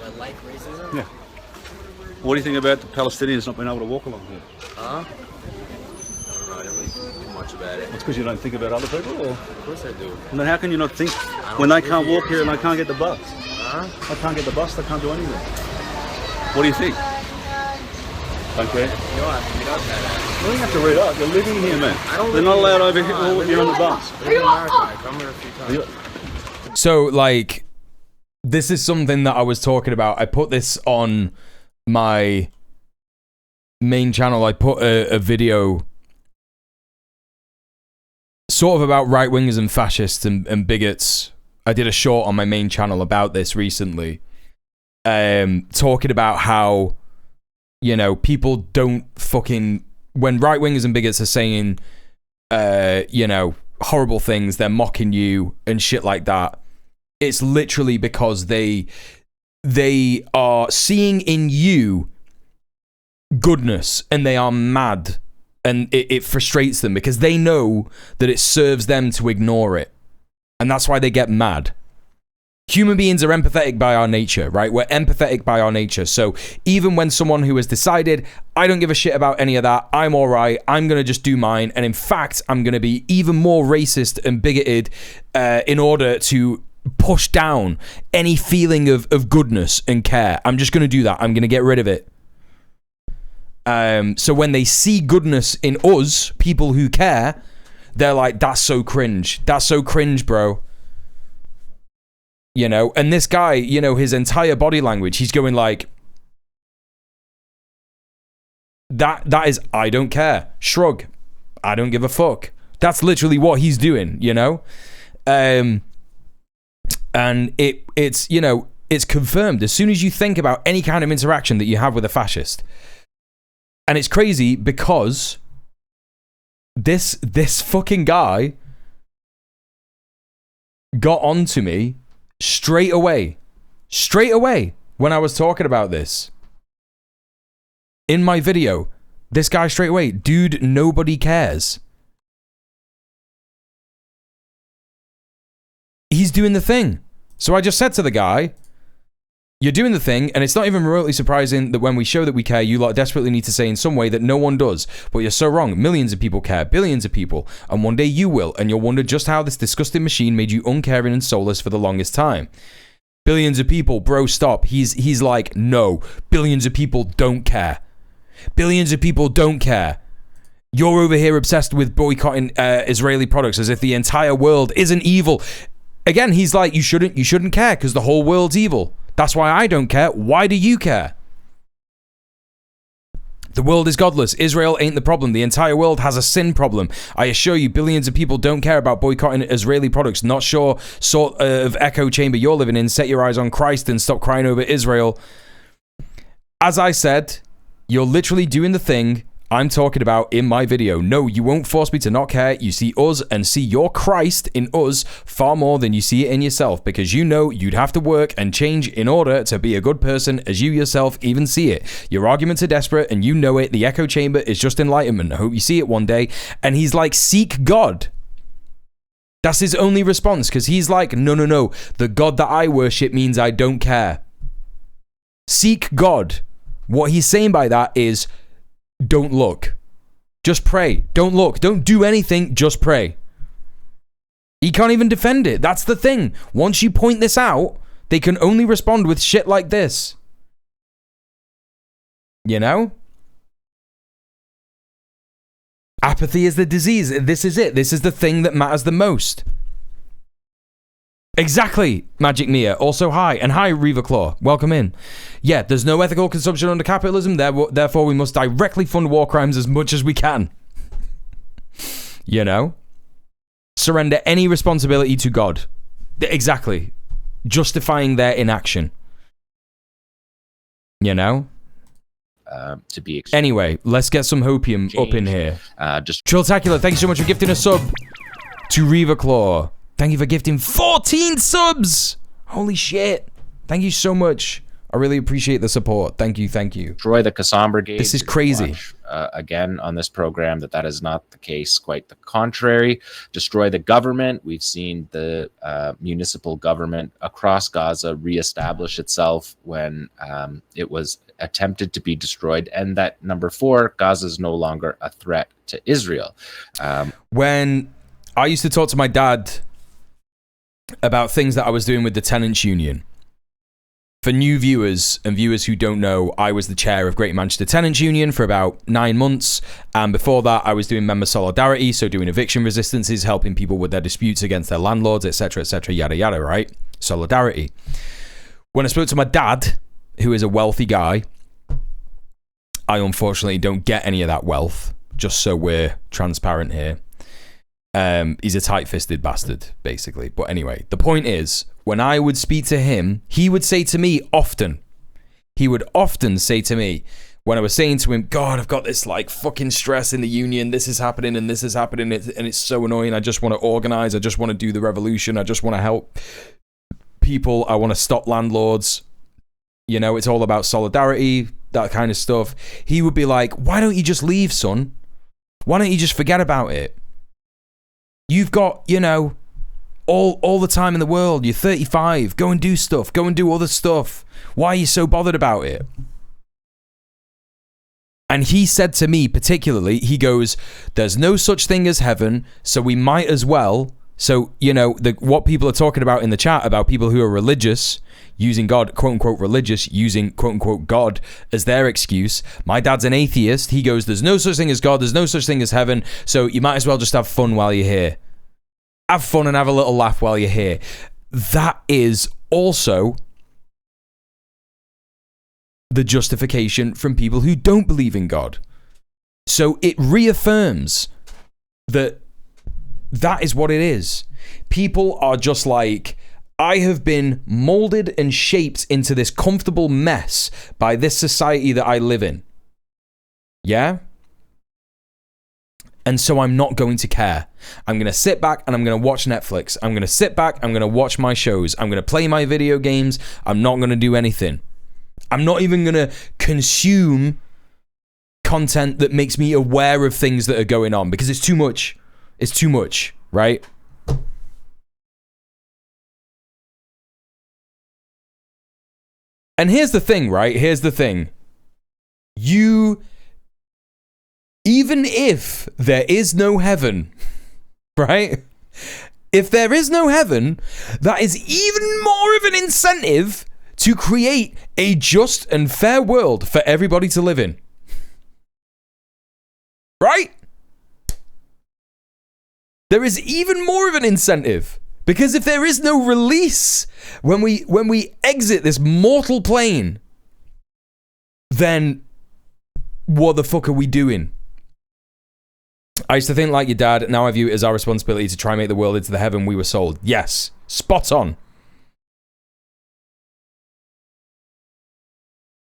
I like racism? Yeah. What do you think about the Palestinians not being able to walk along here? Huh? I don't know really too much about it. It's because you don't think about other people, or? Of course I do. And then how can you not think when they can't walk here and they can't get the bus? Huh? They can't get the bus, they can't do anything. What do you think? Okay. You don't have to read up that. You don't have to read up. You're living here, man. I don't They're live not allowed here. over here. I live You're on the in bus. I live in America. I come here a few times. So, like, this is something that I was talking about. I put this on my main channel. I put a video sort of about right-wingers and fascists and bigots. I did a short on my main channel about this recently. Talking about how, you know, people don't fucking... When right-wingers and bigots are saying, you know, horrible things, they're mocking you and shit like that, it's literally because they are seeing in you goodness and they are mad, and it frustrates them because they know that it serves them to ignore it, and that's why they get mad. Human beings are empathetic by our nature, right? We're empathetic by our nature. So even when someone who has decided, I don't give a shit about any of that, I'm all right, I'm going to just do mine, and in fact, I'm going to be even more racist and bigoted in order to push down any feeling of goodness and care. I'm just going to do that. I'm going to get rid of it. So when they see goodness in us, people who care, they're like, that's so cringe. That's so cringe, bro. You know, and this guy, you know, his entire body language, he's going like, that is, I don't care. Shrug. I don't give a fuck. That's literally what he's doing, you know? And it's, you know, it's confirmed as soon as you think about any kind of interaction that you have with a fascist. And it's crazy because this fucking guy got onto me straight away when I was talking about this in my video. This guy straight away, dude, nobody cares. He's doing the thing. So I just said to the guy, you're doing the thing, and it's not even remotely surprising that when we show that we care, you lot desperately need to say in some way that no one does. But you're so wrong. Millions of people care, billions of people, and one day you will, and you'll wonder just how this disgusting machine made you uncaring and soulless for the longest time. Billions of people, bro, stop. He's like, no, billions of people don't care. Billions of people don't care. You're over here obsessed with boycotting Israeli products as if the entire world isn't evil. Again, he's like, you shouldn't care because the whole world's evil. That's why I don't care. Why do you care? The world is godless. Israel ain't the problem. The entire world has a sin problem. I assure you, billions of people don't care about boycotting Israeli products. Not sure sort of echo chamber you're living in. Set your eyes on Christ and stop crying over Israel. As I said, you're literally doing the thing I'm talking about in my video. No, you won't force me to not care. You see us and see your Christ in us far more than you see it in yourself, because you know you'd have to work and change in order to be a good person as you yourself even see it. Your arguments are desperate and you know it. The echo chamber is just enlightenment. I hope you see it one day. And he's like, seek God. That's his only response, because he's like, no. The God that I worship means I don't care. Seek God. What he's saying by that is, don't look. Just pray. Don't look. Don't do anything. Just pray. He can't even defend it. That's the thing. Once you point this out, they can only respond with shit like this. You know? Apathy is the disease. This is it. This is the thing that matters the most. Exactly, Magic Mia. Also, hi. And hi, Reaver Claw. Welcome in. Yeah, there's no ethical consumption under capitalism. Therefore, we must directly fund war crimes as much as we can. You know? Surrender any responsibility to God. Exactly. Justifying their inaction. You know? To be anyway, let's get some hopium up in here. Just Trilltacular, thank you so much for gifting a sub to Reaver Claw. Thank you for gifting 14 subs! Holy shit. Thank you so much. I really appreciate the support. Thank you. Destroy the Qassam Brigade. This is crazy. Again, on this program, that is not the case. Quite the contrary. Destroy the government. We've seen the municipal government across Gaza reestablish itself when it was attempted to be destroyed, and that number 4, Gaza is no longer a threat to Israel. When I used to talk to my dad about things that I was doing with the tenants union, for new viewers and viewers who don't know, I was the chair of Greater Manchester Tenants Union for about 9 months, and before that I was doing member solidarity, so doing eviction resistances, helping people with their disputes against their landlords, etc, yada yada, right? Solidarity. When I spoke to my dad, who is a wealthy guy, I unfortunately don't get any of that wealth, just so we're transparent here. He's a tight-fisted bastard, basically. But anyway, the point is, when I would speak to him, he would say to me often, say to me, when I was saying to him, God, I've got this like fucking stress in the union, this is happening and this is happening, and it's so annoying, I just want to organize, I just want to do the revolution, I just want to help people, I want to stop landlords, you know, it's all about solidarity, that kind of stuff. He would be like, why don't you just leave, son? Why don't you just forget about it? You've got, you know, all the time in the world. You're 35. Go and do stuff. Go and do other stuff. Why are you so bothered about it? And he said to me particularly, he goes, there's no such thing as heaven, so we might as well. So, you know, what people are talking about in the chat about people who are religious, using God, quote unquote religious, using quote unquote God as their excuse. My dad's an atheist. He goes, there's no such thing as God, there's no such thing as heaven, so you might as well just have fun while you're here. Have fun and have a little laugh while you're here. That is also the justification from people who don't believe in God. So it reaffirms that that is what it is. People are just like, I have been molded and shaped into this comfortable mess by this society that I live in. Yeah? And so I'm not going to care. I'm going to sit back and I'm going to watch Netflix. I'm going to sit back, I'm going to watch my shows. I'm going to play my video games. I'm not going to do anything. I'm not even going to consume content that makes me aware of things that are going on because it's too much. It's too much, right? And here's the thing, right? Here's the thing. Even if there is no heaven, right? If there is no heaven, that is even more of an incentive to create a just and fair world for everybody to live in. Right? There is even more of an incentive. Because if there is no release when we exit this mortal plane, then what the fuck are we doing? I used to think like your dad, now I view it as our responsibility to try and make the world into the heaven we were sold. Yes, spot on.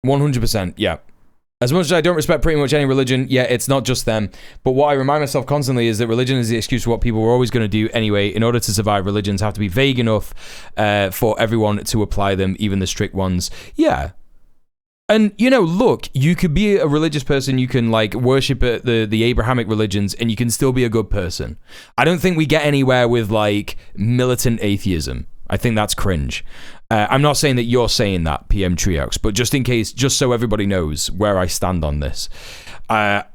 100%, yeah. As much as I don't respect pretty much any religion, yeah, it's not just them. But what I remind myself constantly is that religion is the excuse for what people were always going to do anyway. In order to survive, religions have to be vague enough for everyone to apply them, even the strict ones. Yeah. And, you know, look, you could be a religious person, you can, like, worship the Abrahamic religions, and you can still be a good person. I don't think we get anywhere with, like, militant atheism. I think that's cringe. I'm not saying that you're saying that, PM Triox, but just in case, just so everybody knows where I stand on this.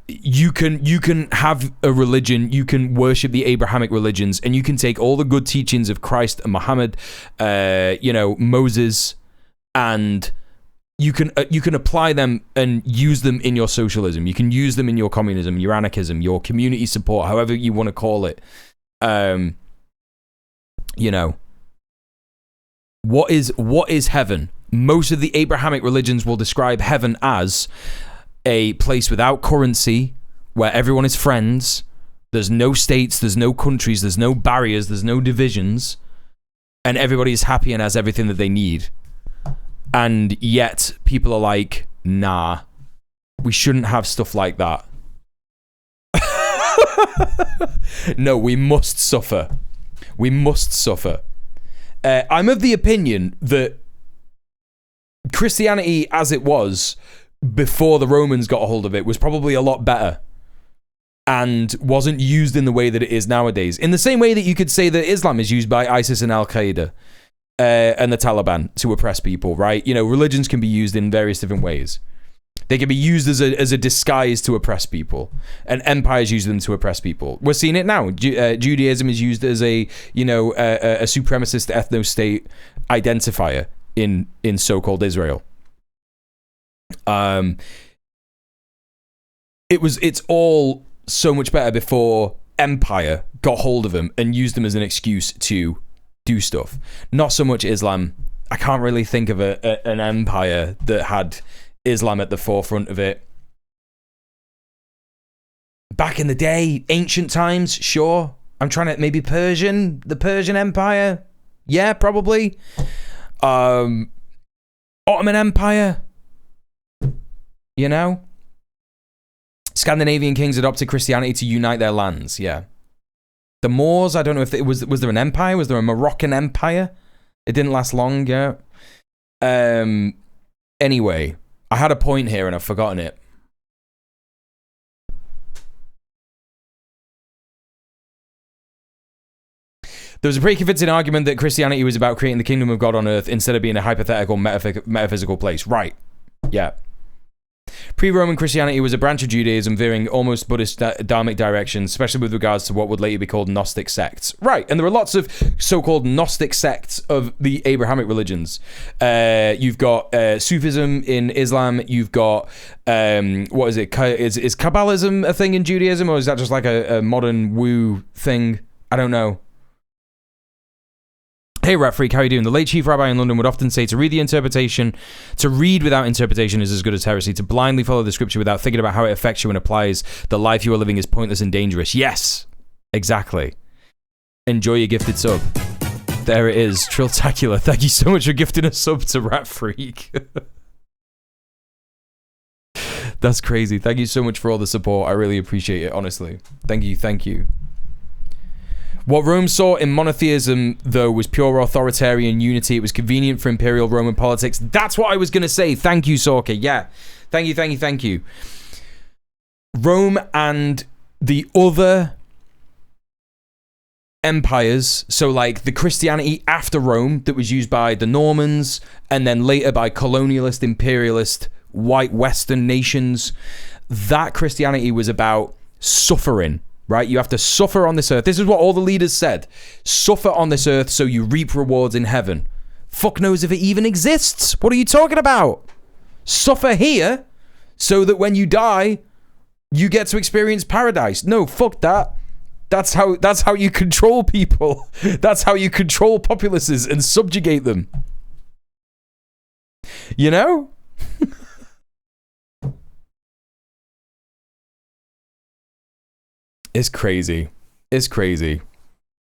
You can have a religion, you can worship the Abrahamic religions, and you can take all the good teachings of Christ and Muhammad, Moses, and you can apply them and use them in your socialism. You can use them in your communism, your anarchism, your community support, however you want to call it. What is heaven? Most of the Abrahamic religions will describe heaven as a place without currency, where everyone is friends, there's no states, there's no countries, there's no barriers, there's no divisions, and everybody is happy and has everything that they need. And yet, people are like, nah, we shouldn't have stuff like that. No, we must suffer. We must suffer. I'm of the opinion that Christianity as it was before the Romans got a hold of it was probably a lot better and wasn't used in the way that it is nowadays. In the same way that you could say that Islam is used by ISIS and Al-Qaeda and the Taliban to oppress people, right? You know, religions can be used in various different ways. They can be used as a disguise to oppress people, and empires use them to oppress people. We're seeing it now. Judaism is used as a supremacist ethno-state identifier in so-called Israel. It's all so much better before empire got hold of them and used them as an excuse to do stuff. Not so much Islam. I can't really think of an empire that had Islam at the forefront of it. Back in the day, ancient times, sure. I'm trying to, maybe the Persian Empire. Yeah, probably. Ottoman Empire. You know? Scandinavian kings adopted Christianity to unite their lands, yeah. The Moors, I don't know if was there an empire? Was there a Moroccan Empire? It didn't last long, yeah. Anyway, I had a point here and I've forgotten it. There was a pretty convincing argument that Christianity was about creating the kingdom of God on earth instead of being a hypothetical metaphysical place. Right. Yeah. Pre-Roman Christianity was a branch of Judaism veering almost Buddhist dharmic directions, especially with regards to what would later be called Gnostic sects. Right, and there are lots of so-called Gnostic sects of the Abrahamic religions. You've got Sufism in Islam. You've got, what is it? Is Kabbalism a thing in Judaism, or is that just like a modern woo thing? I don't know. Hey Rat Freak, how are you doing? The late chief rabbi in London would often say to read without interpretation is as good as heresy. To blindly follow the scripture without thinking about how it affects you and applies the life you are living is pointless and dangerous. Yes, exactly. Enjoy your gifted sub. There it is, Trilltacular. Thank you so much for gifting a sub to Rat Freak. That's crazy. Thank you so much for all the support. I really appreciate it, honestly. Thank you. What Rome saw in monotheism, though, was pure authoritarian unity. It was convenient for imperial Roman politics. That's what I was going to say. Thank you, Sorka. Yeah. Thank you. Rome and the other empires, so like the Christianity after Rome that was used by the Normans and then later by colonialist, imperialist, white Western nations, that Christianity was about suffering. Right? You have to suffer on this earth. This is what all the leaders said. Suffer on this earth so you reap rewards in heaven. Fuck knows if it even exists. What are you talking about? Suffer here so that when you die, you get to experience paradise. No, fuck that. That's how you control people. That's how you control populaces and subjugate them. You know? It's crazy.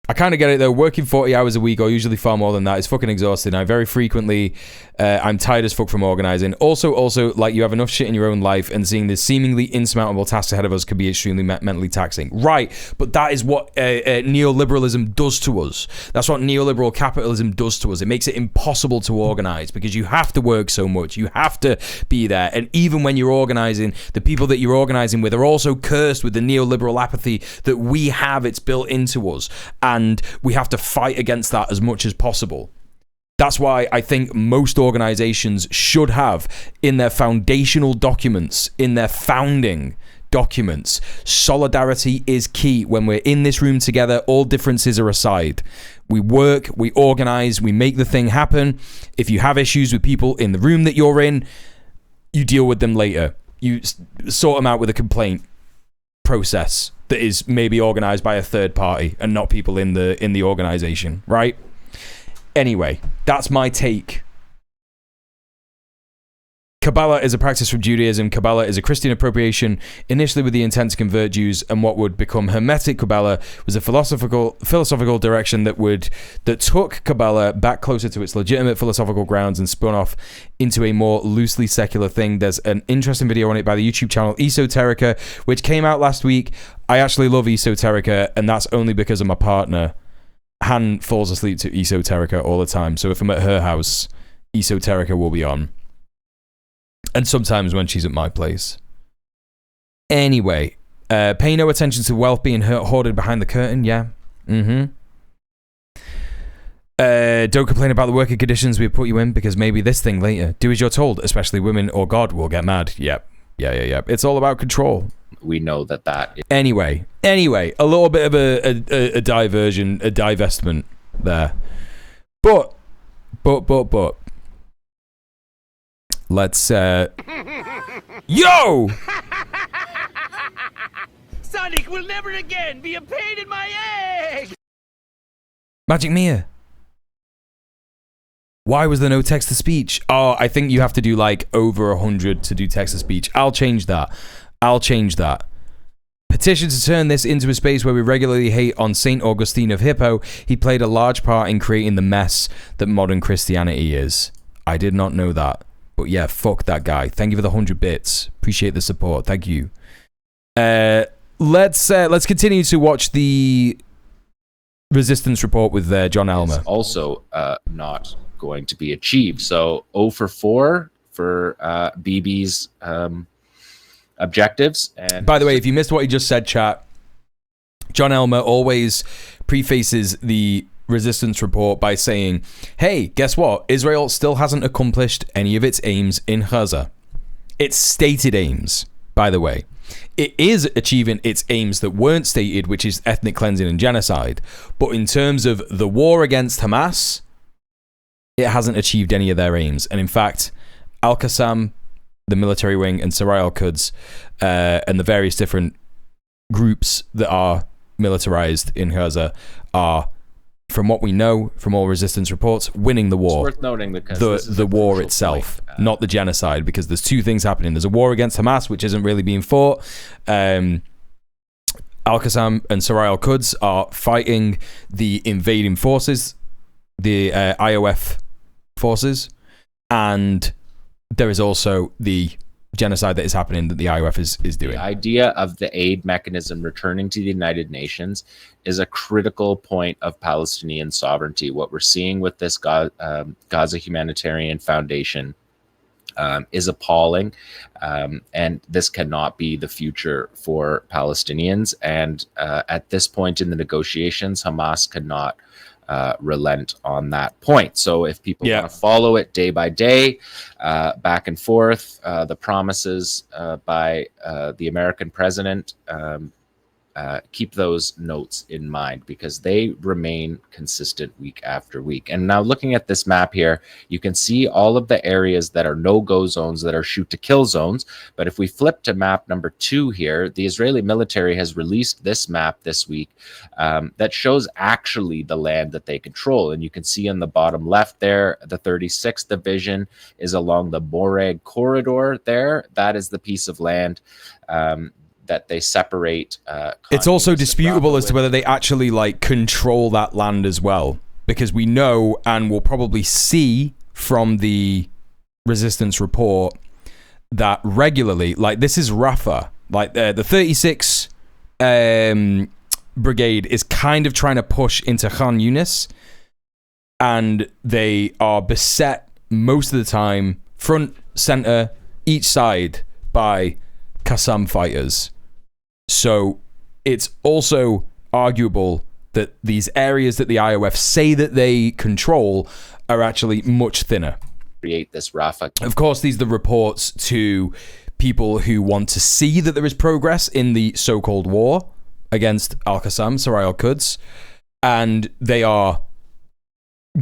I kind of get it though. Working 40 hours a week, or usually far more than that, is fucking exhausting. I very frequently, I'm tired as fuck from organizing. Also, like you have enough shit in your own life, and seeing the seemingly insurmountable tasks ahead of us can be extremely mentally taxing. Right, but that is what neoliberalism does to us. That's what neoliberal capitalism does to us. It makes it impossible to organize because you have to work so much. You have to be there, and even when you're organizing, the people that you're organizing with are also cursed with the neoliberal apathy that we have. It's built into us. And we have to fight against that as much as possible. That's why I think most organizations should have in their foundational documents, in their founding documents, solidarity is key. When we're in this room together, all differences are aside. We work, we organize, we make the thing happen. If you have issues with people in the room that you're in, you deal with them later. You sort them out with a complaint process that is maybe organized by a third party and not people in the organization, right? Anyway, that's my take. Kabbalah is a practice from Judaism. Kabbalah is a Christian appropriation, initially with the intent to convert Jews, and what would become Hermetic Kabbalah was a philosophical direction that took Kabbalah back closer to its legitimate philosophical grounds and spun off into a more loosely secular thing. There's an interesting video on it by the YouTube channel Esoterica, which came out last week. I actually love Esoterica, and that's only because of my partner. Han falls asleep to Esoterica all the time, so if I'm at her house, Esoterica will be on. And sometimes when she's at my place. Anyway, pay no attention to wealth being hoarded behind the curtain. Yeah. Don't complain about the working conditions we put you in, because maybe this thing later. Do as you're told, especially women or God will get mad. Yep. Yeah. It's all about control. We know that is Anyway, a little bit of a diversion, a divestment there. But let's yo! Sonic will never again be a pain in my egg! Magic Mia. Why was there no text-to-speech? Oh, I think you have to do like over 100 to do text-to-speech. I'll change that. Petition to turn this into a space where we regularly hate on St. Augustine of Hippo. He played a large part in creating the mess that modern Christianity is. I did not know that. But yeah, fuck that guy. Thank you for the 100 bits. Appreciate the support. Thank you. Let's continue to watch the resistance report with John Elmer. It's also not going to be achieved. So 0 for 4 for BB's objectives. And by the way, if you missed what he just said, chat, John Elmer always prefaces the resistance report by saying, hey, guess what? Israel still hasn't accomplished any of its aims in Gaza. Its stated aims, by the way. It is achieving its aims that weren't stated, which is ethnic cleansing and genocide. But in terms of the war against Hamas, it hasn't achieved any of their aims. And in fact, Al-Qassam, the military wing, and Sarai al-Quds, and the various different groups that are militarized in Gaza are, from what we know from all resistance reports, winning the war. It's worth noting because the war itself, not the genocide, because there's two things happening. There's a war against Hamas, which isn't really being fought. Al-Qassam and Sarai al-Quds are fighting the invading forces, the IOF forces, and there is also the genocide that is happening that the IOF is doing. The idea of the aid mechanism returning to the United Nations is a critical point of Palestinian sovereignty. What we're seeing with this Gaza Humanitarian Foundation is appalling, and this cannot be the future for Palestinians. And at this point in the negotiations, Hamas cannot relent on that point. So if people want to follow it day by day, back and forth, the promises by the American president, keep those notes in mind because they remain consistent week after week. And now looking at this map here, you can see all of the areas that are no-go zones, that are shoot-to-kill zones. But if we flip to map number 2 here, the Israeli military has released this map this week that shows actually the land that they control. And you can see on the bottom left there, the 36th Division is along the Boreg corridor there. That is the piece of land that they separate. It's also disputable as to whether they actually like control that land as well, because we know and will probably see from the resistance report that regularly, like this is Rafah, like the 36 brigade is kind of trying to push into Khan Yunis, and they are beset most of the time, front, center, each side, by Qassam fighters. So it's also arguable that these areas that the IOF say that they control are actually much thinner. Create this Rafah. Of course, these are the reports to people who want to see that there is progress in the so-called war against Al-Qassam, Sarai al-Quds, and they are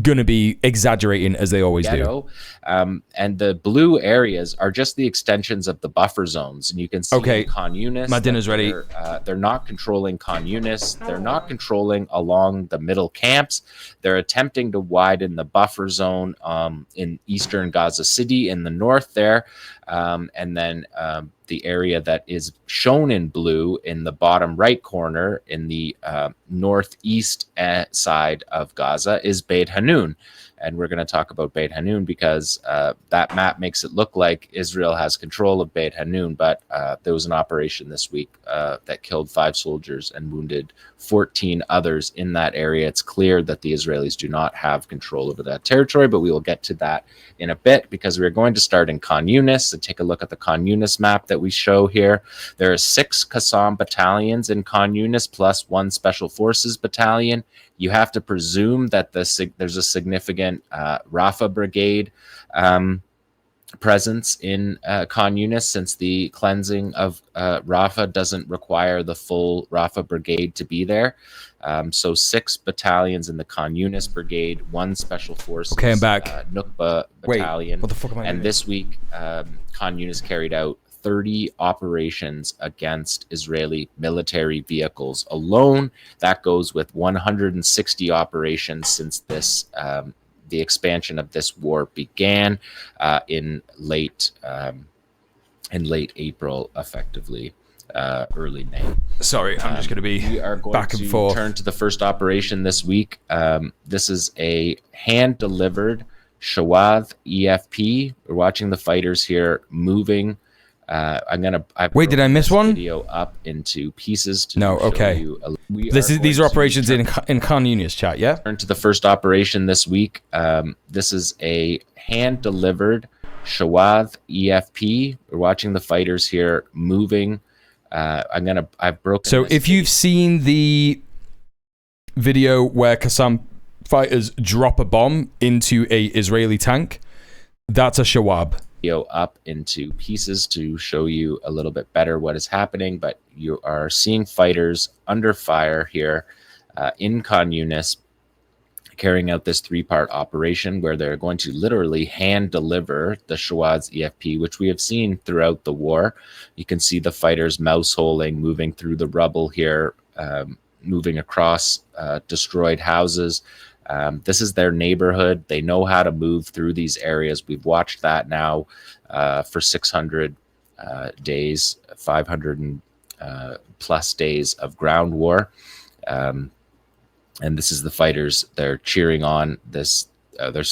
going to be exaggerating as they always do. And the blue areas are just the extensions of the buffer zones. And you can see in Khan Yunis, my dinner's ready. They're not controlling Khan Yunis. They're not controlling along the middle camps. They're attempting to widen the buffer zone in eastern Gaza City in the north there. And then the area that is shown in blue in the bottom right corner in the northeast side of Gaza is Beit Hanun. And we're going to talk about Beit Hanun because that map makes it look like Israel has control of Beit Hanun, but there was an operation this week that killed 5 soldiers and wounded 14 others in that area. It's clear that the Israelis do not have control over that territory, but we will get to that in a bit because we're going to start in Khan Yunis and take a look at the Khan Yunis map that we show here. There are 6 Qassam battalions in Khan Yunis plus 1 Special Forces battalion. You have to presume that there's a significant Rafah brigade presence in Khan Yunis, since the cleansing of Rafah doesn't require the full Rafah brigade to be there. So 6 battalions in the Khan Yunis brigade, 1 special forces Okay, I'm back. Nukba Wait, battalion. what the fuck am I And doing? this week, Khan Yunis carried out 30 operations against Israeli military vehicles alone. That goes with 160 operations since this the expansion of this war began in late April, effectively early May. Sorry, I'm just going to be we are going back and to forth. turn to the first operation this week. This is a hand-delivered Shawad EFP. We're watching the fighters here moving. Wait, did I miss one? Video up into pieces. To No, show okay. you These are operations in Khan Yunis, chat, yeah? Turn to the first operation this week. This is a hand-delivered Shawad EFP. We're watching the fighters here moving. I've broken. So if you've seen the video where Qassam fighters drop a bomb into a Israeli tank, that's a Shawab. Up into pieces to show you a little bit better what is happening, but you are seeing fighters under fire here in Khan Yunis carrying out this 3-part operation where they're going to literally hand deliver the Shawad's EFP, which we have seen throughout the war. You can see the fighters mouse holing, moving through the rubble here, moving across destroyed houses. This is their neighborhood. They know how to move through these areas. We've watched that now for 600 days, 500 plus days of ground war. And this is the fighters. They're cheering on this. They're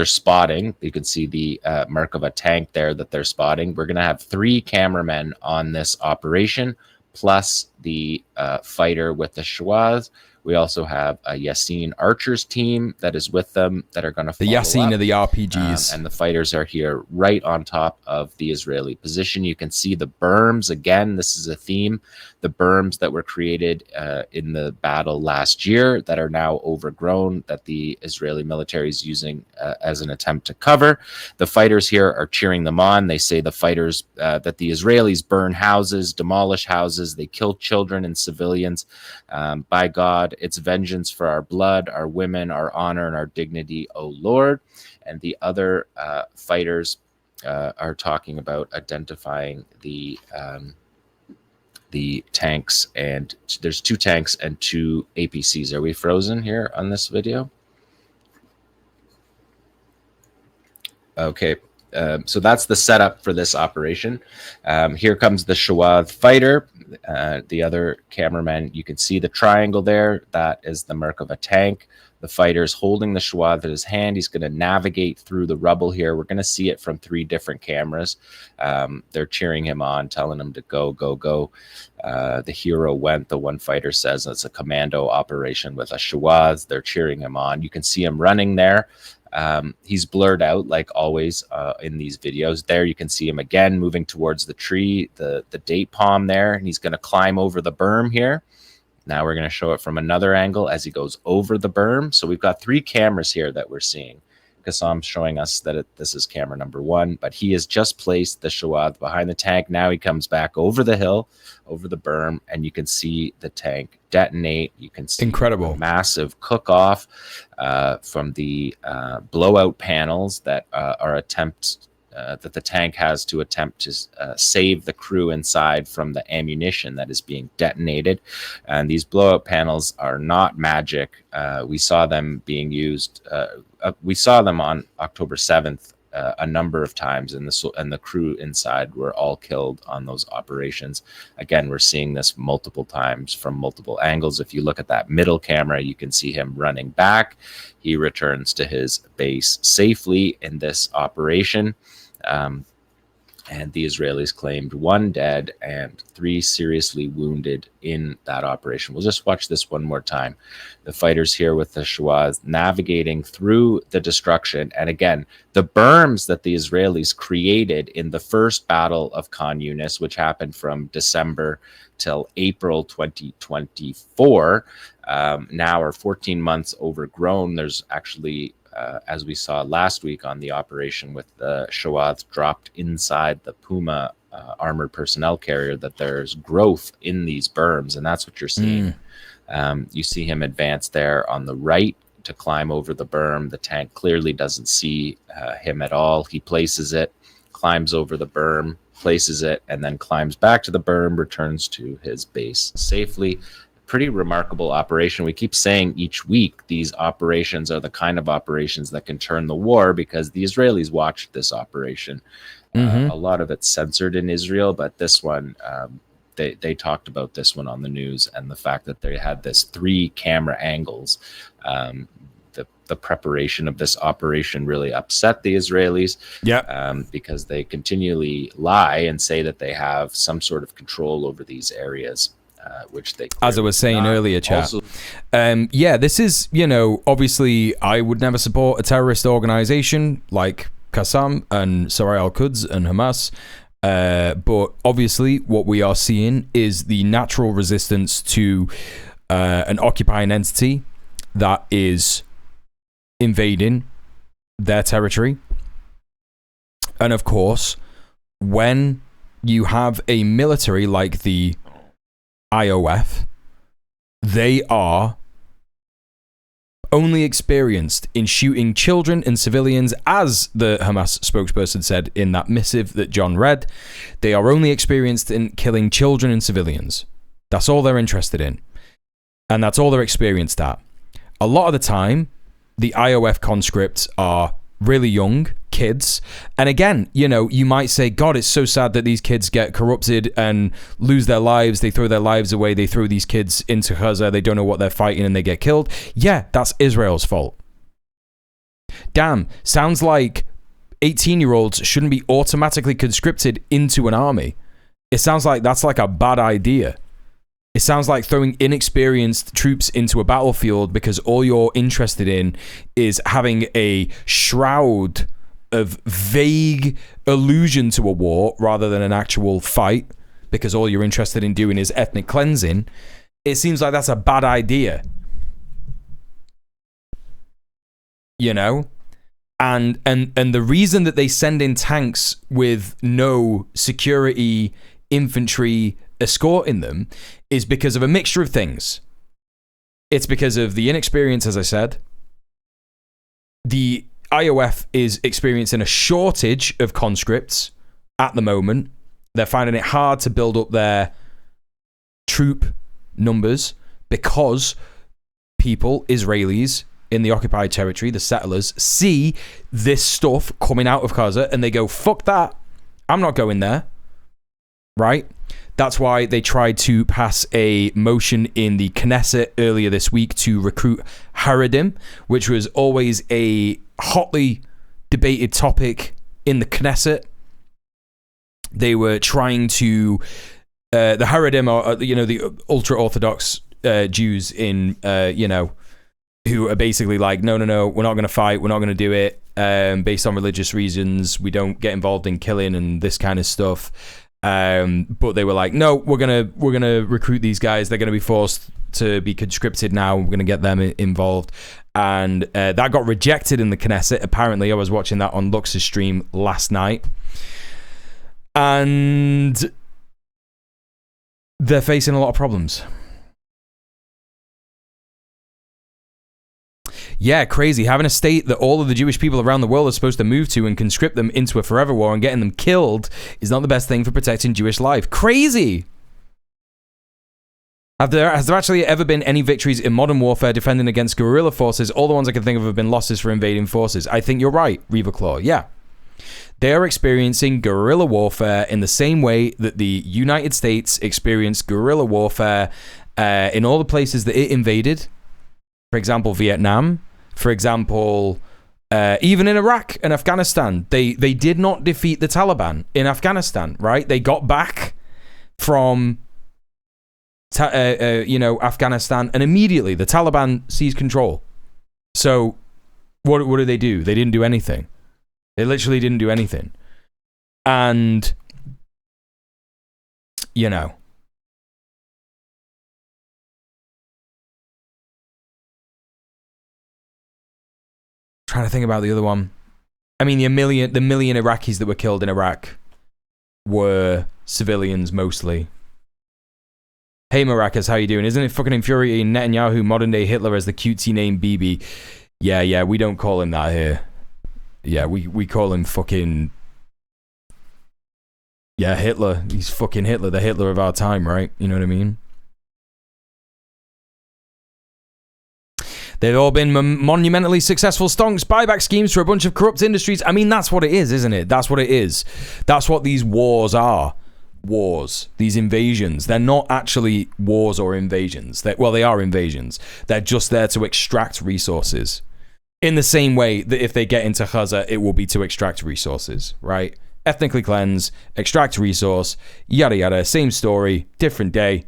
spotting. You can see the mark of a tank there that they're spotting. We're going to have 3 cameramen on this operation, plus the fighter with the Shawaz. We also have a Yassin Archers team that is with them that are going to follow The Yassin up. of the RPGs. And the fighters are here right on top of the Israeli position. You can see the berms. Again, this is a theme. The berms that were created in the battle last year that are now overgrown, that the Israeli military is using as an attempt to cover. The fighters here are cheering them on. They say the fighters, that the Israelis burn houses, demolish houses. They kill children and civilians. By God, it's vengeance for our blood, our women, our honor, and our dignity, O Lord. And the other fighters are talking about identifying the tanks, and there's 2 tanks and 2 APCs. Are we frozen here on this video? Okay. So that's the setup for this operation. Here comes the Shawad fighter. The other cameraman, you can see the triangle there. That is the mark of a tank. The fighter's holding the Shawad in his hand. He's going to navigate through the rubble here. We're going to see it from 3 different cameras. They're cheering him on, telling him to go, go, go. The hero went, the one fighter says. It's a commando operation with a Shawad. They're cheering him on. You can see him running there. He's blurred out like always in these videos. There you can see him again moving towards the tree, the date palm there, and he's going to climb over the berm here. Now we're going to show it from another angle as he goes over the berm. So we've got 3 cameras here that we're seeing. Qassam's showing us that this is camera number 1, but he has just placed the Shawad behind the tank. Now he comes back over the hill, over the berm, and you can see the tank detonate. You can see incredible massive cook-off from the blowout panels that are that the tank has to attempt to save the crew inside from the ammunition that is being detonated. And these blowout panels are not magic. We saw them being used. We saw them on October 7th a number of times, and the crew inside were all killed on those operations. Again, we're seeing this multiple times from multiple angles. If you look at that middle camera, you can see him running back. He returns to his base safely in this operation. And the Israelis claimed 1 dead and 3 seriously wounded in that operation. We'll just watch this one more time. The fighters here with the Shawaz navigating through the destruction. And again, the berms that the Israelis created in the first battle of Khan Yunis, which happened from December till April 2024, now are 14 months overgrown. There's actually as we saw last week on the operation with the Shawats dropped inside the Puma armored personnel carrier, that there's growth in these berms, and that's what you're seeing. You see him advance there on the right to climb over the berm. The tank clearly doesn't see him at all. He places it, climbs over the berm, places it, and then climbs back to the berm, returns to his base safely. Pretty remarkable operation. We keep saying each week these operations are the kind of operations that can turn the war, because the Israelis watched this operation. A lot of it's censored in Israel, but this one, they talked about this one on the news, and the fact that they had this 3 camera angles. The preparation of this operation really upset the Israelis, because they continually lie and say that they have some sort of control over these areas, which they, as I was saying earlier, chat. Also, this is, obviously I would never support a terrorist organization like Qassam and Sarai al-Quds and Hamas. But obviously what we are seeing is the natural resistance to an occupying entity that is invading their territory. And of course, when you have a military like the IOF, they are only experienced in shooting children and civilians, as the Hamas spokesperson said in that missive that John read. They are only experienced in killing children and civilians. That's all they're interested in. And that's all they're experienced at. A lot of the time, the IOF conscripts are really young kids. And again, you might say, God, it's so sad that these kids get corrupted and lose their lives. They throw their lives away. They throw these kids into Gaza. They don't know what they're fighting and they get killed. Yeah, that's Israel's fault. Damn, sounds like 18-year-olds shouldn't be automatically conscripted into an army. It sounds like that's like a bad idea. It sounds like throwing inexperienced troops into a battlefield because all you're interested in is having a shroud of vague allusion to a war rather than an actual fight, because all you're interested in doing is ethnic cleansing. It seems like that's a bad idea. And the reason that they send in tanks with no security infantry escorting them is because of a mixture of things. It's because of the inexperience, as I said. The IOF is experiencing a shortage of conscripts at the moment. They're finding it hard to build up their troop numbers because people, Israelis in the occupied territory, the settlers, see this stuff coming out of Gaza and they go, fuck that. I'm not going there. Right? That's why they tried to pass a motion in the Knesset earlier this week to recruit Haredim, which was always a hotly debated topic in the Knesset. They were trying to... the Haredim are, the ultra-Orthodox Jews in, who are basically like, no, we're not going to fight, we're not going to do it based on religious reasons. We don't get involved in killing and this kind of stuff. But they were like, no, we're gonna recruit these guys. They're gonna be forced to be conscripted now. We're gonna get them involved, and that got rejected in the Knesset. Apparently, I was watching that on Lux's stream last night, and they're facing a lot of problems. Yeah, crazy. Having a state that all of the Jewish people around the world are supposed to move to and conscript them into a forever war and getting them killed is not the best thing for protecting Jewish life. Crazy! Has there actually ever been any victories in modern warfare defending against guerrilla forces? All the ones I can think of have been losses for invading forces. I think you're right, Reaver Claw. Yeah. They are experiencing guerrilla warfare in the same way that the United States experienced guerrilla warfare in all the places that it invaded. For example, Vietnam. For example, even in Iraq and Afghanistan, they did not defeat the Taliban in Afghanistan, right? They got back from Afghanistan, and immediately the Taliban seized control. So what did they do? They didn't do anything. They literally didn't do anything. And trying to think about the other one. I mean, the million Iraqis that were killed in Iraq were civilians mostly. Hey Maracas, how you doing? Isn't it fucking infuriating Netanyahu, modern day Hitler, as the cutesy name Bibi? Yeah, we don't call him that here. Yeah, we call him fucking... Yeah, Hitler. He's fucking Hitler, the Hitler of our time, right? You know what I mean? They've all been monumentally successful stonks buyback schemes for a bunch of corrupt industries. I mean, that's what it is, isn't it? That's what it is. That's what these wars are. Wars. These invasions. They're not actually wars or invasions. Well, they are invasions. They're just there to extract resources. In the same way that if they get into Gaza, it will be to extract resources, right? Ethnically cleanse, extract resource, yada yada. Same story, different day.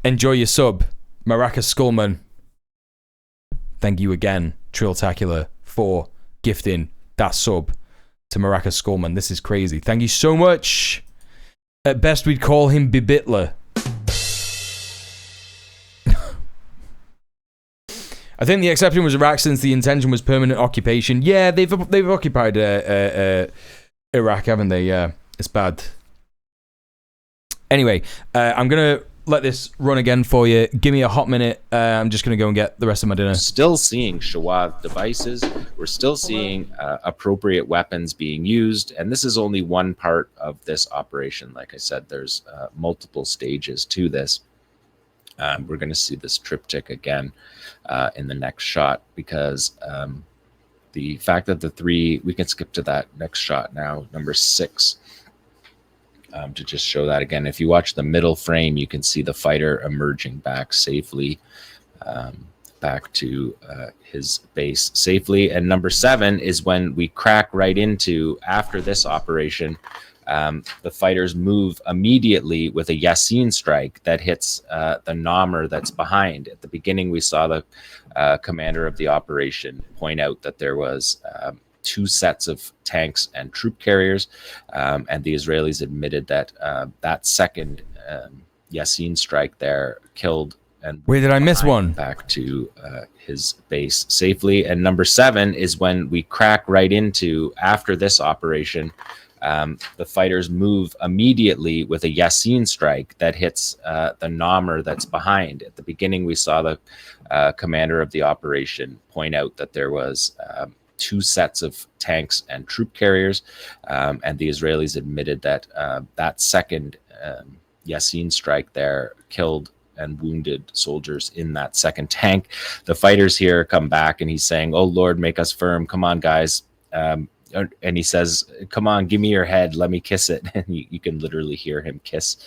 Enjoy your sub, Maracas Skullman. Thank you again, Trilltacular, for gifting that sub to Maracas Skullman. This is crazy. Thank you so much. At best, we'd call him Bibitler. I think the exception was Iraq, since the intention was permanent occupation. Yeah, they've occupied Iraq, haven't they? Yeah, it's bad. Anyway, I'm gonna let this run again for you. Give me a hot minute. I'm just gonna go and get the rest of my dinner. Still seeing Shawad devices. We're still seeing appropriate weapons being used, and this is only one part of this operation. Like I said, there's multiple stages to this. We're going to see this triptych again in the next shot, because the fact that the three, we can skip to that next shot now, number 6, to just show that again. If you watch the middle frame, you can see the fighter emerging back safely, back to his base safely. And number 7 is when we crack right into, after this operation, the fighters move immediately with a Yasin strike that hits the Namr that's behind. At the beginning, we saw the commander of the operation point out that there was 2 sets of tanks and troop carriers, and the Israelis admitted that that second Yasin strike there killed. And wait, did I miss one? Back to his base safely. And number 7 is when we crack right into, after this operation, the fighters move immediately with a Yasin strike that hits the Namr that's behind. At the beginning, we saw the commander of the operation point out that there was 2 sets of tanks and troop carriers, and the Israelis admitted that that second Yasin strike there killed and wounded soldiers in that second tank. The fighters here come back, and he's saying, "Oh Lord, make us firm. Come on, guys." And he says, "Come on, give me your head. Let me kiss it." And you can literally hear him kiss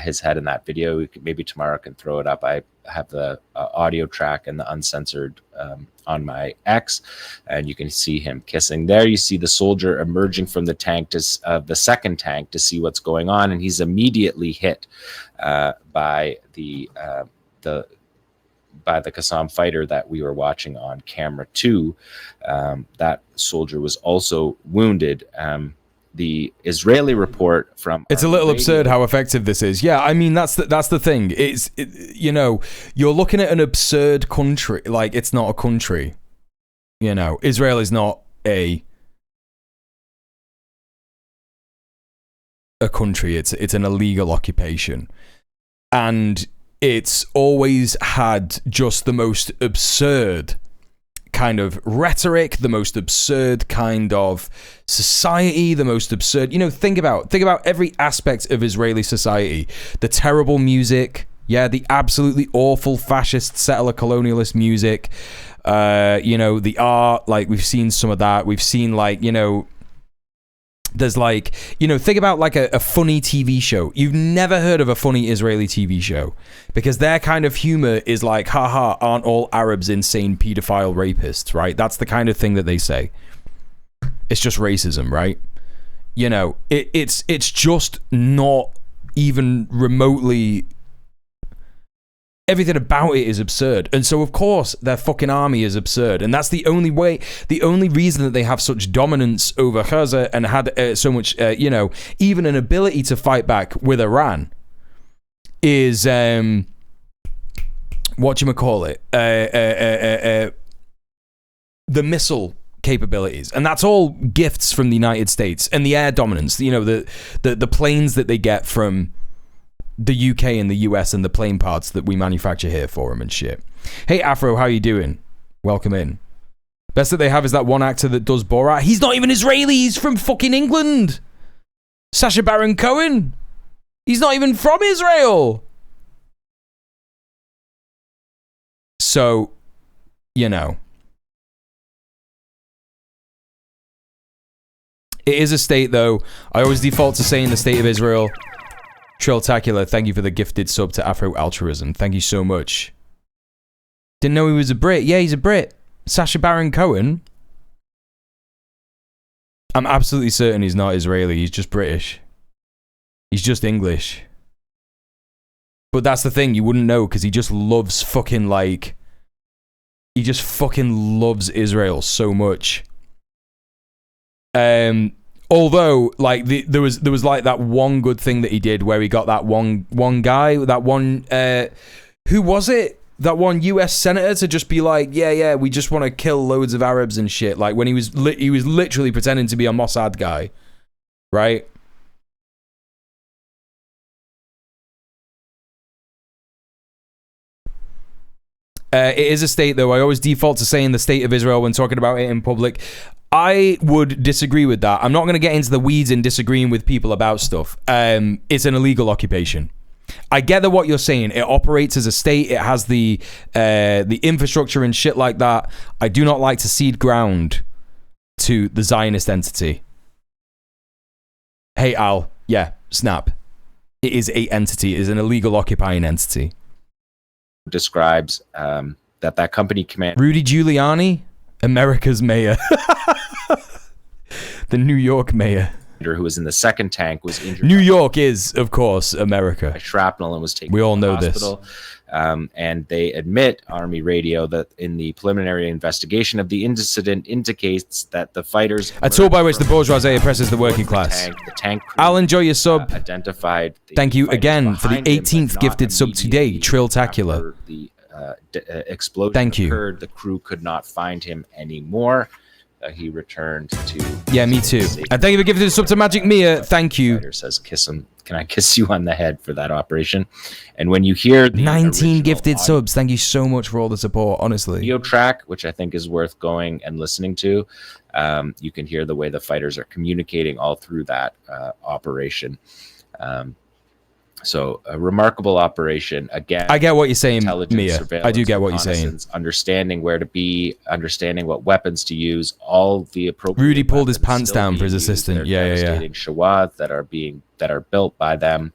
his head in that video. Maybe tomorrow I can throw it up. I have the audio track and the uncensored on my X, and you can see him kissing. There you see the soldier emerging from the tank, the second tank, to see what's going on, and he's immediately hit by the Qassam fighter that we were watching on camera 2. That soldier was also wounded. The Israeli report from... It's a little absurd how effective this is. Yeah, I mean, that's the thing. You know, you're looking at an absurd country. Like, it's not a country. You know, Israel is not a country. It's an illegal occupation. And it's always had just the most absurd kind of rhetoric, the most absurd kind of society, the most absurd, you know, think about every aspect of Israeli society. The terrible music, yeah, the absolutely awful fascist settler colonialist music, you know, the art, like we've seen some of that. We've seen, like, you know, there's, like, you know, think about like a funny TV show. You've never heard of a funny Israeli TV show because their kind of humor is like, haha, aren't all Arabs insane pedophile rapists, right? That's the kind of thing that they say. It's just racism, right? You know, it's just not even remotely... Everything about it is absurd. And so, of course, their fucking army is absurd. And that's the only reason that they have such dominance over Gaza and had so much, you know, even an ability to fight back with Iran is, whatchamacallit, the missile capabilities, and that's all gifts from the United States, and the air dominance, you know, the planes that they get from the UK and the US, and the plane parts that we manufacture here for them and shit. Hey Afro, how you doing? Welcome in. Best that they have is that one actor that does Borat. He's not even Israeli, he's from fucking England. Sacha Baron Cohen. He's not even from Israel. So, you know. It is a state, though. I always default to saying the state of Israel. Trilltacular, thank you for the gifted sub to Afro Altruism. Thank you so much. Didn't know he was a Brit. Yeah, he's a Brit. Sacha Baron Cohen. I'm absolutely certain he's not Israeli. He's just British. He's just English. But that's the thing. You wouldn't know because he just loves fucking like... He just fucking loves Israel so much. Although, like, there was like that one good thing that he did where he got that one guy, that one, who was it? That one US senator to just be like, yeah, we just want to kill loads of Arabs and shit. Like, when he was literally pretending to be a Mossad guy, right? It is a state, though. I always default to saying the state of Israel when talking about it in public. I would disagree with that. I'm not going to get into the weeds in disagreeing with people about stuff. It's an illegal occupation. I gather what you're saying. It operates as a state. It has the infrastructure and shit like that. I do not like to cede ground to the Zionist entity. Hey, Al. Yeah, snap. It is a entity. It is an illegal occupying entity. Describes that company command Rudy Giuliani, America's mayor. The New York mayor, who was in the second tank, was injured. New York is, of course, America. By shrapnel and was taken. We all to the know hospital. This. And they admit, Army Radio, that in the preliminary investigation of the incident indicates that the fighters. A tool by which the bourgeoisie oppresses the working class. The tank crew, I'll enjoy your sub. Identified. Thank you again for the 18th gifted sub today, Trilltacular. The explosion Thank you. occurred. The crew could not find him anymore. He returned to... Yeah, me too. And thank you for giving the sub to Magic Mia. Thank you. Says, kiss him. Can I kiss you on the head for that operation? And when you hear the 19 gifted subs, thank you so much for all the support, honestly. Video track, which I think is worth going and listening to, you can hear the way the fighters are communicating all through that operation. So a remarkable operation. Again, I get what you're saying, Mia. I do get what you're saying. Understanding where to be, understanding what weapons to use, all the appropriate. Rudy pulled his pants down for his assistant. Yeah. Shawads that are built by them.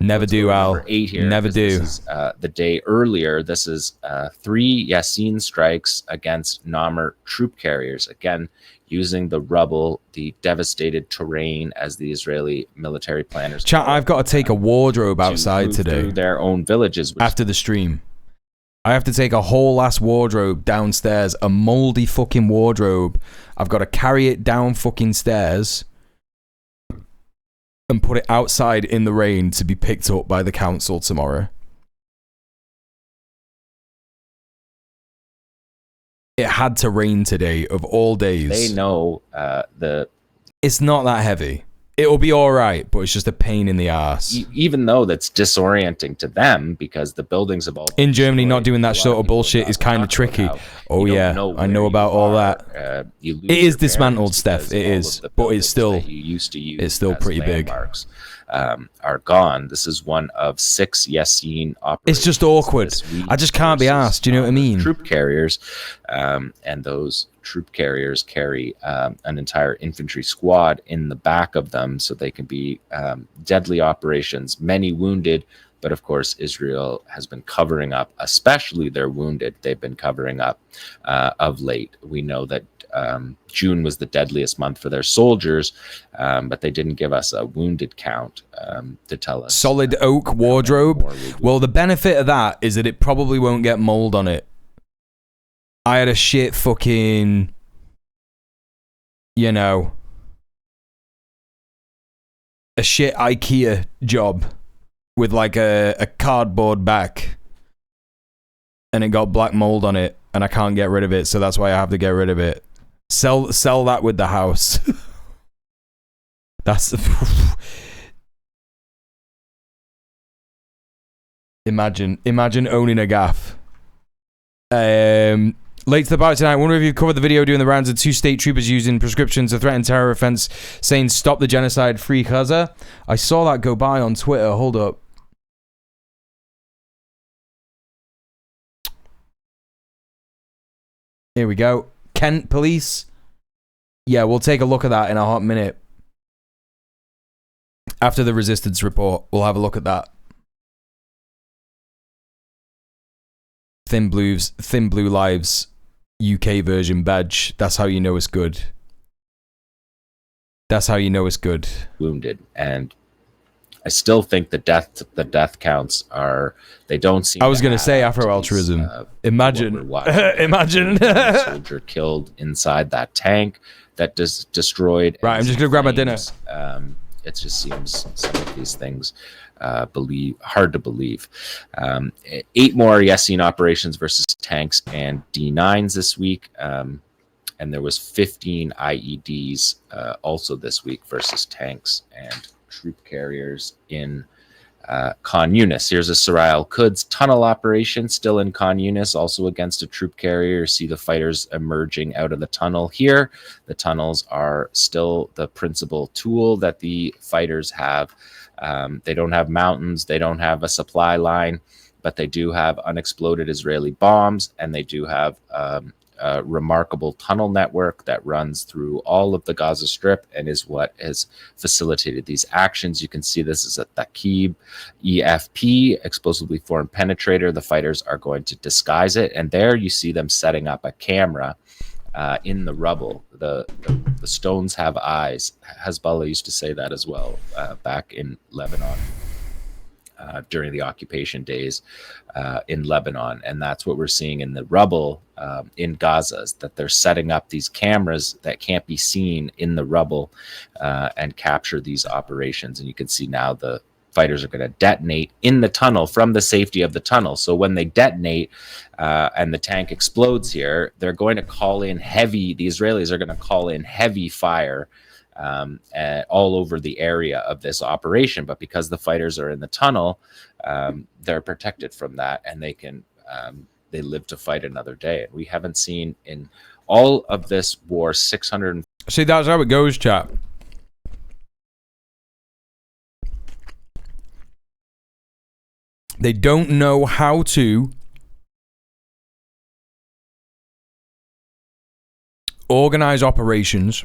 Never do, Al. Never do. This is, the day earlier, this is 3 Yasin strikes against Namur troop carriers. Again, using the rubble, the devastated terrain as the Israeli military planners. Chat, I've got to take a wardrobe outside today. Through their own villages. After the stream. I have to take a whole ass wardrobe downstairs, a moldy fucking wardrobe. I've got to carry it down fucking stairs and put it outside in the rain to be picked up by the council tomorrow. It had to rain today, of all days. They know It's not that heavy. It'll be all right, but it's just a pain in the ass. Even though that's disorienting to them because the buildings have all... In Germany, not doing that sort of bullshit is kind of tricky. Oh yeah, I know about all that. It is dismantled, Steph. It is, but it's still pretty big. Are gone. This is one of 6 Yasin operations. It's just awkward. I just can't be asked. Do you know what I mean? Troop carriers, and those troop carriers carry an entire infantry squad in the back of them, so they can be deadly operations. Many wounded, but of course Israel has been covering up, especially their wounded. They've been covering up of late. We know that June was the deadliest month for their soldiers, but they didn't give us a wounded count to tell us. Solid oak wardrobe. Well, the benefit of that is that it probably won't get mold on it. I had a shit fucking, a shit IKEA job with like a cardboard back. and it got black mold on it, and I can't get rid of it, so that's why I have to get rid of it. Sell that with the house. That's imagine owning a gaff. Late to the party tonight. I wonder if you covered the video doing the rounds of 2 state troopers using prescriptions to threaten terror offense, saying stop the genocide, free Gaza. I saw that go by on Twitter. Hold up. Here we go. Kent police. Yeah, we'll take a look at that in a hot minute. After the resistance report, we'll have a look at that. Thin Blue Lives UK version badge. That's how you know it's good. That's how you know it's good. Wounded, and I still think the death counts are, they don't seem. I was going to say Afro-altruism. Imagine. Imagine. Soldier killed inside that tank that destroyed. Right, I'm just going to grab my dinner. It just seems some of these things hard to believe. 8 more Yasin operations versus tanks and D9s this week. And there was 15 IEDs also this week versus tanks and troop carriers in Khan Yunis. Here's a Sarai al-Quds tunnel operation still in Khan Yunis, also against a troop carrier. See the fighters emerging out of the tunnel here. The tunnels are still the principal tool that the fighters have. They don't have mountains, they don't have a supply line, but they do have unexploded Israeli bombs, and they do have a remarkable tunnel network that runs through all of the Gaza Strip and is what has facilitated these actions. You can see this is a Thaqib EFP, explosively formed penetrator. The fighters are going to disguise it, and there you see them setting up a camera in the rubble. The stones have eyes. Hezbollah used to say that as well back in Lebanon during the occupation days in Lebanon. And that's what we're seeing in the rubble in Gaza, is that they're setting up these cameras that can't be seen in the rubble and capture these operations. And you can see now the fighters are going to detonate in the tunnel from the safety of the tunnel. So when they detonate and the tank explodes here, they're going to call in the Israelis are going to call in heavy fire all over the area of this operation. But because the fighters are in the tunnel, they're protected from that, and they live to fight another day. And we haven't seen in all of this war 600. See, that's how it goes, chap. They don't know how to organize operations.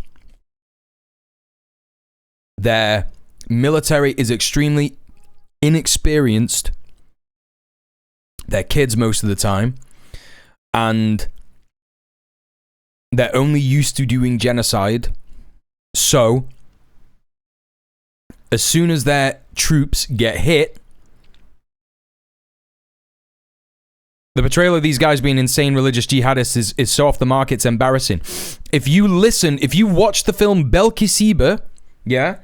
Their military is extremely inexperienced. They're kids most of the time. And they're only used to doing genocide. So, as soon as their troops get hit, the portrayal of these guys being insane religious jihadists is so off the mark, it's embarrassing. If you watch the film Belkisiba, yeah,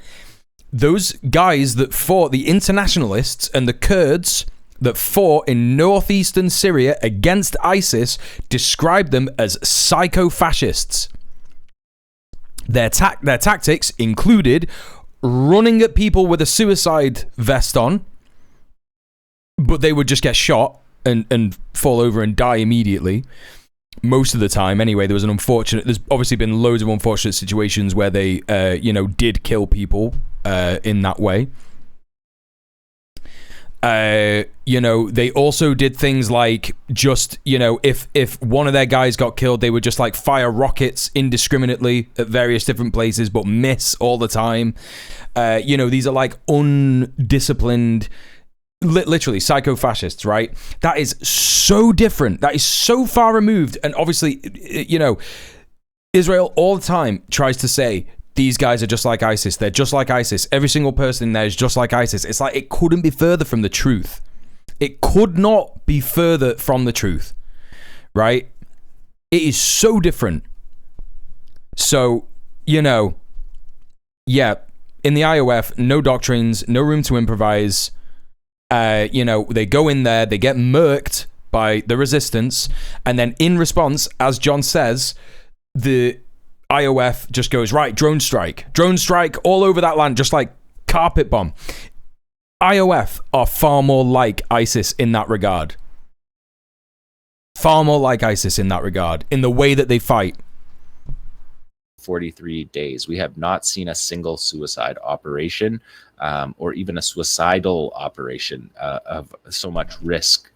those guys that fought, the internationalists and the Kurds that fought in northeastern Syria against ISIS, described them as psycho-fascists. Their tactics included running at people with a suicide vest on, but they would just get shot and fall over and die immediately. Most of the time, anyway. There's obviously been loads of unfortunate situations where they, did kill people in that way. They also did things like just, if one of their guys got killed, they would just like fire rockets indiscriminately at various different places, but miss all the time. These are like undisciplined, literally psycho-fascists, right? That is so different. That is so far removed. And obviously, Israel all the time tries to say, these guys are just like ISIS. They're just like ISIS. Every single person in there is just like ISIS. It's like, it couldn't be further from the truth. It could not be further from the truth, right? It is so different. So, yeah, in the IOF, no doctrines, no room to improvise. They go in there, they get murked by the resistance, and then in response, as John says, the IOF just goes, right, drone strike all over that land, just like carpet bomb. IOF are far more like ISIS in that regard. Far more like ISIS in that regard, in the way that they fight. 43 days. We have not seen a single suicide operation or even a suicidal operation of so much risk.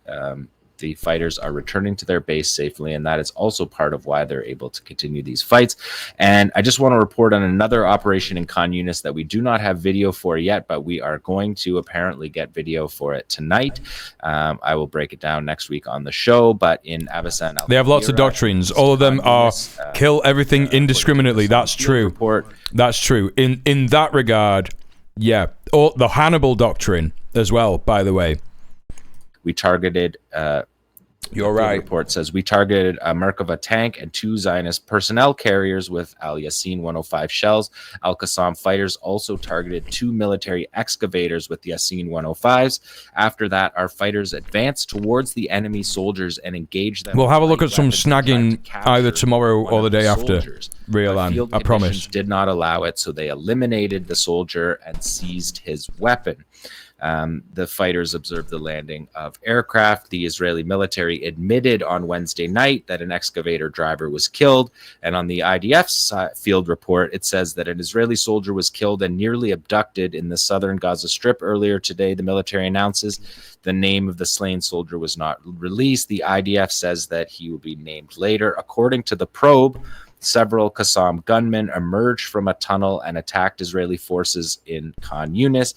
The fighters are returning to their base safely, and that is also part of why they're able to continue these fights. And I just want to report on another operation in Khan Yunis that we do not have video for yet, but we are going to apparently get video for it tonight. I will break it down next week on the show, but in Abasan, they have lots of doctrines. All of them are kill everything indiscriminately. That's true. That's true. In that regard, yeah. Or the Hannibal doctrine as well, by the way. We targeted, you're right. The report says we targeted a Merkava tank and 2 Zionist personnel carriers with Al Yassin 105 shells. Al Qassam fighters also targeted 2 military excavators with Yassin 105s. After that, our fighters advanced towards the enemy soldiers and engaged them. We'll have a look at some snagging either tomorrow or the day after. Realan, I promise. Did not allow it, so they eliminated the soldier and seized his weapon. The fighters observed the landing of aircraft. The Israeli military admitted on Wednesday night that an excavator driver was killed. And on the IDF's field report, it says that an Israeli soldier was killed and nearly abducted in the southern Gaza Strip earlier today. The military announces the name of the slain soldier was not released. The IDF says that he will be named later. According to the probe, several Qassam gunmen emerged from a tunnel and attacked Israeli forces in Khan Yunis.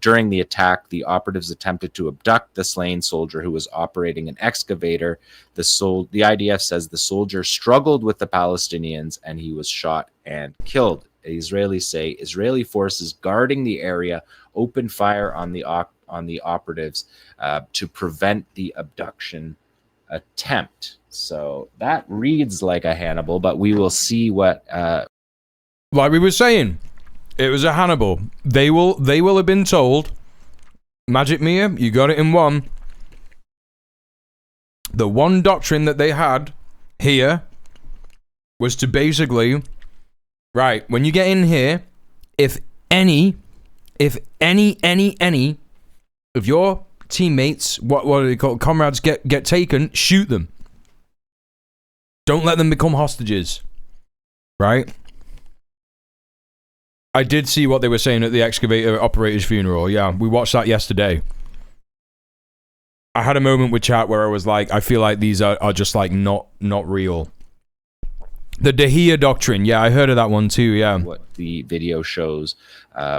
During the attack, the operatives attempted to abduct the slain soldier who was operating an excavator. The IDF says the soldier struggled with the Palestinians and he was shot and killed. Israelis say Israeli forces guarding the area opened fire on the operatives to prevent the abduction attempt. So that reads like a Hannibal, but we will see what. Like we were saying, it was a Hannibal. They will have been told, Magic Mia, you got it in one. The one doctrine that they had here was to basically, right, when you get in here, if any of your teammates, what are they called, comrades, get taken, shoot them. Don't let them become hostages. Right? I did see what they were saying at the excavator operator's funeral. Yeah, we watched that yesterday. I had a moment with chat where I was like, I feel like these are just like not real. The Dahia doctrine, yeah, I heard of that one too, yeah. What the video shows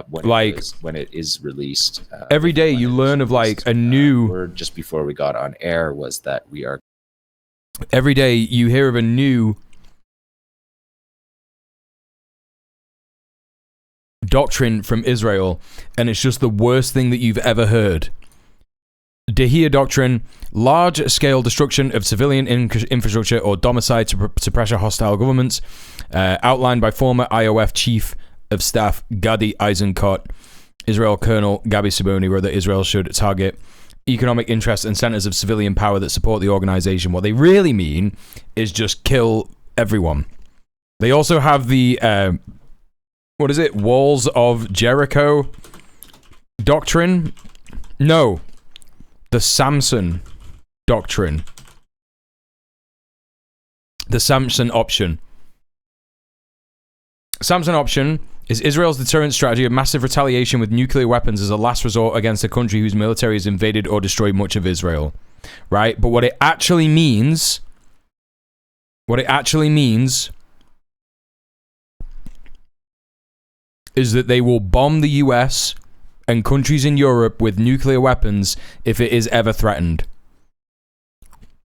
when it is released. Every day you learn of like a new... word just before we got on air was that we are... Every day you hear of a new doctrine from Israel, and it's just the worst thing that you've ever heard. Dahia doctrine, large-scale destruction of civilian infrastructure or domicile to pressure hostile governments, outlined by former IOF Chief of Staff Gadi Eisenkot. Israel Colonel Gabi Siboni wrote that Israel should target economic interests and centers of civilian power that support the organization. What they really mean is just kill everyone. They also have the, what is it? Walls of Jericho doctrine? No. The Samson doctrine. The Samson option. Samson option is Israel's deterrent strategy of massive retaliation with nuclear weapons as a last resort against a country whose military has invaded or destroyed much of Israel. Right? But what it actually means is that they will bomb the US and countries in Europe with nuclear weapons if it is ever threatened.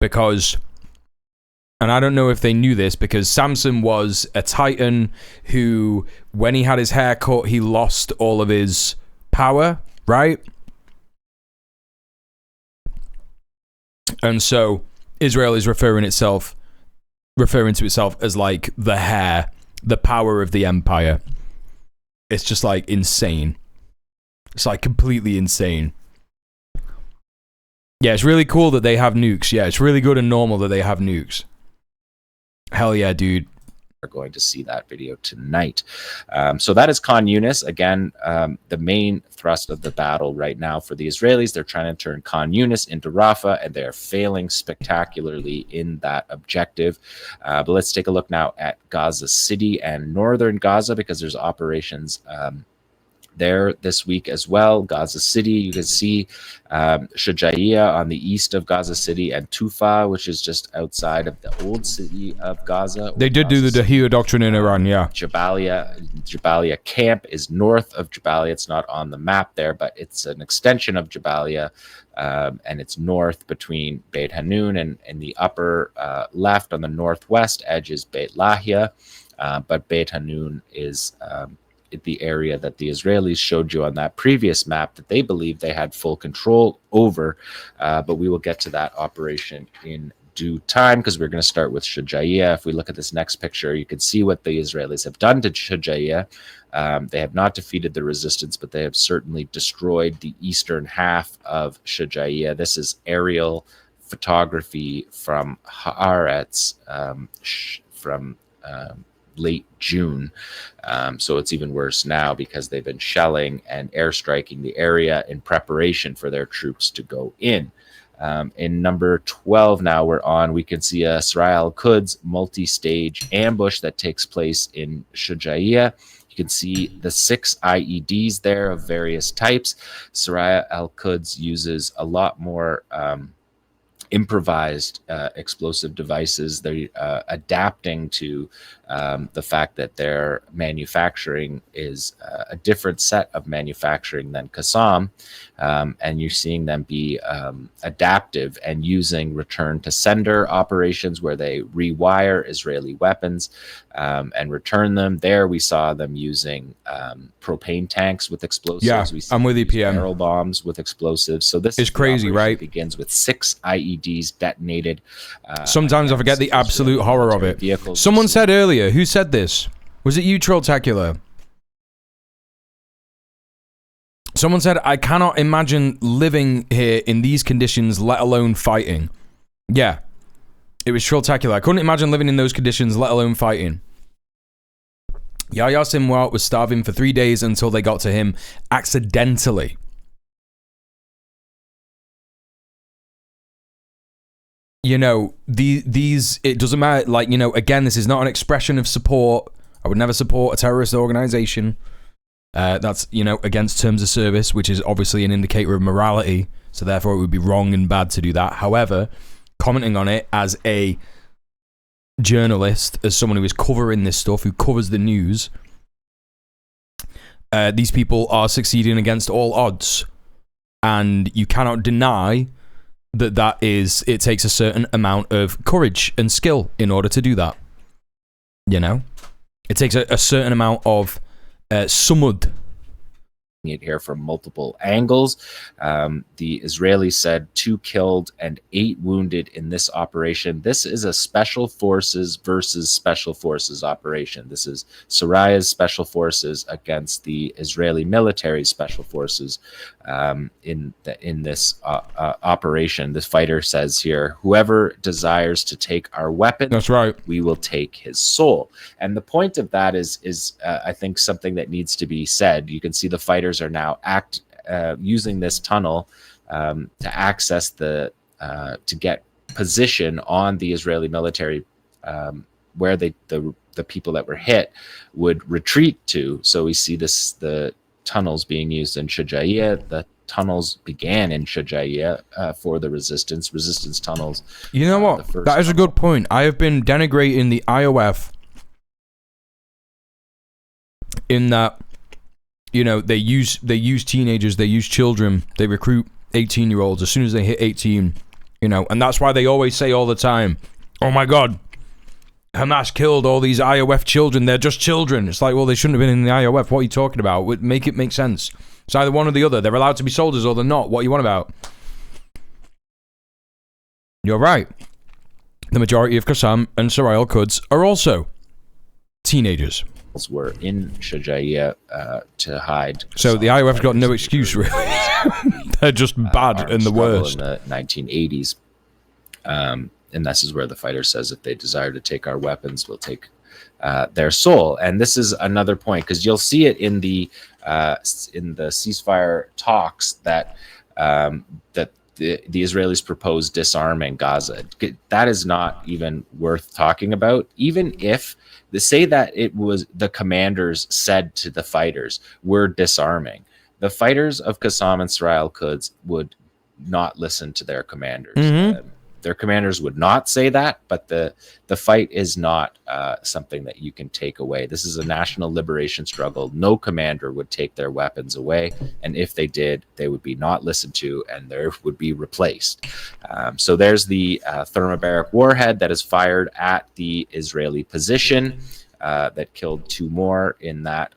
Because, and I don't know if they knew this, because Samson was a titan who, when he had his hair cut, he lost all of his power, right? And so Israel is referring to itself as like the hair, the power of the empire. It's just like insane. It's like completely insane. Yeah, it's really cool that they have nukes. Yeah, it's really good and normal that they have nukes. Hell yeah, dude. Are going to see that video tonight. So that is Khan Yunis. Again, the main thrust of the battle right now for the Israelis, they're trying to turn Khan Yunis into Rafah, and they're failing spectacularly in that objective. But let's take a look now at Gaza City and northern Gaza, because there's operations there this week as well. Gaza City, you can see Shujaiya on the east of Gaza City, and Tufa, which is just outside of the old city of Gaza. They did do the Dahiyya doctrine in Iran, yeah. Jabalia camp is north of Jabalia. It's not on the map there, but it's an extension of Jabalia, and it's north between Beit Hanun, and in the upper left on the northwest edge is Beit Lahia, but Beit Hanun is the area that the Israelis showed you on that previous map that they believe they had full control over, but we will get to that operation in due time, because we're going to start with Shujaiya. If we look at this next picture, you can see what the Israelis have done to Shujaiya. They have not defeated the resistance, but they have certainly destroyed the eastern half of Shujaiya. This is aerial photography from Haaretz from late June. So it's even worse now because they've been shelling and airstriking the area in preparation for their troops to go in. In number 12 now we're on, we can see a Saraya al-Quds multi-stage ambush that takes place in Shujaiya. You can see the 6 IEDs there of various types. Saraya al-Quds uses a lot more improvised explosive devices. They're adapting to the fact that their manufacturing is a different set of manufacturing than Qassam, and you're seeing them be adaptive and using return to sender operations where they rewire Israeli weapons and return them. There we saw them using propane tanks with explosives. Yeah, I'm with you, PM. Barrel bombs with explosives. So this is crazy, right? Begins with 6 IEDs detonated. Sometimes I forget the absolute horror of it. Someone said earlier, who said this? Was it you, Trolltacular? Someone said, I cannot imagine living here in these conditions, let alone fighting. Yeah, it was Trolltacular. I couldn't imagine living in those conditions, let alone fighting. Yahya Sinwar was starving for 3 days until they got to him accidentally. You know, these, it doesn't matter, like, you know, again, this is not an expression of support. I would never support a terrorist organization. That's, you know, against terms of service, which is obviously an indicator of morality. So therefore it would be wrong and bad to do that. However, commenting on it as a journalist, as someone who is covering this stuff, who covers the news, these people are succeeding against all odds. And you cannot deny that it takes a certain amount of courage and skill in order to do that. You know? It takes a certain amount of sumud. It here from multiple angles. The Israelis said 2 killed and 8 wounded in this operation. This is a special forces versus special forces operation. This is Saraya's special forces against the Israeli military special forces in this operation. The fighter says here, whoever desires to take our weapon, that's right, we will take his soul. And the point of that is I think something that needs to be said. You can see the fighters are now using this tunnel to access to get position on the Israeli military where the people that were hit would retreat to. So we see the tunnels being used in Shujaiya. The tunnels began in Shujaiya for the resistance tunnels. You know what? That is a good point. I have been denigrating the IOF in that, you know, they use teenagers, they use children, they recruit 18-year-olds as soon as they hit 18, you know, and that's why they always say all the time, oh my God, Hamas killed all these IOF children, they're just children. It's like, well, they shouldn't have been in the IOF. What are you talking about? Make it make sense. It's either one or the other. They're allowed to be soldiers or they're not. What are you on about? You're right. The majority of Qassam and Saraya al-Quds are also teenagers. Were in Shujaiya to hide. So the IOF's got no excuse, really. They're just bad and the worst. In the 1980s. And this is where the fighter says, if they desire to take our weapons, we'll take their soul. And this is another point, because you'll see it in the ceasefire talks that the Israelis propose disarming Gaza. That is not even worth talking about. Even if they say that it was the commanders said to the fighters, we're disarming. The fighters of Qassam and Saraya al-Quds would not listen to their commanders. Their commanders would not say that, but the fight is not something that you can take away. This is a national liberation struggle. No commander would take their weapons away, and if they did, they would be not listened to, and they would be replaced. So there's the thermobaric warhead that is fired at the Israeli position that killed 2 more in that.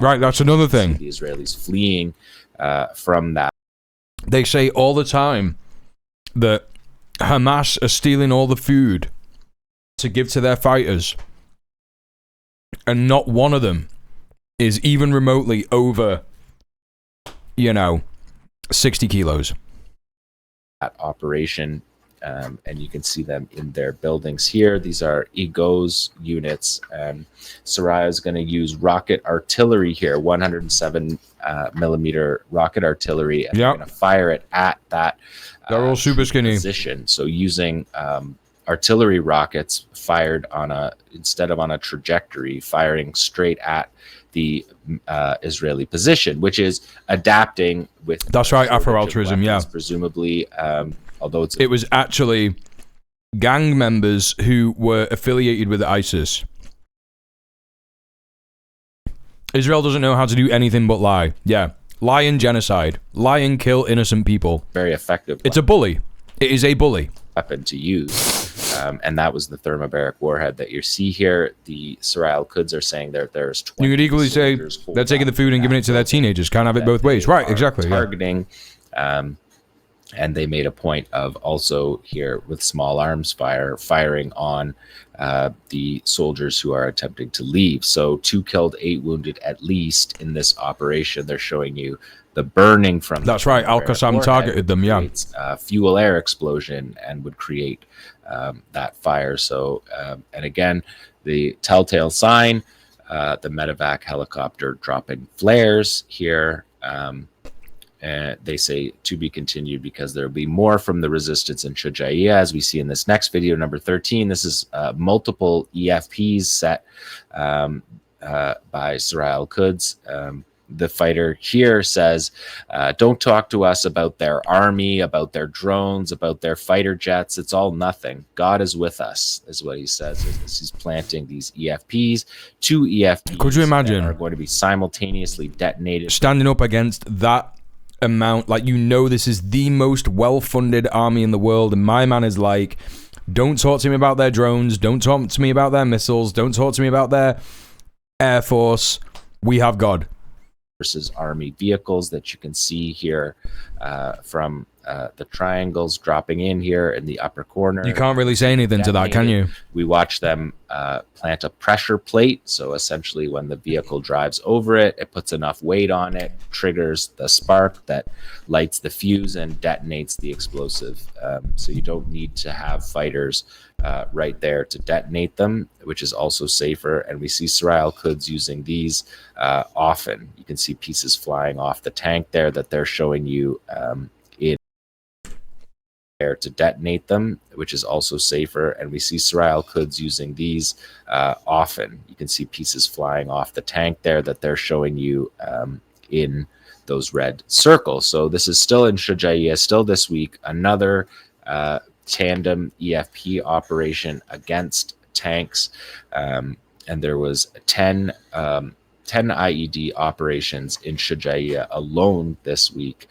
Right, that's another thing. The Israelis fleeing from that. They say all the time that Hamas are stealing all the food to give to their fighters, and not one of them is even remotely over, 60 kilos. That operation, and you can see them in their buildings here. These are EGO's units. Saraya is going to use rocket artillery here, 107 millimeter rocket artillery, and they're going to fire it at that. They're all super skinny position. So using artillery rockets fired instead of on a trajectory, firing straight at the Israeli position, which is adapting with. That's right, Afro-altruism, weapons, presumably. Although it was actually gang members who were affiliated with ISIS. Israel doesn't know how to do anything but lie. Yeah. Lie and genocide. Lie and kill innocent people. Very effective. It's a bully. It is a bully. Weapon to use. And that was the thermobaric warhead that you see here. The Saraya al-Quds are saying there's 20. You could equally say they're taking the food and giving it to their teenagers. Can't have it both ways. Right, exactly. Targeting. And they made a point of also here with small arms firing on the soldiers who are attempting to leave. So 2 killed, 8 wounded at least in this operation. They're showing you the burning from. That's right. Al-Qassam targeted them. Yeah. Fuel air explosion and would create that fire. So and again, the telltale sign, the medevac helicopter dropping flares here. They say to be continued because there will be more from the resistance in Shujaiya, as we see in this next video, number 13. This is multiple EFPs set by Saraya al-Quds. The fighter here says, don't talk to us about their army, about their drones, about their fighter jets. It's all nothing. God is with us, is what he says. He's planting these EFPs. 2 EFPs Could you imagine? Are going to be simultaneously detonated. Standing up against that amount, this is the most well-funded army in the world, and my man is like, don't talk to me about their drones, don't talk to me about their missiles, don't talk to me about their air force. We have God. Versus army vehicles that you can see here from the triangles dropping in here in the upper corner. You can't really say anything to that, can you? We watch them plant a pressure plate. So essentially when the vehicle drives over it, it puts enough weight on it, triggers the spark that lights the fuse and detonates the explosive. So you don't need to have fighters right there to detonate them, which is also safer. And we see Saraya al-Quds using these often. You can see pieces flying off the tank there that they're showing you in there to detonate them, which is also safer. And we see Saraya al-Quds using these often. You can see pieces flying off the tank there that they're showing you in those red circles. So this is still in Shujaiya, still this week, another tandem EFP operation against tanks. And there was 10 IED operations in Shujaiya alone this week.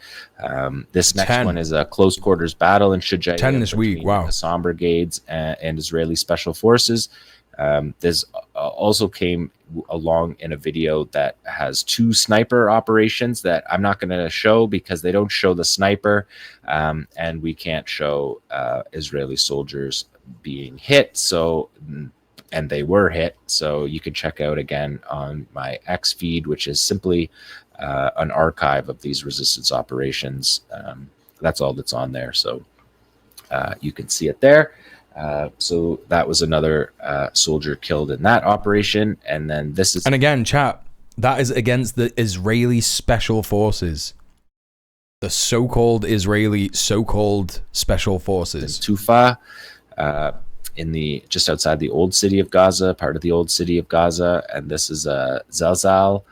This next one is a close quarters battle in Shujaiya. 10 this week, wow. Qassam brigades and Israeli special forces. This also came along in a video that has 2 sniper operations that I'm not going to show because they don't show the sniper, and we can't show Israeli soldiers being hit. So and they were hit. So you can check out again on my X feed, which is simply an archive of these resistance operations. That's all that's on there. So you can see it there. So that was another soldier killed in that operation. And then this is... And again, chat, that is against the Israeli Special Forces. The so-called Israeli so-called Special Forces. Tufa, in the just outside the old city of Gaza, part of the old city of Gaza. And this is a Zalzal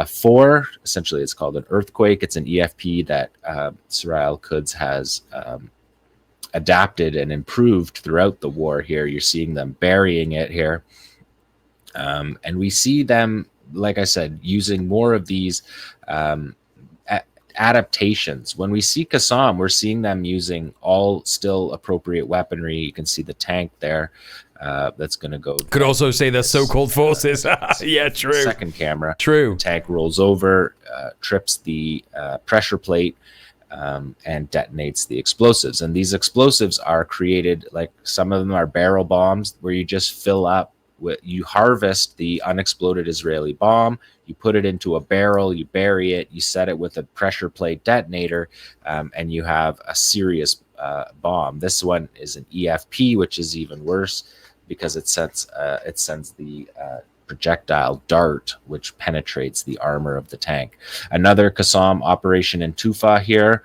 4. Essentially, it's called an earthquake. It's an EFP that Israel Al-Quds has adapted and improved throughout the war here. You're seeing them burying it here. And we see them, like I said, using more of these adaptations. When we see Qassam, we're seeing them using all still appropriate weaponry. You can see the tank there that's going to go. Could also say the so-called forces. Yeah, true. Second camera. True. The tank rolls over, trips the pressure plate, and detonates the explosives. And these explosives are created, like some of them are barrel bombs, where you just fill up with, you harvest the unexploded Israeli bomb, you put it into a barrel, you bury it, you set it with a pressure plate detonator, and you have a serious bomb. This one is an EFP, which is even worse because it sends the projectile dart, which penetrates the armor of the tank. Another Qassam operation in Tufa here.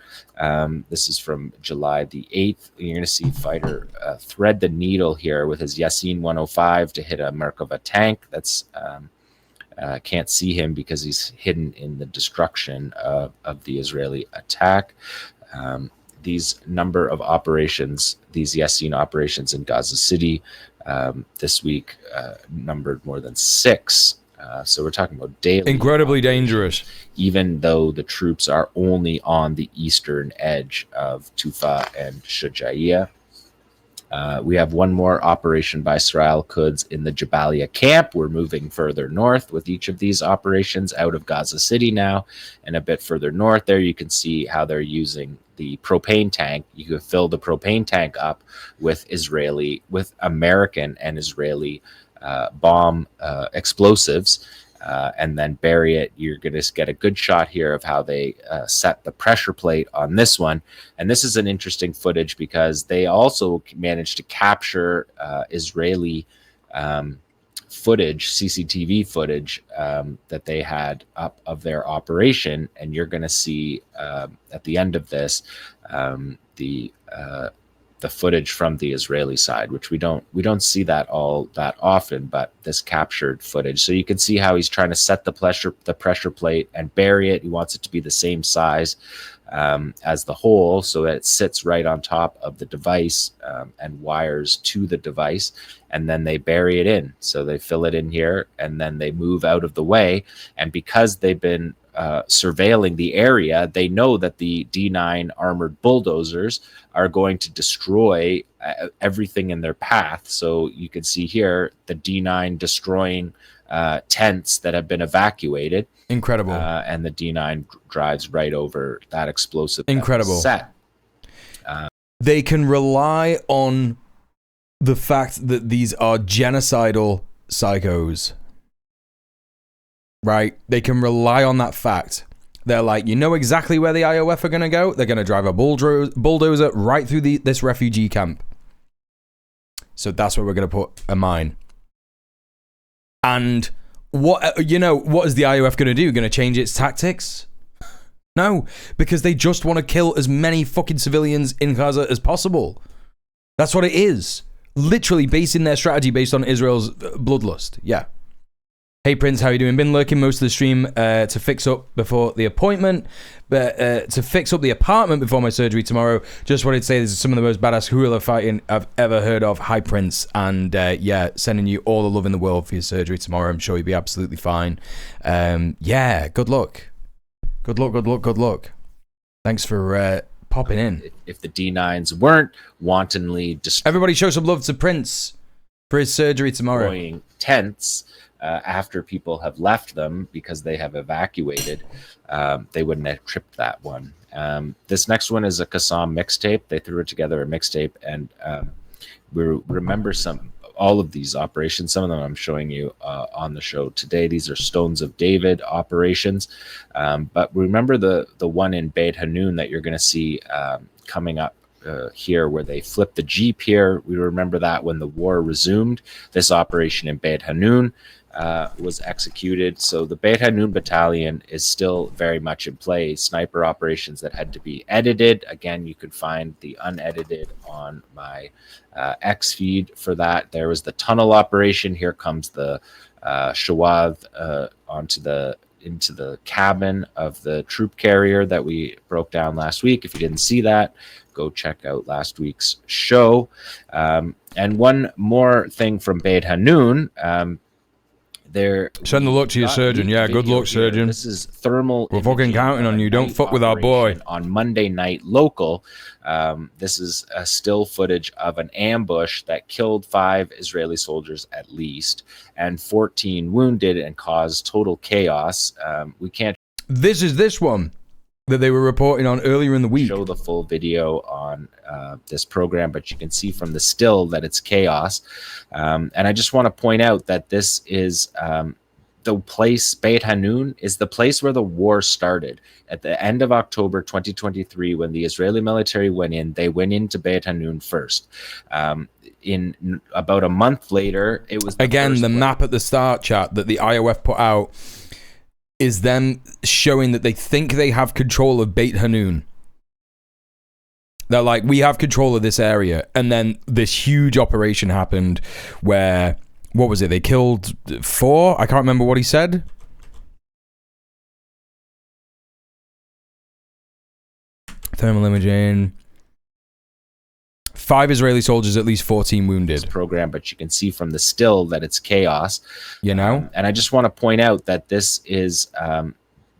This is from July the 8th. You're going to see fighter thread the needle here with his Yasin 105 to hit a Merkava tank. That's can't see him because he's hidden in the destruction of the Israeli attack. These number of operations, these Yasin operations in Gaza City, this week numbered more than 6. So we're talking about daily. Incredibly dangerous. Even though the troops are only on the eastern edge of Tufa and Shujaiya. We have one more operation by Israel Al-Quds in the Jabalia camp. We're moving further north with each of these operations out of Gaza City now. And a bit further north there, you can see how they're using the propane tank. You can fill the propane tank up with American and Israeli bomb explosives, and then bury it. You're going to get a good shot here of how they set the pressure plate on this one. And this is an interesting footage because they also managed to capture Israeli footage, CCTV footage that they had up of their operation. And you're going to see at the end of this the footage from the Israeli side, which we don't see that all that often, but this captured footage. So you can see how he's trying to set the pressure plate and bury it. He wants it to be the same size as the hole, so that it sits right on top of the device and wires to the device, and then they bury it in. So they fill it in here, and then they move out of the way. And because they've been surveilling the area, they know that the D9 armored bulldozers are going to destroy everything in their path. So you can see here the D9 destroying tents that have been evacuated. Incredible. And the D9 drives right over that explosive. Incredible. Set. They can rely on the fact that these are genocidal psychos. Right? They can rely on that fact. They're like, you know exactly where the IOF are going to go? They're going to drive a bulldozer right through this refugee camp. So that's where we're going to put a mine. And what is the IOF going to do? Going to change its tactics? No, because they just want to kill as many fucking civilians in Gaza as possible. That's what it is. Literally basing their strategy based on Israel's bloodlust. Yeah. Hey Prince, how you doing? Been lurking most of the stream to fix up before the appointment, but to fix up the apartment before my surgery tomorrow. Just wanted to say this is some of the most badass guerrilla fighting I've ever heard of. Hi Prince, and yeah, sending you all the love in the world for your surgery tomorrow. I'm sure you'll be absolutely fine. Yeah, good luck. Good luck. Thanks for popping in. If the D9s weren't wantonly everybody show some love to Prince for his surgery tomorrow. Tents. After people have left them because they have evacuated, they wouldn't have tripped that one. This next one is a Qassam mixtape. They threw it together, a mixtape, and we remember all of these operations. Some of them I'm showing you on the show today. These are Stones of David operations. But remember the one in Beit Hanun that you're going to see coming up here, where they flipped the Jeep here. We remember that when the war resumed. This operation in Beit Hanun was executed. So the Beit Hanun battalion is still very much in play. Sniper operations that had to be edited. Again, you could find the unedited on my X feed for that. There was the tunnel operation. Here comes the Shawad into the cabin of the troop carrier that we broke down last week. If you didn't see that, go check out last week's show. And one more thing from Beit Hanun. Send the luck to your surgeon. Yeah, good luck, surgeon. This is thermal. We're fucking counting on you. Don't fuck with our boy. On Monday night local. This is a still footage of an ambush that killed 5 Israeli soldiers at least, and 14 wounded and caused total chaos. We can't. This is this one that they were reporting on earlier in the week. Show the full video on this program, but you can see from the still that it's chaos. And I just want to point out that this is the place, Beit Hanun, is the place where the war started. At the end of October 2023, when the Israeli military went in, they went into Beit Hanun first. In about a month later, it was the map at the start, chat, that the IOF put out is them showing that they think they have control of Beit Hanun. They're like, we have control of this area. And then this huge operation happened where, what was it? They killed 4? I can't remember what he said. Thermal imaging. 5 Israeli soldiers, at least 14 wounded. Program, but you can see from the still that it's chaos. You know? And I just want to point out that this is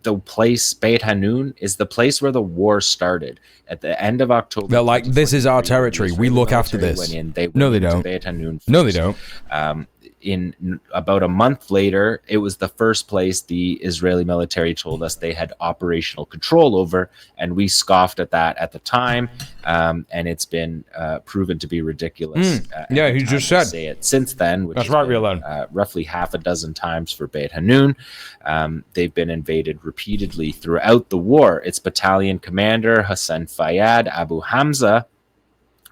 the place, Beit Hanun, is the place where the war started. At the end of October. They're like, this is our territory. We look after this. No, they don't. Beit Hanun first. No, they don't. In about a month later, it was the first place the Israeli military told us they had operational control over, and we scoffed at that at the time, and it's been proven to be ridiculous. Yeah, he just said. Say it since then, which that's right, Real roughly half a dozen times for Beit Hanun. They've been invaded repeatedly throughout the war. Its battalion commander, Hassan Fayyad Abu Hamza,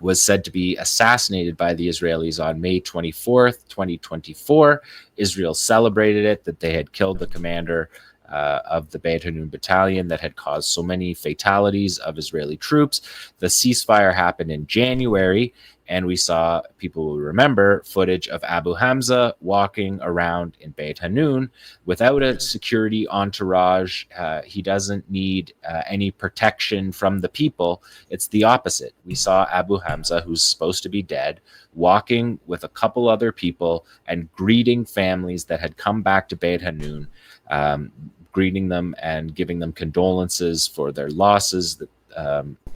was said to be assassinated by the Israelis on May 24th, 2024. Israel celebrated it, that they had killed the commander of the Beit Hanun battalion that had caused so many fatalities of Israeli troops. The ceasefire happened in January, and we saw, people will remember, footage of Abu Hamza walking around in Beit Hanun without a security entourage. He doesn't need any protection from the people. It's the opposite. We saw Abu Hamza, who's supposed to be dead, walking with a couple other people and greeting families that had come back to Beit Hanun, greeting them and giving them condolences for their losses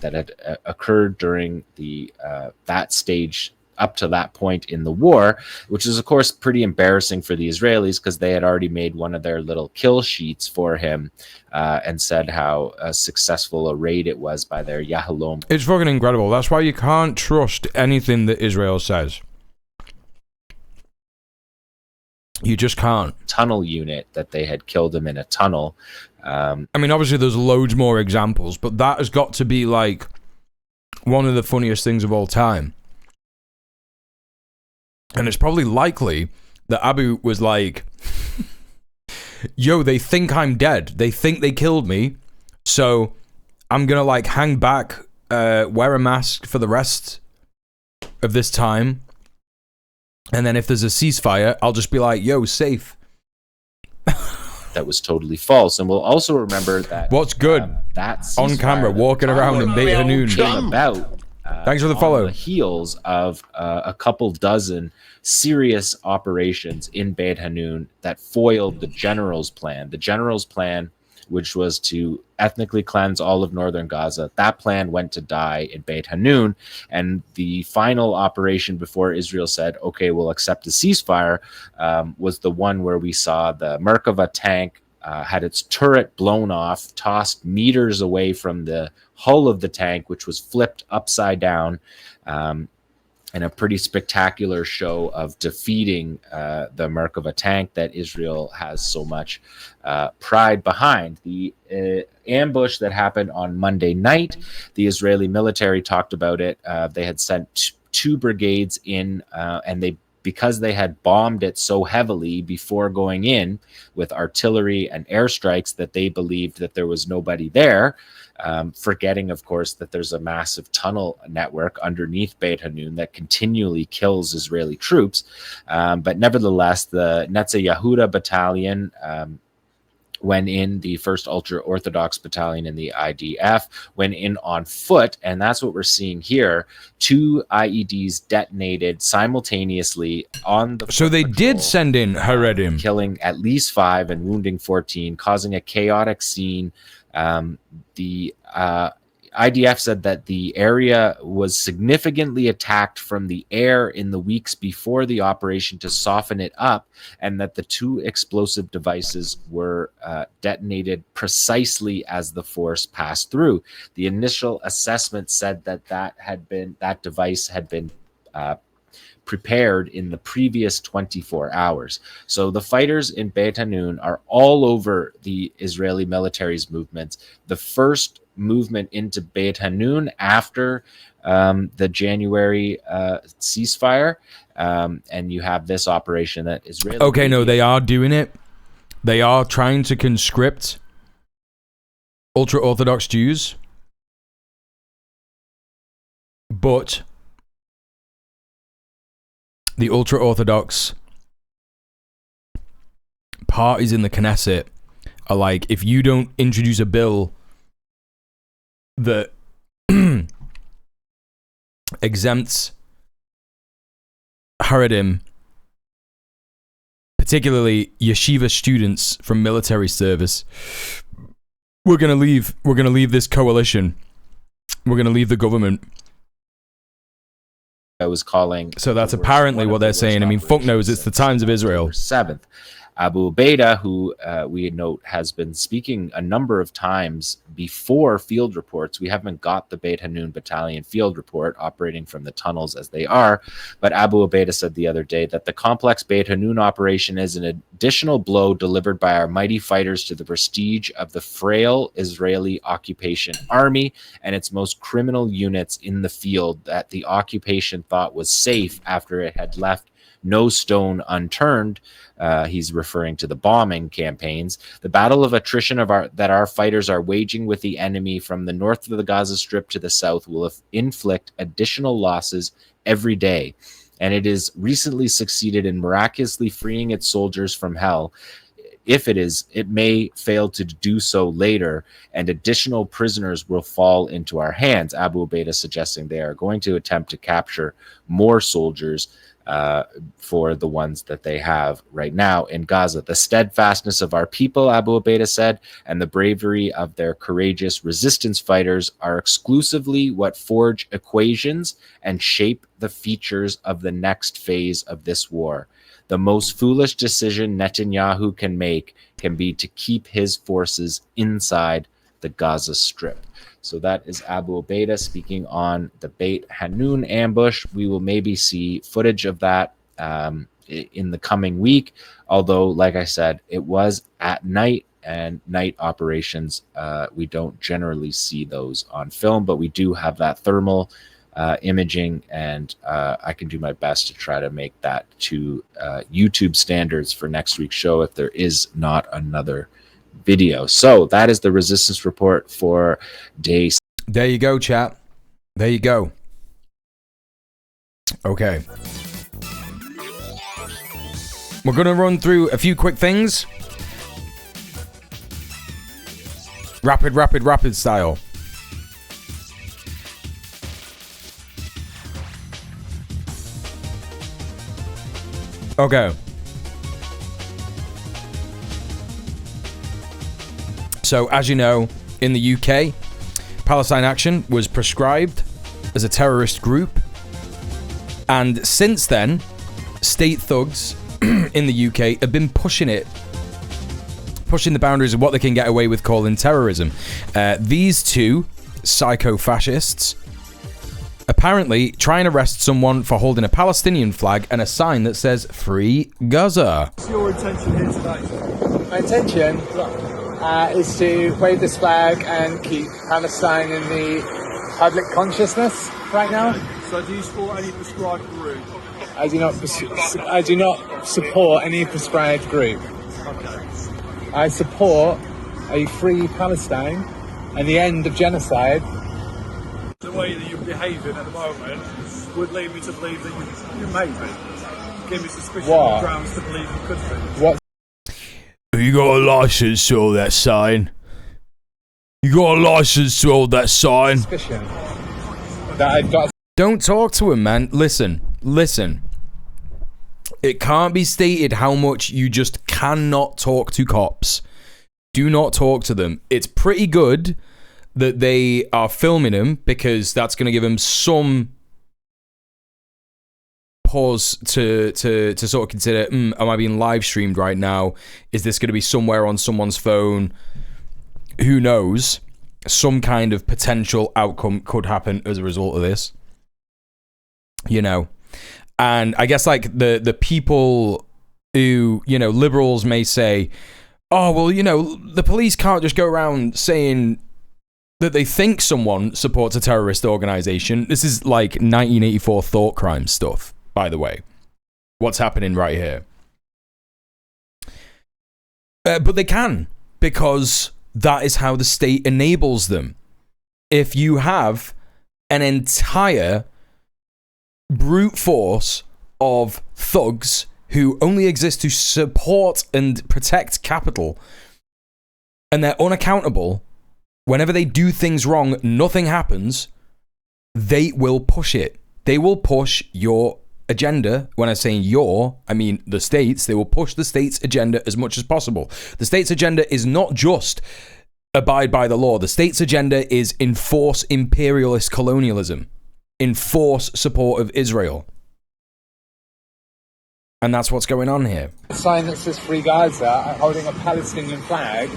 that had occurred during the that stage up to that point in the war, which is of course pretty embarrassing for the Israelis, because they had already made one of their little kill sheets for him and said how successful a raid it was by their Yahalom. It's fucking incredible. That's why you can't trust anything that Israel says. You just can't. Tunnel unit that they had killed him in a tunnel. I mean, obviously there's loads more examples, but that has got to be like one of the funniest things of all time. And it's probably likely that Abu was like, yo, they think I'm dead. They think they killed me. So I'm going to like hang back, wear a mask for the rest of this time. And then if there's a ceasefire, I'll just be like, yo, safe. That was totally false. And we'll also remember that what's good that on camera walking around in Beit Hanun came about thanks for the follow. On the heels of a couple dozen serious operations in Beit Hanun that foiled the general's plan. The general's plan, which was to ethnically cleanse all of northern Gaza, that plan went to die in Beit Hanun. And the final operation before Israel said, okay, we'll accept the ceasefire, was the one where we saw the Merkava tank had its turret blown off, tossed meters away from the hull of the tank, which was flipped upside down. and a pretty spectacular show of defeating the Merkava tank that Israel has so much pride behind. The ambush that happened on Monday night, the Israeli military talked about it. They had sent 2 brigades in, and because they had bombed it so heavily before going in with artillery and airstrikes that they believed that there was nobody there, forgetting, of course, that there's a massive tunnel network underneath Beit Hanun that continually kills Israeli troops. But nevertheless, the Netze Yehuda battalion went in, the 1st ultra-Orthodox battalion in the IDF, went in on foot, and that's what we're seeing here. 2 IEDs detonated simultaneously on the So they did send in Haredim. Killing at least 5 and wounding 14, causing a chaotic scene. The IDF said that the area was significantly attacked from the air in the weeks before the operation to soften it up, and that the 2 explosive devices were detonated precisely as the force passed through. The initial assessment said that that device had been prepared in the previous 24 hours. So the fighters in Beit Hanun are all over the Israeli military's movements. The first movement into Beit Hanun after the January ceasefire, and you have this operation that Israeli... Okay, no, they are doing it. They are trying to conscript ultra-Orthodox Jews, but the ultra-Orthodox parties in the Knesset are like, if you don't introduce a bill that exempts Haredim, particularly yeshiva students, from military service, we're gonna leave this coalition. We're gonna leave the government. I was calling. So that's apparently what they're saying. I mean, fuck knows, it's the Times of Israel. 7th. Abu Ubaidah, who we note has been speaking a number of times before field reports. We haven't got the Beit Hanun battalion field report operating from the tunnels as they are, but Abu Ubaidah said the other day that the complex Beit Hanun operation is an additional blow delivered by our mighty fighters to the prestige of the frail Israeli occupation army and its most criminal units in the field that the occupation thought was safe after it had left no stone unturned. He's referring to the bombing campaigns. The battle of attrition that our fighters are waging with the enemy from the north of the Gaza Strip to the south will inflict additional losses every day. And it has recently succeeded in miraculously freeing its soldiers from hell. If it may fail to do so later, and additional prisoners will fall into our hands. Abu Ubaidah suggesting they are going to attempt to capture more soldiers for the ones that they have right now in Gaza. The steadfastness of our people, Abu Ubaidah said, and the bravery of their courageous resistance fighters are exclusively what forge equations and shape the features of the next phase of this war. The most foolish decision Netanyahu can make can be to keep his forces inside the Gaza Strip. So that is Abu Ubaidah speaking on the Beit Hanun ambush. We will maybe see footage of that in the coming week. Although, like I said, it was at night, and night operations, we don't generally see those on film, but we do have that thermal imaging, and I can do my best to try to make that to YouTube standards for next week's show if there is not another video. So that is the resistance report for day. There you go, chat. There you go. Okay. We're going to run through a few quick things. Rapid style. Okay. So, as you know, in the UK, Palestine Action was prescribed as a terrorist group. And since then, state thugs in the UK have been pushing the boundaries of what they can get away with calling terrorism. These two psycho-fascists apparently try and arrest someone for holding a Palestinian flag and a sign that says Free Gaza. What's your intention here today? My intention is to wave this flag and keep Palestine in the public consciousness right now. So do you support any prescribed group? I do not support any prescribed group. Okay. I support a free Palestine and the end of genocide. The way that you're behaving at the moment would lead me to believe that you may be. Give me suspicion What? of grounds to believe you could be. What? Have you got a license to hold that sign? You got a license to hold that sign? Suspicion that I've got. Don't talk to him, man. Listen. It can't be stated how much you just cannot talk to cops. Do not talk to them. It's pretty good that they are filming him because that's going to give him some pause to sort of consider, am I being live streamed right now? Is this going to be somewhere on someone's phone? Who knows? Some kind of potential outcome could happen as a result of this. You know. And I guess like the people who, you know, liberals may say, oh, well, you know, the police can't just go around saying that they think someone supports a terrorist organization. This is like 1984 thought crime stuff, by the way. What's happening right here. But they can, because that is how the state enables them. If you have an entire brute force of thugs who only exist to support and protect capital, and they're unaccountable, whenever they do things wrong, nothing happens, they will push it. They will push your agenda. When I say your, I mean the states. They will push the state's agenda as much as possible. The state's agenda is not just abide by the law. The state's agenda is enforce imperialist colonialism. Enforce support of Israel. And that's what's going on here. A sign that says Free Gaza, I'm holding a Palestinian flag,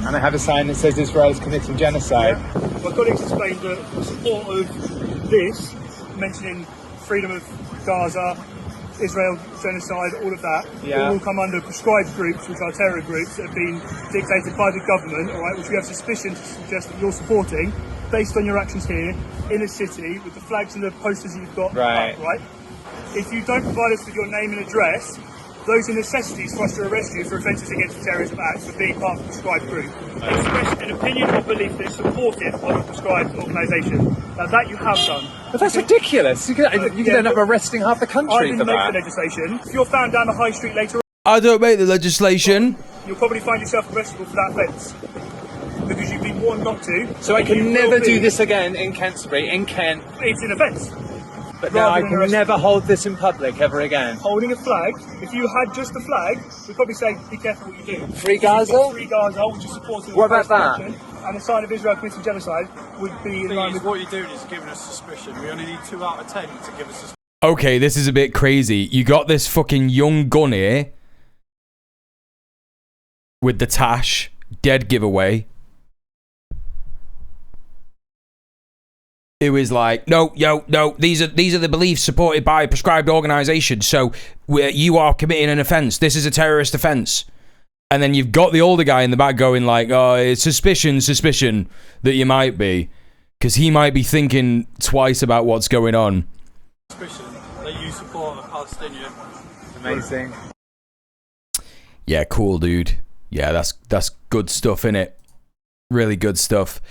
and I have a sign that says Israel is committing genocide. Yeah. My colleagues explained that the support of this, mentioning freedom of Gaza, Israel, genocide, all of that, Yeah. will all come under prescribed groups, which are terror groups that have been dictated by the government, all right, which we have suspicion to suggest that you're supporting, based on your actions here in the city with the flags and the posters that you've got up, right? If you don't provide us with your name and address, those are necessities for us to arrest you for offences against the Terrorism Act for being part of a prescribed group. Express an opinion or belief that is supportive of a prescribed organisation. Now that you have done. But that's ridiculous. You could end up arresting half the country I didn't for make that. the legislation. If you're found down the high street later on, I don't make the legislation. you'll probably find yourself arrestable for that offence. Because you've been warned not to. So I can never do this again in Canterbury, in Kent. It's an offence. But now I can never hold this in public ever again. Holding a flag, if you had just a flag, we'd probably say, be careful what you do. Free Gaza? Free Gaza, which is supporting What about that? And a sign of Israel committing genocide would be in line with what you're doing is giving us suspicion. We only need 2 out of 10 to give us suspicion. Okay, this is a bit crazy. You got this fucking young gun here with the Tash dead giveaway. It was like, no, these are the beliefs supported by a prescribed organisation, so you are committing an offence. This is a terrorist offence. And then you've got the older guy in the back going like, oh, it's suspicion that you might be, because he might be thinking twice about what's going on. Suspicion that you support a Palestinian. Amazing. Yeah, cool, dude. Yeah, that's good stuff, innit? Really good stuff.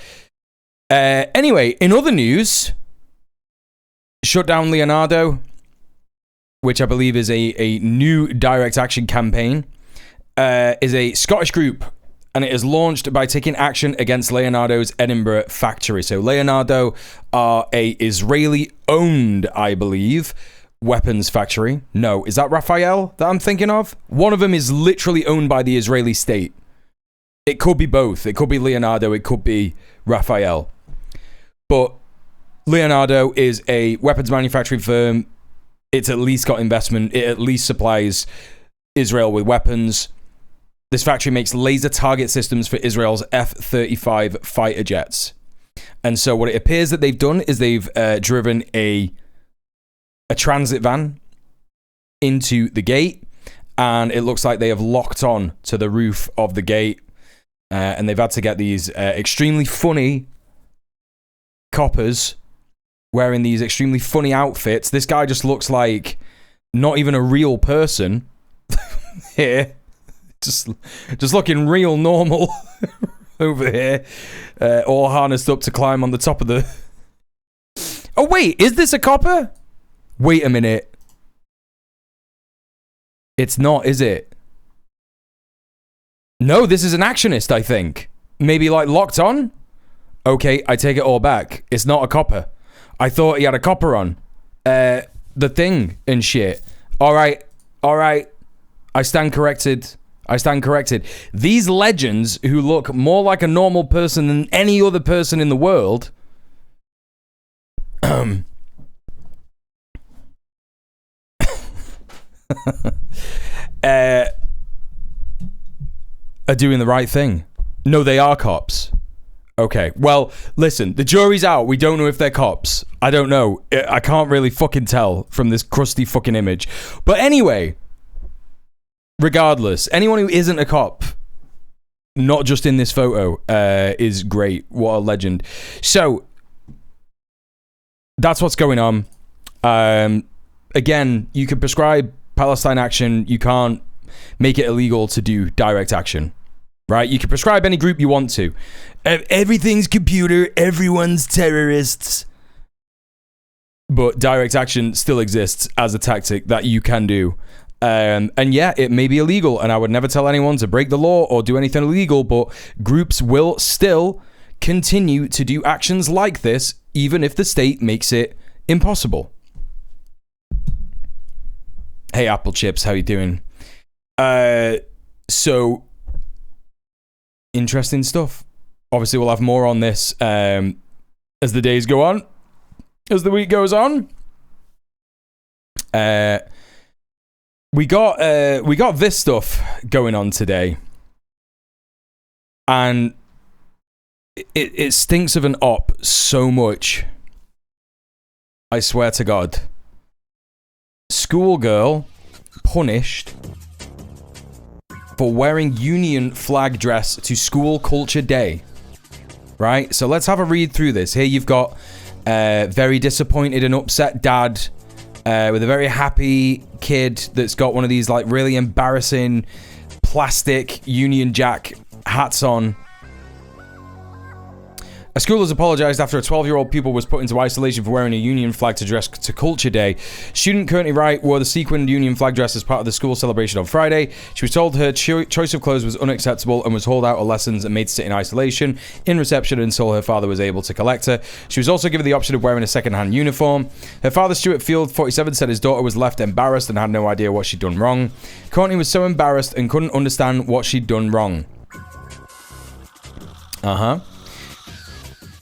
Anyway, in other news, shut down Leonardo, which I believe is a new direct action campaign, is a Scottish group, and it is launched by taking action against Leonardo's Edinburgh factory. So Leonardo are a Israeli-owned, I believe, weapons factory. No, is that Raphael that I'm thinking of? One of them is literally owned by the Israeli state. It could be both. It could be Leonardo. It could be Raphael. But Leonardo is a weapons manufacturing firm. It's at least got investment. It at least supplies Israel with weapons. This factory makes laser target systems for Israel's F-35 fighter jets. And so what it appears that they've done is they've driven a transit van into the gate, and it looks like they have locked on to the roof of the gate, and they've had to get these extremely funny coppers wearing these extremely funny outfits. This guy just looks like not even a real person here, just looking real normal over here, all harnessed up to climb on the top of the... Oh wait, is this a copper? Wait a minute. It's not, is it? No, this is an actionist, I think. Maybe like locked on? Okay, I take it all back. It's not a copper. I thought he had a copper on. The thing and shit. Alright. I stand corrected. These legends who look more like a normal person than any other person in the world are doing the right thing. No, they are cops. Okay, well, listen, the jury's out. We don't know if they're cops. I don't know. I can't really fucking tell from this crusty fucking image. But anyway, regardless, anyone who isn't a cop, not just in this photo, is great. What a legend. So, that's what's going on. Again, you can prescribe Palestine action. You can't make it illegal to do direct action. Right? You can prescribe any group you want to. Everything's computer. Everyone's terrorists. But direct action still exists as a tactic that you can do. And yeah, it may be illegal. And I would never tell anyone to break the law or do anything illegal. But groups will still continue to do actions like this, even if the state makes it impossible. Hey, Apple Chips, how you doing? So... interesting stuff. Obviously, we'll have more on this as the days go on, as the week goes on. We got this stuff going on today, and it stinks of an op so much. I swear to God. Schoolgirl punished for wearing Union flag dress to school culture day. Right? So let's have a read through this. Here you've got very disappointed and upset dad with a very happy kid that's got one of these like really embarrassing plastic Union Jack hats on. A school has apologized after a 12-year-old pupil was put into isolation for wearing a Union flag to dress to Culture Day. Student Courtney Wright wore the sequined Union flag dress as part of the school celebration on Friday. She was told her choice of clothes was unacceptable and was hauled out of lessons and made to sit in isolation in reception until her father was able to collect her. She was also given the option of wearing a second-hand uniform. Her father, Stuart Field, 47, said his daughter was left embarrassed and had no idea what she'd done wrong. Courtney was so embarrassed and couldn't understand what she'd done wrong.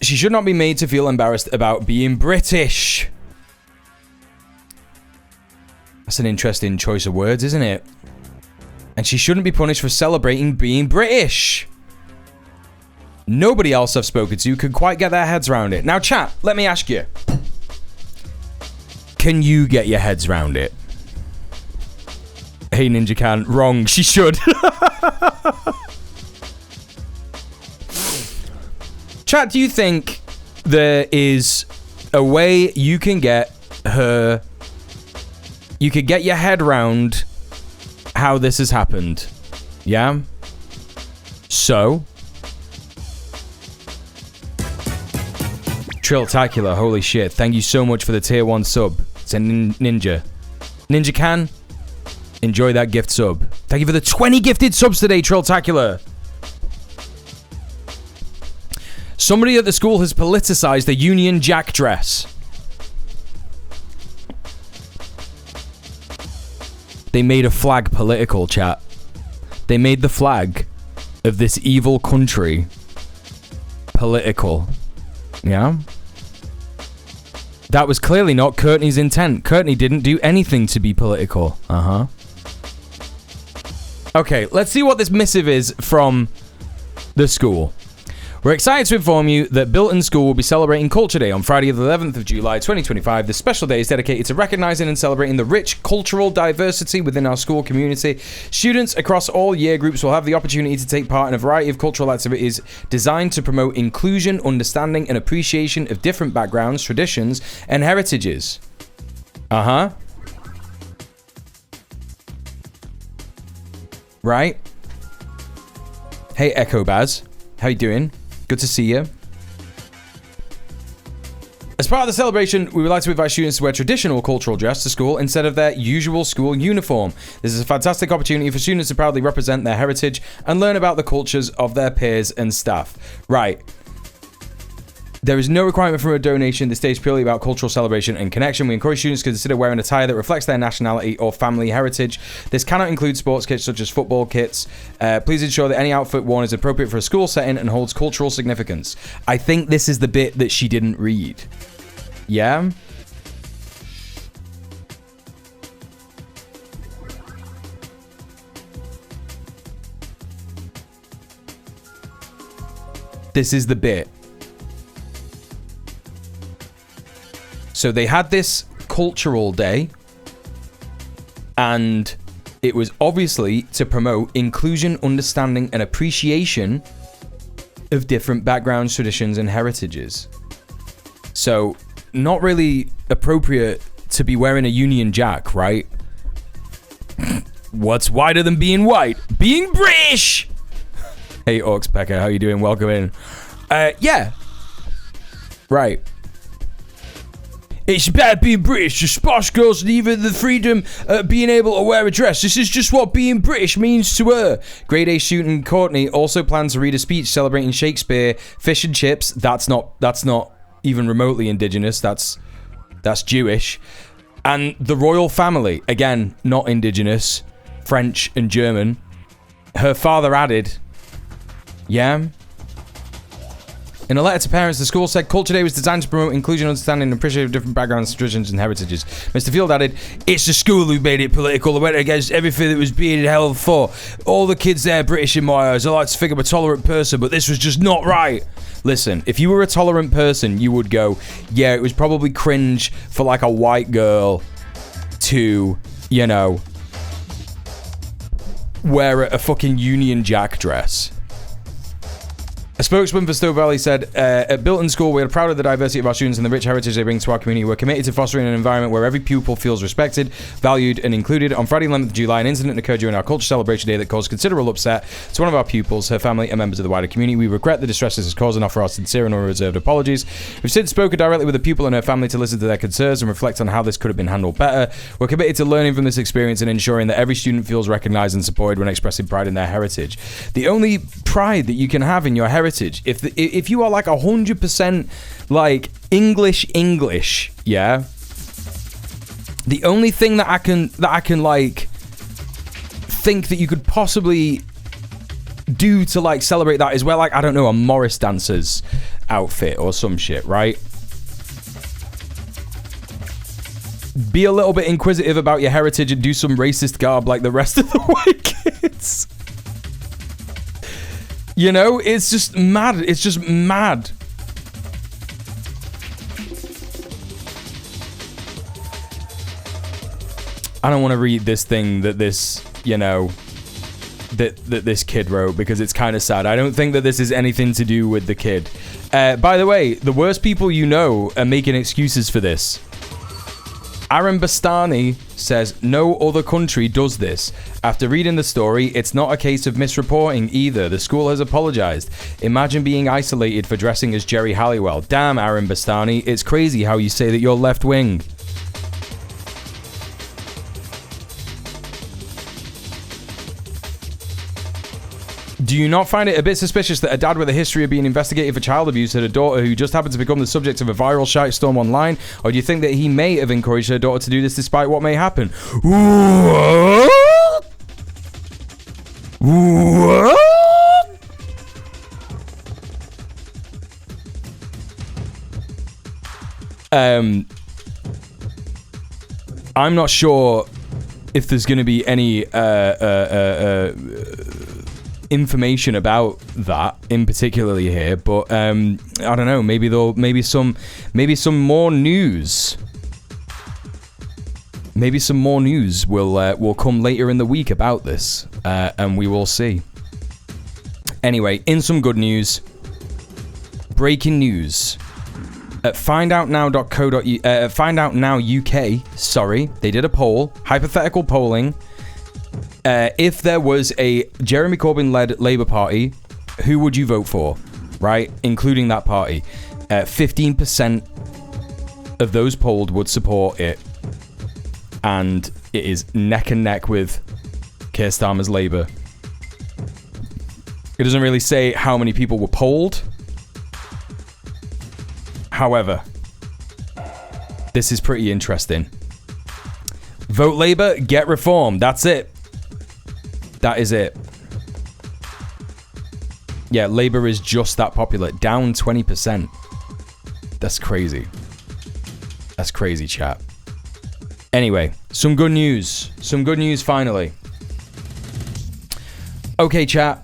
She should not be made to feel embarrassed about being British. That's an interesting choice of words, isn't it? And she shouldn't be punished for celebrating being British. Nobody else I've spoken to could quite get their heads around it. Now, chat, let me ask you. Can you get your heads around it? Hey, Ninja Can. Wrong. She should. Chat, do you think there is a way you can get her... You could get your head round how this has happened? Yeah? So... Trilltacular, holy shit. Thank you so much for the tier 1 sub. It's a Ninja. Ninja Can, enjoy that gift sub. Thank you for the 20 gifted subs today, Trilltacular. Somebody at the school has politicized a Union Jack dress. They made a flag political, chat. They made the flag of this evil country political. Yeah? That was clearly not Courtney's intent. Courtney didn't do anything to be political. Okay, let's see what this missive is from the school. We're excited to inform you that Bilton School will be celebrating Culture Day on Friday the 11th of July 2025. This special day is dedicated to recognising and celebrating the rich cultural diversity within our school community. Students across all year groups will have the opportunity to take part in a variety of cultural activities designed to promote inclusion, understanding and appreciation of different backgrounds, traditions and heritages. Right? Hey Echo Baz, how you doing? Good to see you. As part of the celebration, we would like to invite students to wear traditional cultural dress to school instead of their usual school uniform. This is a fantastic opportunity for students to proudly represent their heritage and learn about the cultures of their peers and staff. Right. There is no requirement for a donation. This day is purely about cultural celebration and connection. We encourage students to consider wearing attire that reflects their nationality or family heritage. This cannot include sports kits such as football kits. Please ensure that any outfit worn is appropriate for a school setting and holds cultural significance. I think this is the bit that she didn't read. Yeah? This is the bit. So they had this cultural day, and it was obviously to promote inclusion, understanding, and appreciation of different backgrounds, traditions, and heritages. So, not really appropriate to be wearing a Union Jack, right? What's whiter than being white? Being British! Hey, Oxpecker, how you doing? Welcome in. Yeah. Right. It's about being British. The Sposh Girls and even the freedom of being able to wear a dress. This is just what being British means to her. Grade A student Courtney also plans to read a speech celebrating Shakespeare, fish and chips. That's not even remotely indigenous. That's Jewish. And the royal family, again, not indigenous, French and German. Her father added, yeah. In a letter to parents, the school said Culture Day was designed to promote inclusion, understanding, and appreciation of different backgrounds, traditions, and heritages. Mr. Field added, it's the school who made it political. They went against everything that was being held for. All the kids there are British in my eyes. I like to think I'm a tolerant person, but this was just not right. Listen, if you were a tolerant person, you would go, yeah, it was probably cringe for like a white girl to, you know, wear a fucking Union Jack dress. A spokesman for Stowe Valley said, at Bilton School, we are proud of the diversity of our students and the rich heritage they bring to our community. We're committed to fostering an environment where every pupil feels respected, valued, and included. On Friday, 11th of July, an incident occurred during our culture celebration day that caused considerable upset to one of our pupils, her family, and members of the wider community. We regret the distress this has caused and offer our sincere and unreserved apologies. We've since spoken directly with the pupil and her family to listen to their concerns and reflect on how this could have been handled better. We're committed to learning from this experience and ensuring that every student feels recognized and supported when expressing pride in their heritage. The only pride that you can have in your heritage, if you are like 100% like English, yeah, the only thing that I can like think that you could possibly do to like celebrate that is wear like, I don't know, a Morris dancer's outfit or some shit, right? Be a little bit inquisitive about your heritage and do some racist garb like the rest of the white kids. You know, it's just mad. It's just mad. I don't want to read this thing that this, you know, that this kid wrote because it's kind of sad. I don't think that this is anything to do with the kid. By the way, the worst people you know are making excuses for this. Aaron Bastani says, no other country does this. After reading the story, it's not a case of misreporting either. The school has apologized. Imagine being isolated for dressing as Jerry Halliwell. Damn, Aaron Bastani, it's crazy how you say that you're left-wing. Do you not find it a bit suspicious that a dad with a history of being investigated for child abuse had a daughter who just happened to become the subject of a viral shitstorm online? Or do you think that he may have encouraged her daughter to do this despite what may happen? What? I'm not sure if there's going to be any information about that. in particularly here, but I don't know. Maybe some more news. Maybe some more news will come later in the week about this, and we will see. Anyway, in some good news, breaking news. At findoutnow.co.uk, Find Out Now UK, sorry, they did a poll, hypothetical polling. If there was a Jeremy Corbyn-led Labour Party, who would you vote for, right? Including that party. 15% of those polled would support it. And it is neck and neck with Keir Starmer's Labour. It doesn't really say how many people were polled. However, this is pretty interesting. Vote Labour, get reform. That's it. That is it. Yeah, Labour is just that popular. Down 20%. That's crazy. That's crazy, chat. Anyway, some good news. Some good news finally. Okay, chat.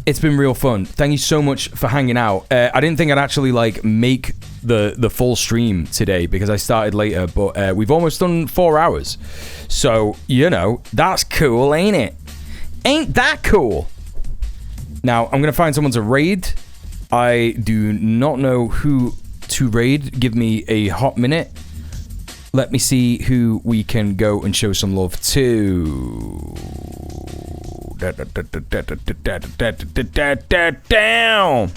It's been real fun. Thank you so much for hanging out. I didn't think I'd actually make the full stream today because I started later, but we've almost done 4 hours. So, that's cool, ain't it? Ain't that cool? Now, I'm going to find someone to raid. I do not know who to raid. Give me a hot minute. Let me see who we can go and show some love to. Down.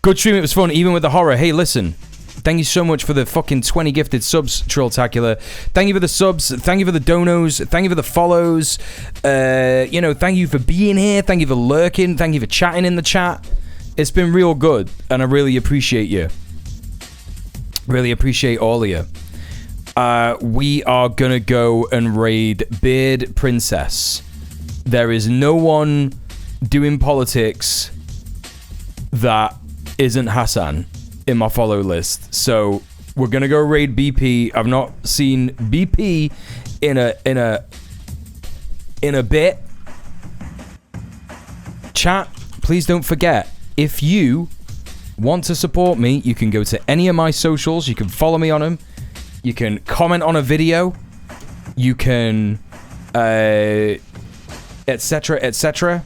Good stream, it was fun, even with the horror. Hey, listen. Thank you so much for the fucking 20 gifted subs, Trolltacular. Thank you for the subs. Thank you for the donos. Thank you for the follows. Thank you for being here. Thank you for lurking. Thank you for chatting in the chat. It's been real good, and I really appreciate you. Really appreciate all of you. We are gonna go and raid Beard Princess. There is no one doing politics that isn't Hassan in my follow list. So we're gonna go raid BP. I've not seen BP in a bit. Chat, please don't forget, if you want to support me, you can go to any of my socials. You can follow me on them. You can comment on a video. You can, etc., etc.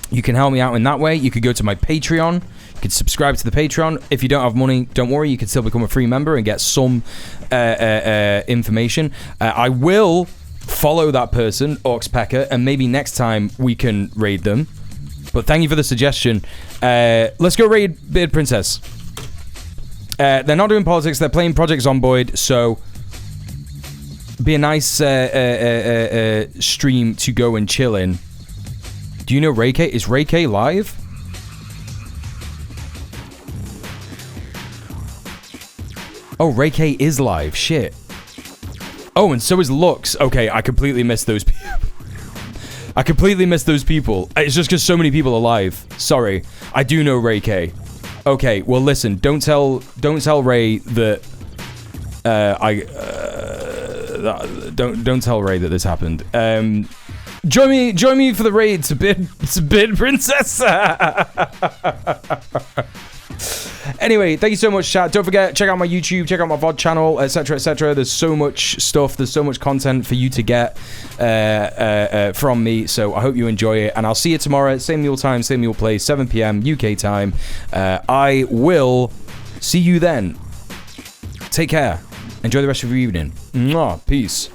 You can help me out in that way. You could go to my Patreon. You could subscribe to the Patreon. If you don't have money, don't worry. You can still become a free member and get some information. I will follow that person, Orcspecker, and maybe next time we can raid them. But thank you for the suggestion. Let's go raid Beard Princess. They're not doing politics. They're playing Project Zomboid. So be a nice stream to go and chill in. Do you know Ray K? Is Ray K live? Oh, Ray K is live. Shit. Oh, and so is Lux. Okay, I completely missed those people. I completely missed those people. It's just because so many people are live. Sorry. I do know Ray K. Okay, well listen, don't tell Ray that don't tell Ray that this happened. Join me for the raid to Beard Princess. Anyway, thank you so much, chat. Don't forget, check out my YouTube, check out my VOD channel, etc., etc. There's so much stuff, there's so much content for you to get from me, so I hope you enjoy it, and I'll see you tomorrow, same mule time, same mule place, 7 p.m. UK time. I will see you then. Take care. Enjoy the rest of your evening. Mwah. Peace.